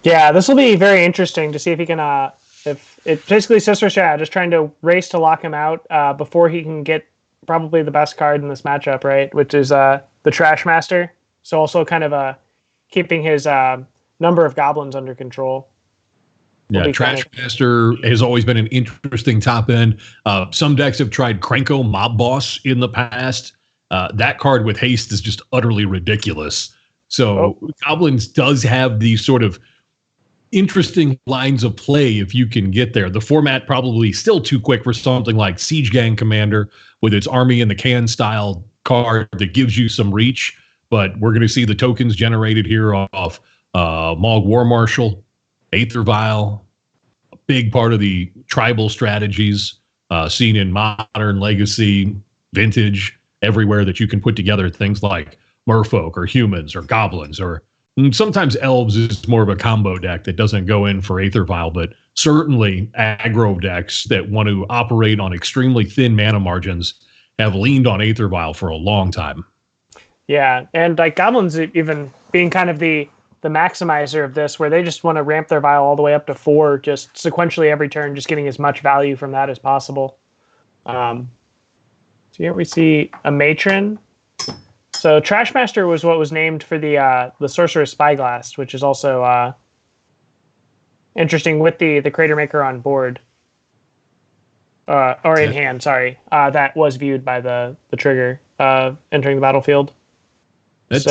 Yeah, this will be very interesting to see if he can, if it's basically Susurrus, just trying to race to lock him out before he can get probably the best card in this matchup, right? Which is the Trash Master. So also kind of keeping his number of goblins under control. Yeah, Trash Master has always been an interesting top end. Some decks have tried Krenko Mob Boss in the past. That card with haste is just utterly ridiculous. So Goblins does have these sort of interesting lines of play if you can get there. The format probably still too quick for something like Siege Gang Commander with its Army in the Can style card that gives you some reach. But we're going to see the tokens generated here off Mogg War Marshal, Aether Vial, a big part of the tribal strategies seen in Modern, Legacy, Vintage, everywhere that you can put together things like Merfolk or Humans or Goblins, or sometimes Elves is more of a combo deck that doesn't go in for Aether Vial, but certainly aggro decks that want to operate on extremely thin mana margins have leaned on Aether Vial for a long time. Yeah, and like Goblins even being kind of the maximizer of this, where they just want to ramp their vial all the way up to 4, just sequentially every turn, just getting as much value from that as possible. So here we see a Matron. So Trashmaster was what was named for the Sorcerer's Spyglass, which is also interesting with the Crater Maker on board. Or in hand, sorry. That was viewed by the trigger entering the battlefield. That's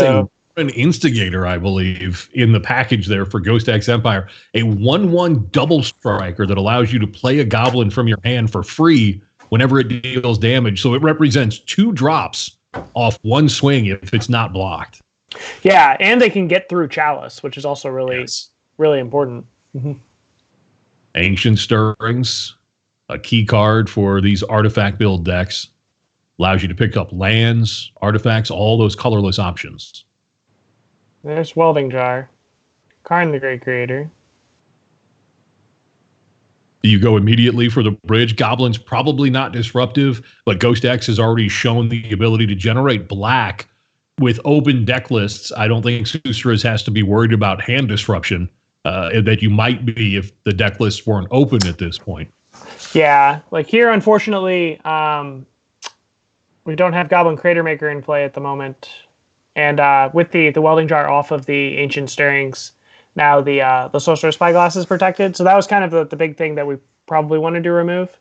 an Instigator, I believe, in the package there for GhostxEmpire. A 1/1 double striker that allows you to play a goblin from your hand for free whenever it deals damage. So it represents 2 drops off 1 swing if it's not blocked. Yeah, and they can get through Chalice, which is also really important. Mm-hmm. Ancient Stirrings, a key card for these artifact build decks. Allows you to pick up lands, artifacts, all those colorless options. There's Welding Jar. Karn, the Great Creator. Do you go immediately for the bridge? Goblins probably not disruptive, but Ghost X has already shown the ability to generate black with open deck lists. I don't think Susurrus has to be worried about hand disruption that you might be if the deck lists weren't open at this point. Yeah, like here, unfortunately, we don't have Goblin Crater Maker in play at the moment. And with the Welding Jar off of the Ancient Stirrings, now the Sorcerer Spyglass is protected. So that was kind of the big thing that we probably wanted to remove.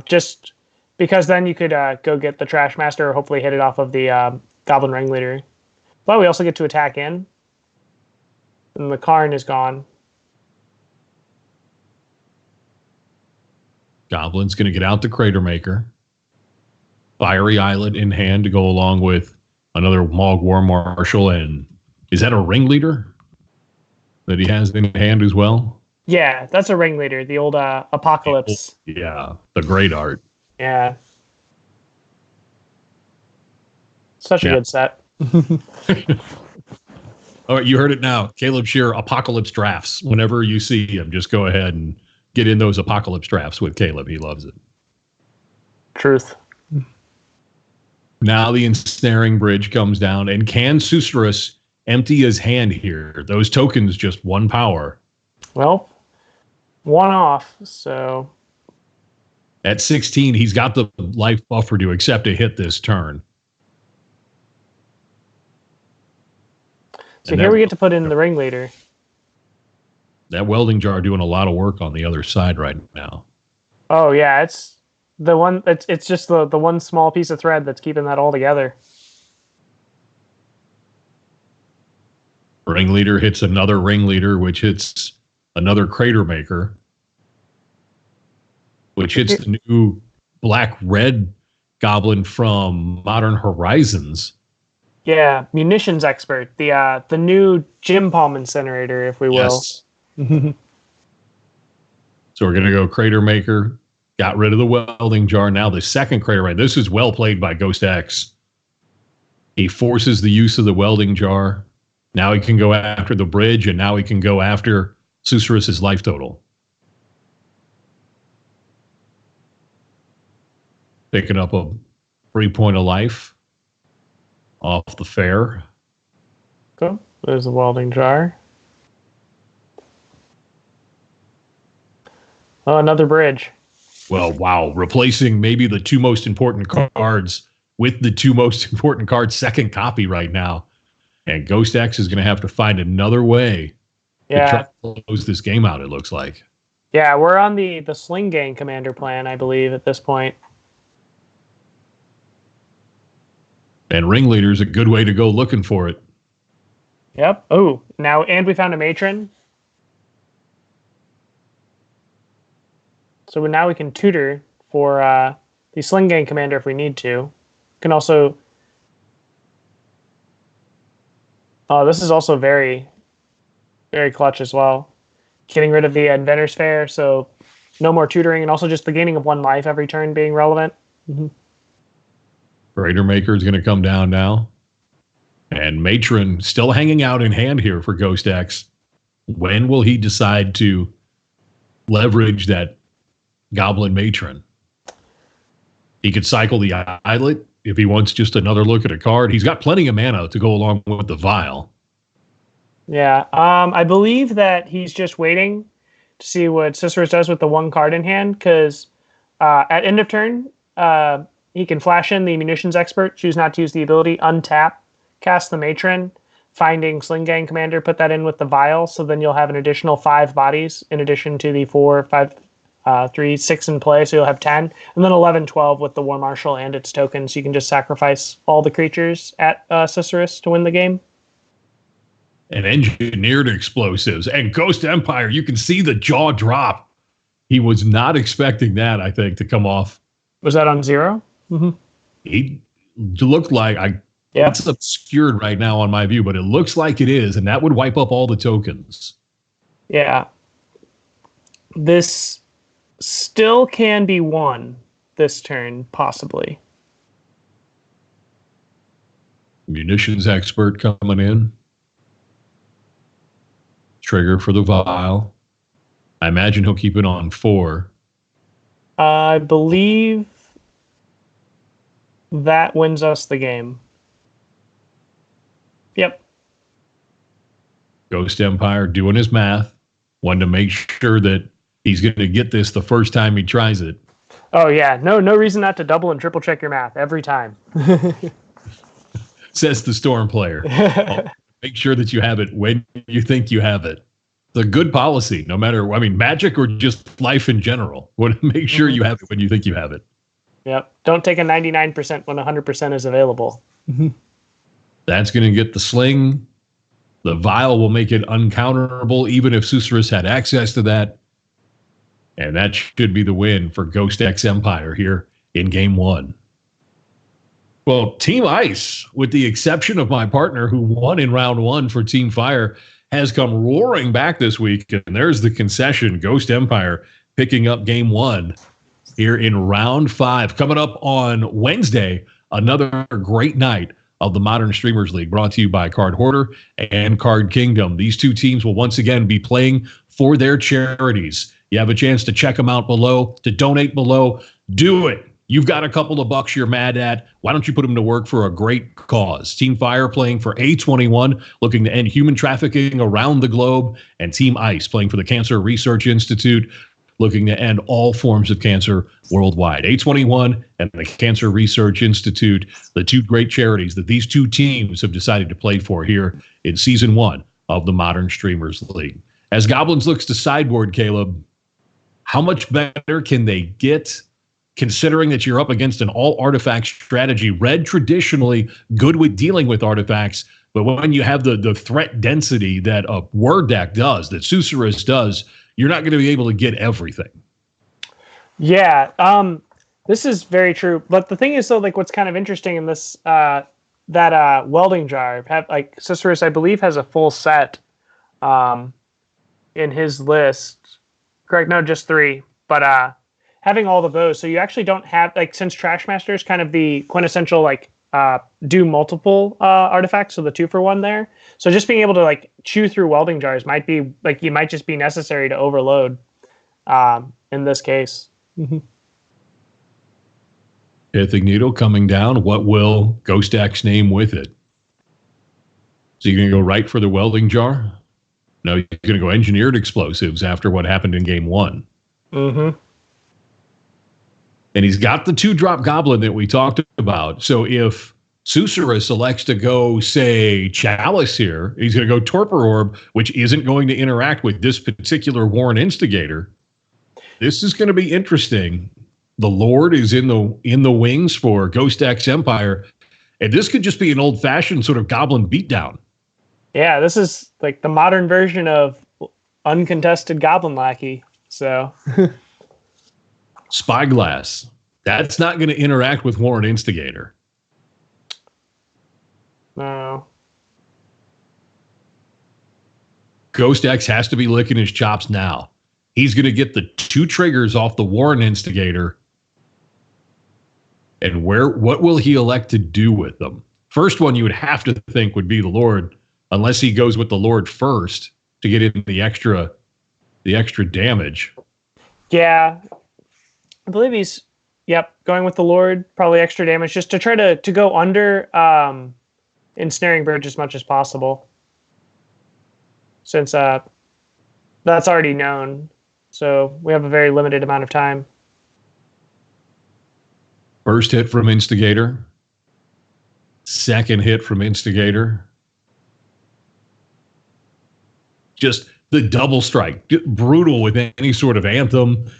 Just because then you could go get the Trash Master or hopefully hit it off of the Goblin Ringleader. But we also get to attack in. And the Karn is gone. Goblin's going to get out the Crater Maker. Fiery Islet in hand to go along with another Mogg War Marshal. And is that a Ringleader that he has in hand as well? Yeah, that's a Ringleader, the old Apocalypse. Yeah, the great art. Yeah. Such a good set. All right, you heard it now. Caleb Scherer, Apocalypse Drafts. Whenever you see him, just go ahead and get in those Apocalypse Drafts with Caleb. He loves it. Truth. Now the Ensnaring Bridge comes down, and can Susurrus empty his hand here? Those tokens, just one power. Well, one off, so... At 16, he's got the life buffer to accept a hit this turn. So here we get to put in the Ringleader. That Welding Jar doing a lot of work on the other side right now. Oh, yeah, it's the one. It's just the one small piece of thread that's keeping that all together. Ringleader hits another Ringleader, which hits another Crater Maker, which hits the new black-red Goblin from Modern Horizons. Yeah, Munitions Expert, the new Gym Palm Incinerator, if we will. Yes. So we're going to go Crater Maker. Got rid of the Welding Jar. Now the second Crater Maker. This is well played by Ghost X. He forces the use of the Welding Jar. Now he can go after the bridge, and now he can go after Susurrus' life total. Picking up a 3 point of life off the fair. So there's the Welding Jar. Oh, another bridge. Well, wow. Replacing maybe the two most important cards with the two most important cards, second copy right now. And Ghost X is going to have to find another way to try to close this game out, it looks like. Yeah, we're on the Sling Gang Commander plan, I believe, at this point. And Ringleader's a good way to go looking for it. Yep. Oh, now, and we found a Matron. So now we can tutor for the Sling Gang Commander if we need to. Can also... Oh, this is also very, very clutch as well. Getting rid of the Inventor's Fair, so no more tutoring, and also just the gaining of one life every turn being relevant. Mm-hmm. Crater Maker is going to come down now. And Matron still hanging out in hand here for Ghost X. When will he decide to leverage that Goblin Matron? He could cycle the Islet if he wants just another look at a card. He's got plenty of mana to go along with the Vial. Yeah, I believe that he's just waiting to see what Susurrus does with the one card in hand, because at end of turn, he can flash in the Munitions Expert, choose not to use the ability, untap, cast the Matron, finding Sling Gang Commander, put that in with the Vial, so then you'll have an additional 5 bodies in addition to the 4, 5, 3, 6 in play, so you'll have 10, and then 11, 12 with the War Marshal and its tokens. You can just sacrifice all the creatures at Susurrus to win the game. And engineered explosives. And GhostxEmpire, you can see the jaw drop. He was not expecting that, I think, to come off. Was that on 0? Mm-hmm. He looked like, it's obscured right now on my view, but it looks like it is, and that would wipe up all the tokens. Yeah. This still can be won this turn, possibly. Munitions expert coming in. Trigger for the vial. I imagine he'll keep it on 4. I believe that wins us the game. Yep. GhostxEmpire doing his math. Wanted to make sure that he's going to get this the first time he tries it. Oh, yeah. No reason not to double and triple check your math every time. Says the Storm player. Make sure that you have it when you think you have it. It's a good policy, no matter, magic or just life in general. Want to make sure you have it when you think you have it. Yep. Don't take a 99% when 100% is available. That's going to get the sling. The vial will make it uncounterable, even if Susurrus had access to that. And that should be the win for GhostxEmpire here in Game 1. Well, Team Ice, with the exception of my partner who won in round 1 for Team Fire, has come roaring back this week. And there's the concession. GhostxEmpire picking up Game 1 here in round 5. Coming up on Wednesday, another great night of the Modern Streamers League, brought to you by Card Hoarder and Card Kingdom. These two teams will once again be playing for their charities. You have a chance to check them out below, to donate below. Do it. You've got a couple of bucks you're mad at. Why don't you put them to work for a great cause? Team Fire playing for A21, looking to end human trafficking around the globe. And Team Ice playing for the Cancer Research Institute, looking to end all forms of cancer worldwide. A21 and the Cancer Research Institute, the two great charities that these two teams have decided to play for here in Season 1 of the Modern Streamers League. As Goblins looks to sideboard, Caleb, how much better can they get, considering that you're up against an all-artifact strategy? Red traditionally good with dealing with artifacts, but when you have the threat density that a Whir deck does, that Susurrus does, you're not going to be able to get everything. Yeah, this is very true. But the thing is, though, like, what's kind of interesting in this, that welding jar, Susurrus, I believe, has a full set in his list. Correct? No, just 3. But having all of those, so you actually don't have, since Trashmaster is kind of the quintessential, do multiple artifacts, so the 2-for-1 there. So just being able to chew through welding jars might be you might just be necessary to overload in this case. Pithing Needle coming down. What will GhostX name with it? So you're going to go right for the welding jar? No, you're going to go engineered explosives after what happened in Game 1. Mm-hmm. And he's got the 2-drop goblin that we talked about. So if Susurrus elects to go, say, Chalice here, he's going to go Torpor Orb, which isn't going to interact with this particular Warren Instigator. This is going to be interesting. The Lord is in the wings for GhostxEmpire, and this could just be an old-fashioned sort of goblin beatdown. Yeah, this is the modern version of uncontested Goblin Lackey. So... Spyglass. That's not going to interact with Warren Instigator. No. GhostX has to be licking his chops now. He's going to get the 2 triggers off the Warren Instigator. And what will he elect to do with them? First one you would have to think would be the Lord, unless he goes with the Lord first to get in the extra damage. Yeah. I believe he's, going with the Lord, probably extra damage, just to try to go under Ensnaring Bird as much as possible. Since that's already known. So we have a very limited amount of time. First hit from Instigator. Second hit from Instigator. Just the double strike. Brutal with any sort of anthem.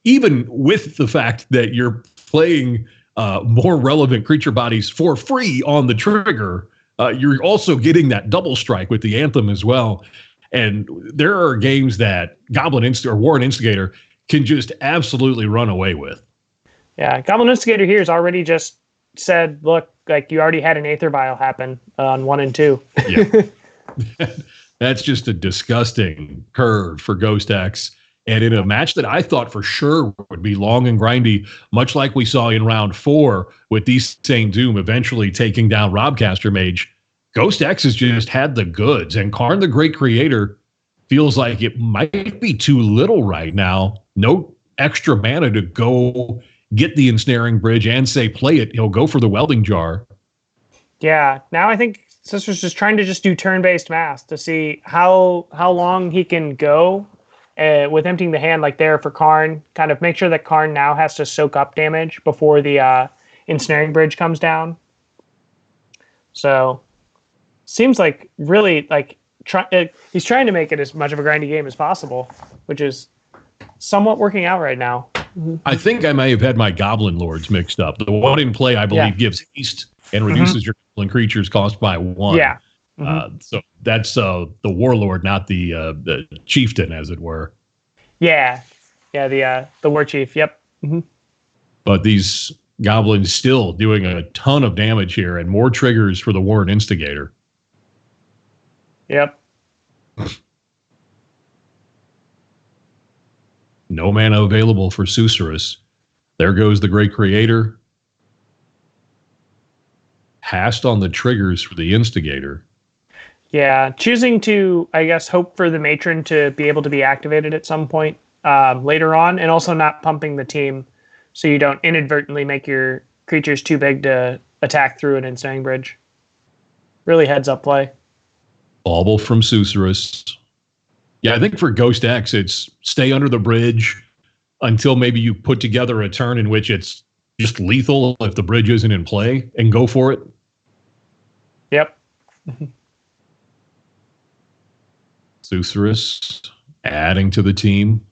Even with the fact that you're playing more relevant creature bodies for free on the trigger, you're also getting that double strike with the anthem as well. And there are games that Warren Instigator can just absolutely run away with. Yeah, Goblin Instigator here has already just said, look, you already had an Aether Vial happen on 1 and 2. Yeah. That's just a disgusting curve for GhostX. And in a match that I thought for sure would be long and grindy, much like we saw in round 4 with TheSaintDoom eventually taking down Robcaster Mage, GhostX has just had the goods. And Karn, the Great Creator, feels like it might be too little right now. No extra mana to go get the Ensnaring Bridge and say play it. He'll go for the Welding Jar. Yeah, now I think Sister's just trying to just do turn-based math to see how long he can go with emptying the hand like there for Karn. Kind of make sure that Karn now has to soak up damage before the Ensnaring Bridge comes down. So, seems like really like he's trying to make it as much of a grindy game as possible, which is somewhat working out right now. I think I may have had my Goblin Lords mixed up. The one in play, I believe, gives haste and reduces your Goblin creatures cost by 1. Yeah. So that's the Warlord, not the Chieftain, as it were. Yeah. Yeah, the War Chief. Yep. But these Goblins still doing a ton of damage here and more triggers for the Warren Instigator. Yep. No mana available for Susurrus. There goes the Great Creator. Passed on the triggers for the Instigator. Yeah, choosing to, I guess, hope for the Matron to be able to be activated at some point later on, and also not pumping the team so you don't inadvertently make your creatures too big to attack through an Ensnaring Bridge. Really heads up play. Bauble from Susurrus. Yeah, I think for Ghost X, it's stay under the bridge until maybe you put together a turn in which it's just lethal if the bridge isn't in play, and go for it. Yep. Susurrus adding to the team.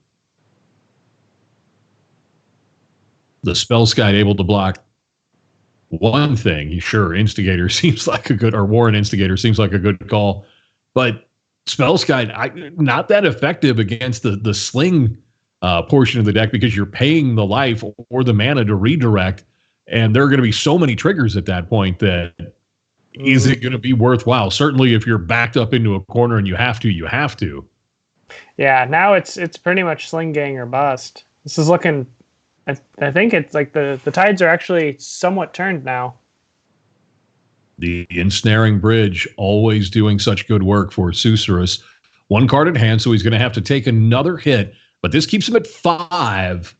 The Spell's Guide able to block one thing. Sure, Instigator seems like a good, or Warren Instigator seems like a good call, but Spell's Guide, not that effective against the sling portion of the deck because you're paying the life or the mana to redirect, and there are going to be so many triggers at that point that is it going to be worthwhile? Certainly if you're backed up into a corner and you have to, you have to. Yeah, now it's pretty much sling gang or bust. This is looking, I think it's like the tides are actually somewhat turned now. The Ensnaring Bridge always doing such good work for Susurrus. 1 card in hand, so he's going to have to take another hit, but this keeps him at 5.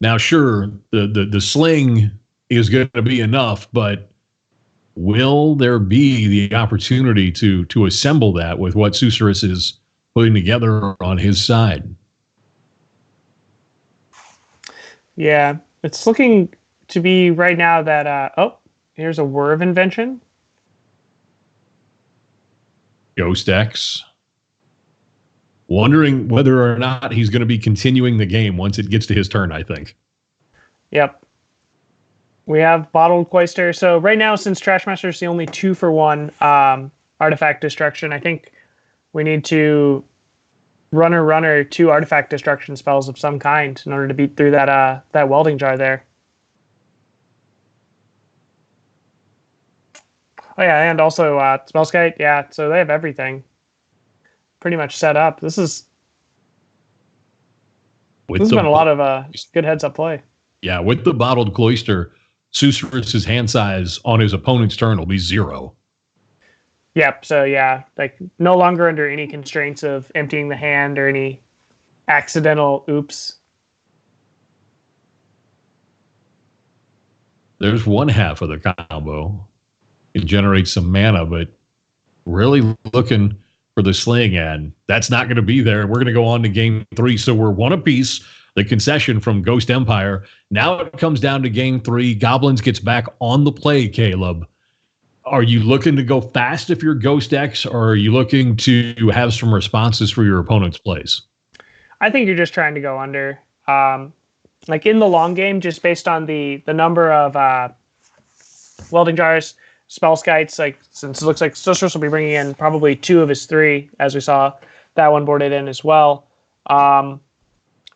Now, sure, the sling is going to be enough, but will there be the opportunity to assemble that with what Susurrus is putting together on his side? Yeah, it's looking to be right now that, here's a Whir of Invention. Ghost X. Wondering whether or not he's going to be continuing the game once it gets to his turn, I think. Yep. We have Bottled Cloister. So right now, since Trashmaster is the only 2-for-1 artifact destruction, I think we need to runner 2 artifact destruction spells of some kind in order to beat through that Welding Jar there. Oh yeah, and also Spellskite. Yeah, so they have everything pretty much set up. This has been a lot of good heads-up play. Yeah, with the Bottled Cloister, Susurrus' hand size on his opponent's turn will be 0. Yep, so yeah, like no longer under any constraints of emptying the hand or any accidental oops. There's one half of the combo. It generates some mana, but really looking for the sling, and that's not going to be there. We're going to go on to game 3, so we're 1 apiece. The concession from GhostxEmpire. Now it comes down to game 3. Goblins gets back on the play, Caleb. Are you looking to go fast if you're Ghost X, or are you looking to have some responses for your opponent's plays? I think you're just trying to go under. Like in the long game, just based on the number of Welding Jars, Spellskites, like since it looks like Susurrus will be bringing in probably 2 of his 3, as we saw that one boarded in as well.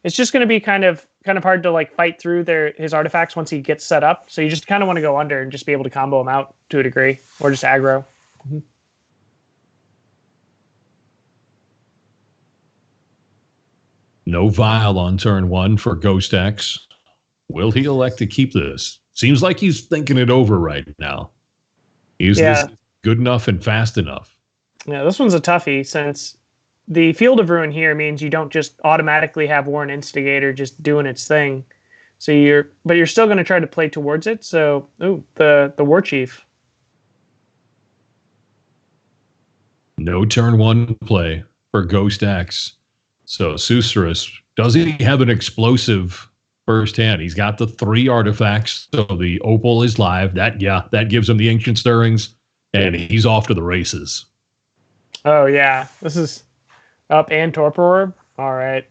It's just going to be kind of hard to like fight through his artifacts once he gets set up. So you just kind of want to go under and just be able to combo him out to a degree, or just aggro. Mm-hmm. No Vial on turn 1 for GhostX. Will he elect to keep this? Seems like he's thinking it over right now. Is this good enough and fast enough? Yeah, this one's a toughie since the Field of Ruin here means you don't just automatically have Warren Instigator just doing its thing. So you're still going to try to play towards it. So, the War Chief. No turn 1 play for GhostX. So Susurrus, does he have an explosive first hand? He's got the 3 artifacts, so the Opal is live. That gives him the Ancient Stirrings, and he's off to the races. Oh, yeah. This is up and Torpor Orb? All right.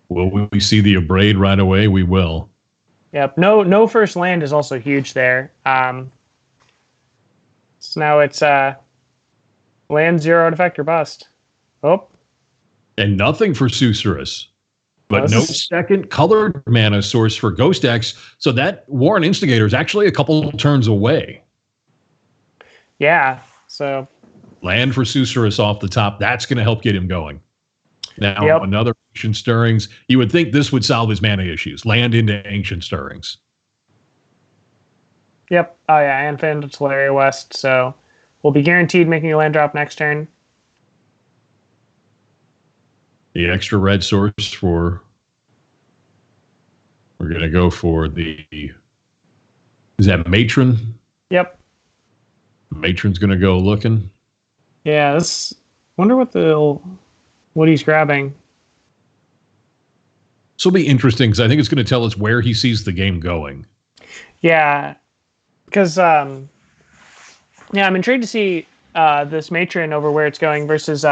Will we see the Abrade right away? We will. Yep. No first land is also huge there. So now it's land 0 artifact or bust. Oh. And nothing for Susurrus. But no second colored mana source for GhostX. So that Warren Instigator is actually a couple turns away. Yeah. So land for Susurrus off the top. That's going to help get him going. Now, another Ancient Stirrings. You would think this would solve his mana issues. Land into Ancient Stirrings. Yep. Oh, yeah. And Fan to Teleria West. So we'll be guaranteed making a land drop next turn. The extra red source for... We're going to go for the... Is that Matron? Yep. Matron's going to go looking. Yeah, this... Wonder what he's grabbing. This will be interesting because I think it's going to tell us where he sees the game going. Yeah, because I'm intrigued to see this Matron over where it's going versus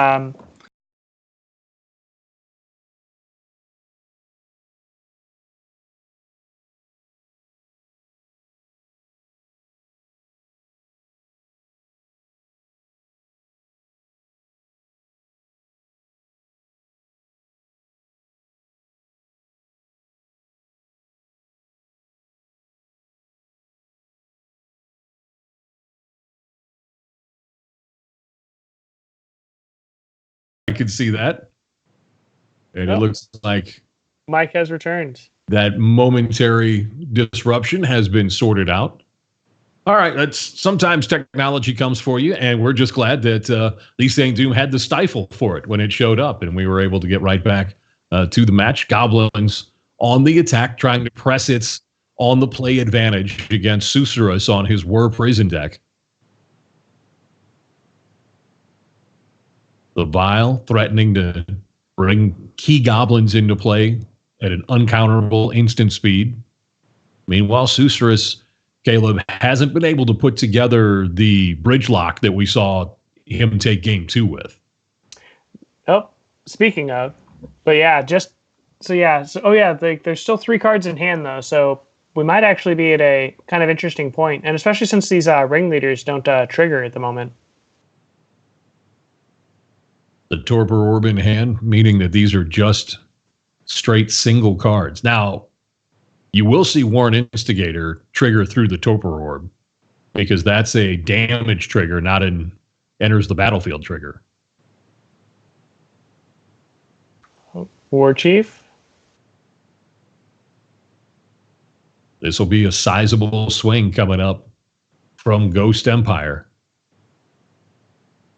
I can see that. And it looks like Mike has returned. That momentary disruption has been sorted out. All right, sometimes technology comes for you, and we're just glad that TheSaintDoom had the stifle for it when it showed up, and we were able to get right back to the match. Goblins on the attack, trying to press its on the play advantage against Susurrus on his Whir prison deck. The Vial threatening to bring key goblins into play at an uncounterable instant speed. Meanwhile, Susurrus, Caleb, hasn't been able to put together the bridge lock that we saw him take game 2 with. Oh, speaking of, but yeah, there's still 3 cards in hand though, so we might actually be at a kind of interesting point, and especially since these ringleaders don't trigger at the moment. The Torpor Orb in hand, meaning that these are just straight single cards. Now, you will see Warren Instigator trigger through the Torpor Orb because that's a damage trigger, not an enters the battlefield trigger. War Chief. This will be a sizable swing coming up from GhostxEmpire.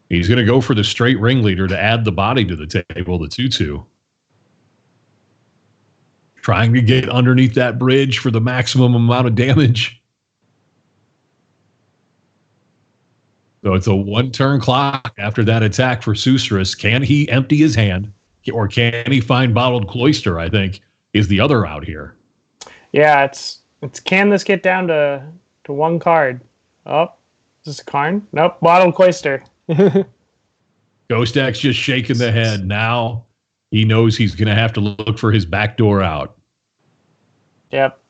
He's going to go for the straight ringleader to add the body to the table, the 2/2. Trying to get underneath that bridge for the maximum amount of damage. So it's a 1-turn clock after that attack for Susurrus. Can he empty his hand? Or can he find Bottled Cloister, I think, is the other out here. Yeah, it's can this get down to 1 card? Oh, is this Karn? Nope, Bottled Cloister. GhostX just shaking the head. Now he knows he's going to have to look for his back door out. Yep.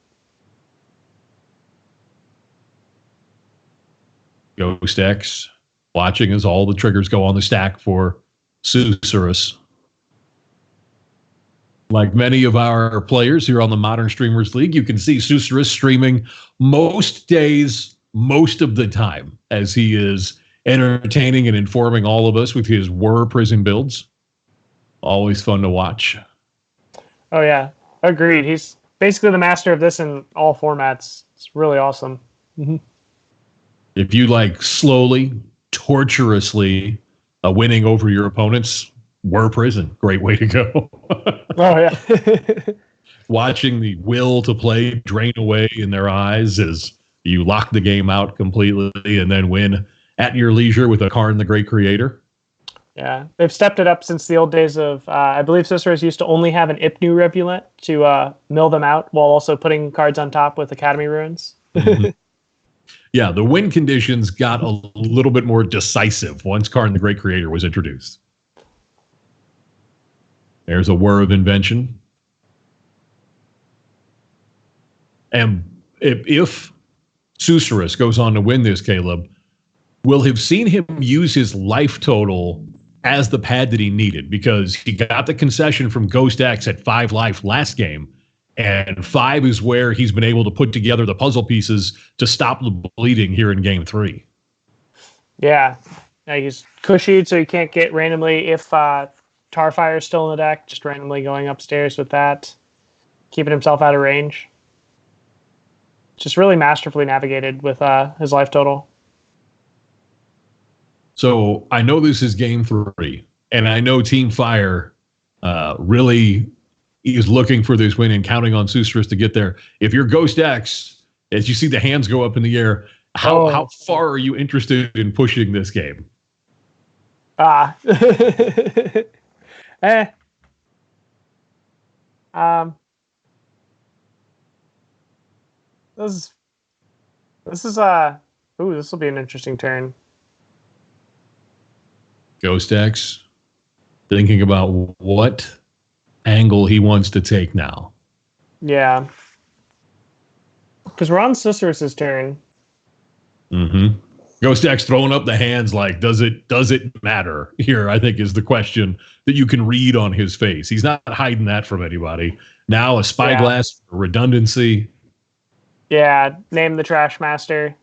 GhostX watching as all the triggers go on the stack for Susurrus. Like many of our players here on the Modern Streamers League, you can see Susurrus streaming most days, most of the time as he is entertaining and informing all of us with his Whir prison builds. Always fun to watch. Oh, yeah. Agreed. He's basically the master of this in all formats. It's really awesome. Mm-hmm. If you like slowly, torturously winning over your opponents, Whir prison. Great way to go. Oh, yeah. Watching the will to play drain away in their eyes as you lock the game out completely and then win at your leisure with a Karn, the Great Creator. Yeah, they've stepped it up since the old days of, I believe Susurrus used to only have an Ipnu Rivulet to mill them out while also putting cards on top with Academy Ruins. Mm-hmm. Yeah, the win conditions got a little bit more decisive once Karn, the Great Creator was introduced. There's a Whir of Invention. And if Susurrus goes on to win this, Caleb, we'll have seen him use his life total as the pad that he needed, because he got the concession from GhostX at 5 life last game, and 5 is where he's been able to put together the puzzle pieces to stop the bleeding here in game 3. Yeah, he's cushied, so he can't get randomly if Tarfire is still in the deck, just randomly going upstairs with that, keeping himself out of range. Just really masterfully navigated with his life total. So I know this is game 3, and I know Team Fire really is looking for this win and counting on Susurrus to get there. If you're GhostX, as you see the hands go up in the air, how far are you interested in pushing this game? This will be an interesting turn. GhostX thinking about what angle he wants to take now. Yeah. Because we're on Susurrus's turn. Mm-hmm. GhostX throwing up the hands like, does it matter here, I think, is the question that you can read on his face. He's not hiding that from anybody. Now a spyglass for redundancy. Yeah, name the Trash Master.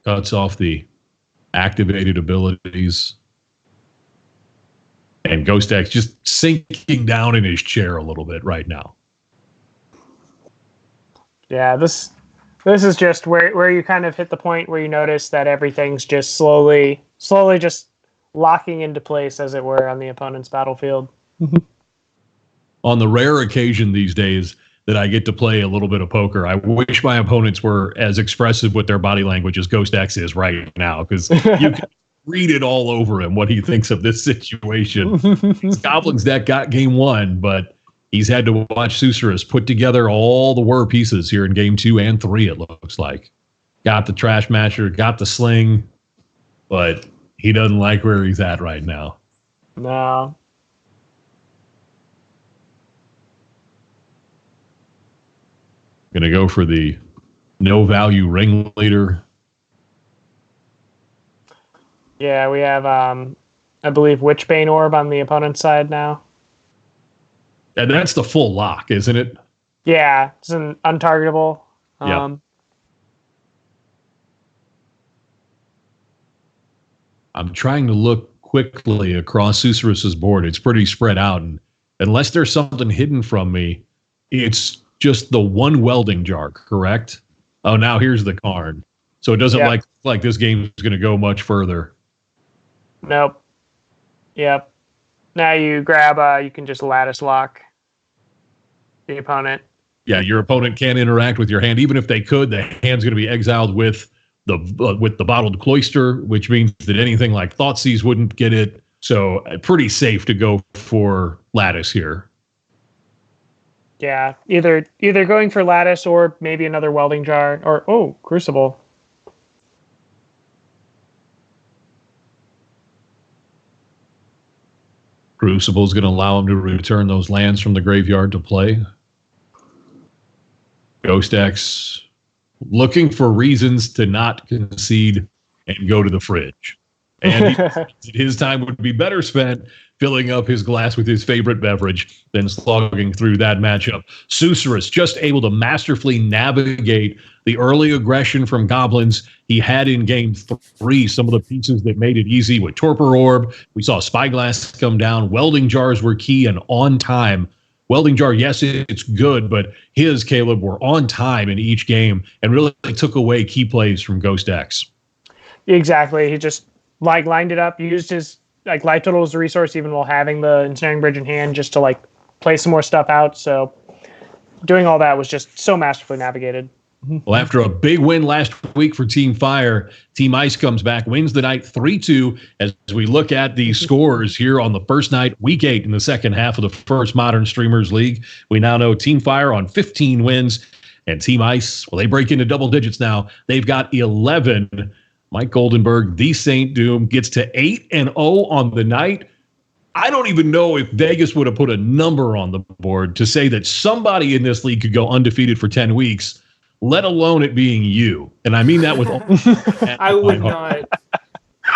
Cuts off the activated abilities. And GhostX just sinking down in his chair a little bit right now. Yeah, this is just where you kind of hit the point where you notice that everything's just slowly just locking into place, as it were, on the opponent's battlefield. On the rare occasion these days that I get to play a little bit of poker, I wish my opponents were as expressive with their body language as GhostX is right now, because you can read it all over him, what he thinks of this situation. His Goblins deck got game 1, but he's had to watch Susurrus put together all the Whir pieces here in game 2 and 3, it looks like. Got the Trash Masher, got the Sling, but he doesn't like where he's at right now. No. Going to go for the no-value ringleader. Yeah, we have, I believe, Witchbane Orb on the opponent's side now. And that's the full lock, isn't it? Yeah, it's an untargetable. Yeah. I'm trying to look quickly across Susurrus's board. It's pretty spread out, and unless there's something hidden from me, it's just the one welding jar, correct? Oh, now here's the Karn. So it doesn't like this game is going to go much further. Nope. Yep. Now you grab, you can just lattice lock the opponent. Yeah, your opponent can't interact with your hand. Even if they could, the hand's going to be exiled with the bottled cloister, which means that anything like Thoughtseize wouldn't get it. So pretty safe to go for lattice here. Yeah, either going for lattice or maybe another welding jar or Crucible. Crucible is going to allow him to return those lands from the graveyard to play. GhostX looking for reasons to not concede and go to the fridge. And his time would be better spent filling up his glass with his favorite beverage than slogging through that matchup. Susurrus just able to masterfully navigate the early aggression from Goblins. He had in game 3 some of the pieces that made it easy with Torpor Orb. We saw Spyglass come down. Welding Jars were key and on time. Welding Jar, yes, it's good, but his, Caleb, were on time in each game and really took away key plays from GhostX. Exactly. He just lined it up, used his life total as a resource even while having the Ensnaring Bridge in hand just to play some more stuff out. So doing all that was just so masterfully navigated. Well, after a big win last week for Team Fire, Team Ice comes back, wins the night 3-2. As we look at the scores here on the first night, week 8 in the second half of the first Modern Streamers League, we now know Team Fire on 15 wins, and Team Ice, well, they break into double digits now. They've got 11. Mike Goldenberg, TheSaintDoom, gets to 8-0 on the night. I don't even know if Vegas would have put a number on the board to say that somebody in this league could go undefeated for 10 weeks, let alone it being you. And I mean that with all I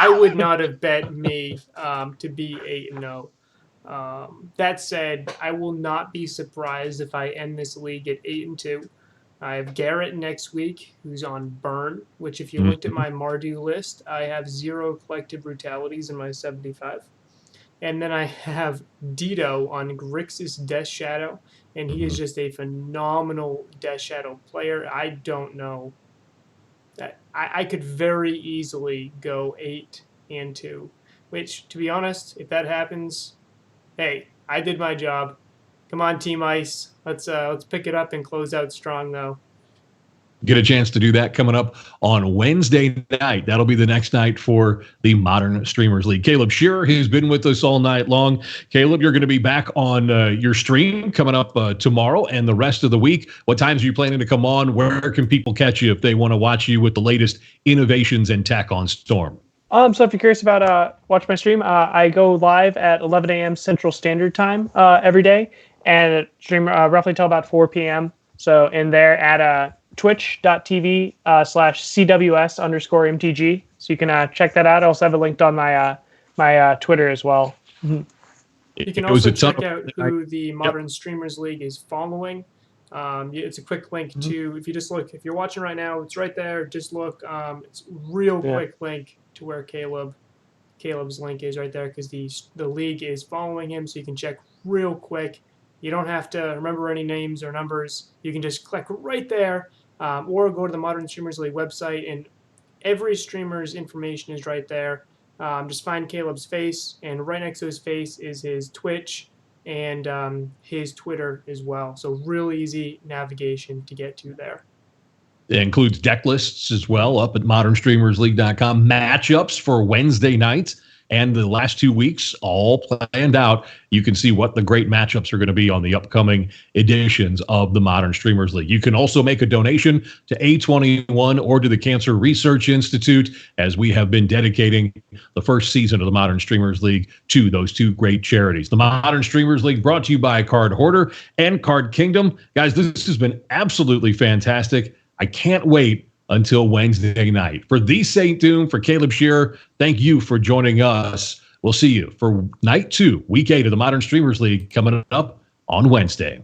would not have bet me to be 8-0. That said, I will not be surprised if I end this league at 8-2. I have Garrett next week, who's on Burn, which if you looked at my Mardu list, I have 0 collective brutalities in my 75. And then I have Dido on Grixis Death Shadow, and he is just a phenomenal Death Shadow player. I don't know. I could very easily go 8-2, which, to be honest, if that happens, hey, I did my job. Come on, Team Ice. Let's pick it up and close out strong, though. Get a chance to do that coming up on Wednesday night. That'll be the next night for the Modern Streamers League. Caleb Scherer, who's been with us all night long. Caleb, you're going to be back on your stream coming up tomorrow and the rest of the week. What times are you planning to come on? Where can people catch you if they want to watch you with the latest innovations and tech on Storm? So if you're curious about watch my stream, I go live at 11 a.m. Central Standard Time every day, and stream roughly till about 4 p.m. So in there at twitch.tv/CWS_MTG. So you can check that out. I also have it linked on my my Twitter as well. You can also check out who the Modern Streamers League is following. It's a quick link to, if you just look, if you're watching right now, it's right there. Just look. It's real quick link to where Caleb's link is right there, because the league is following him, so you can check real quick. You don't have to remember any names or numbers. You can just click right there, or go to the Modern Streamers League website, and every streamer's information is right there. Just find Caleb's face, and right next to his face is his Twitch and his Twitter as well. So real easy navigation to get to there. It includes deck lists as well up at ModernStreamersLeague.com. Matchups for Wednesday night and the last 2 weeks all planned out. You can see what the great matchups are going to be on the upcoming editions of the Modern Streamers League. You can also make a donation to A21 or to the Cancer Research Institute, as we have been dedicating the first season of the Modern Streamers League to those two great charities. The Modern Streamers League brought to you by Card Hoarder and Card Kingdom. Guys, this has been absolutely fantastic. I can't wait until Wednesday night. For TheSaintDoom, for Caleb Scherer, thank you for joining us. We'll see you for night 2, week 8 of the Modern Streamers League coming up on Wednesday.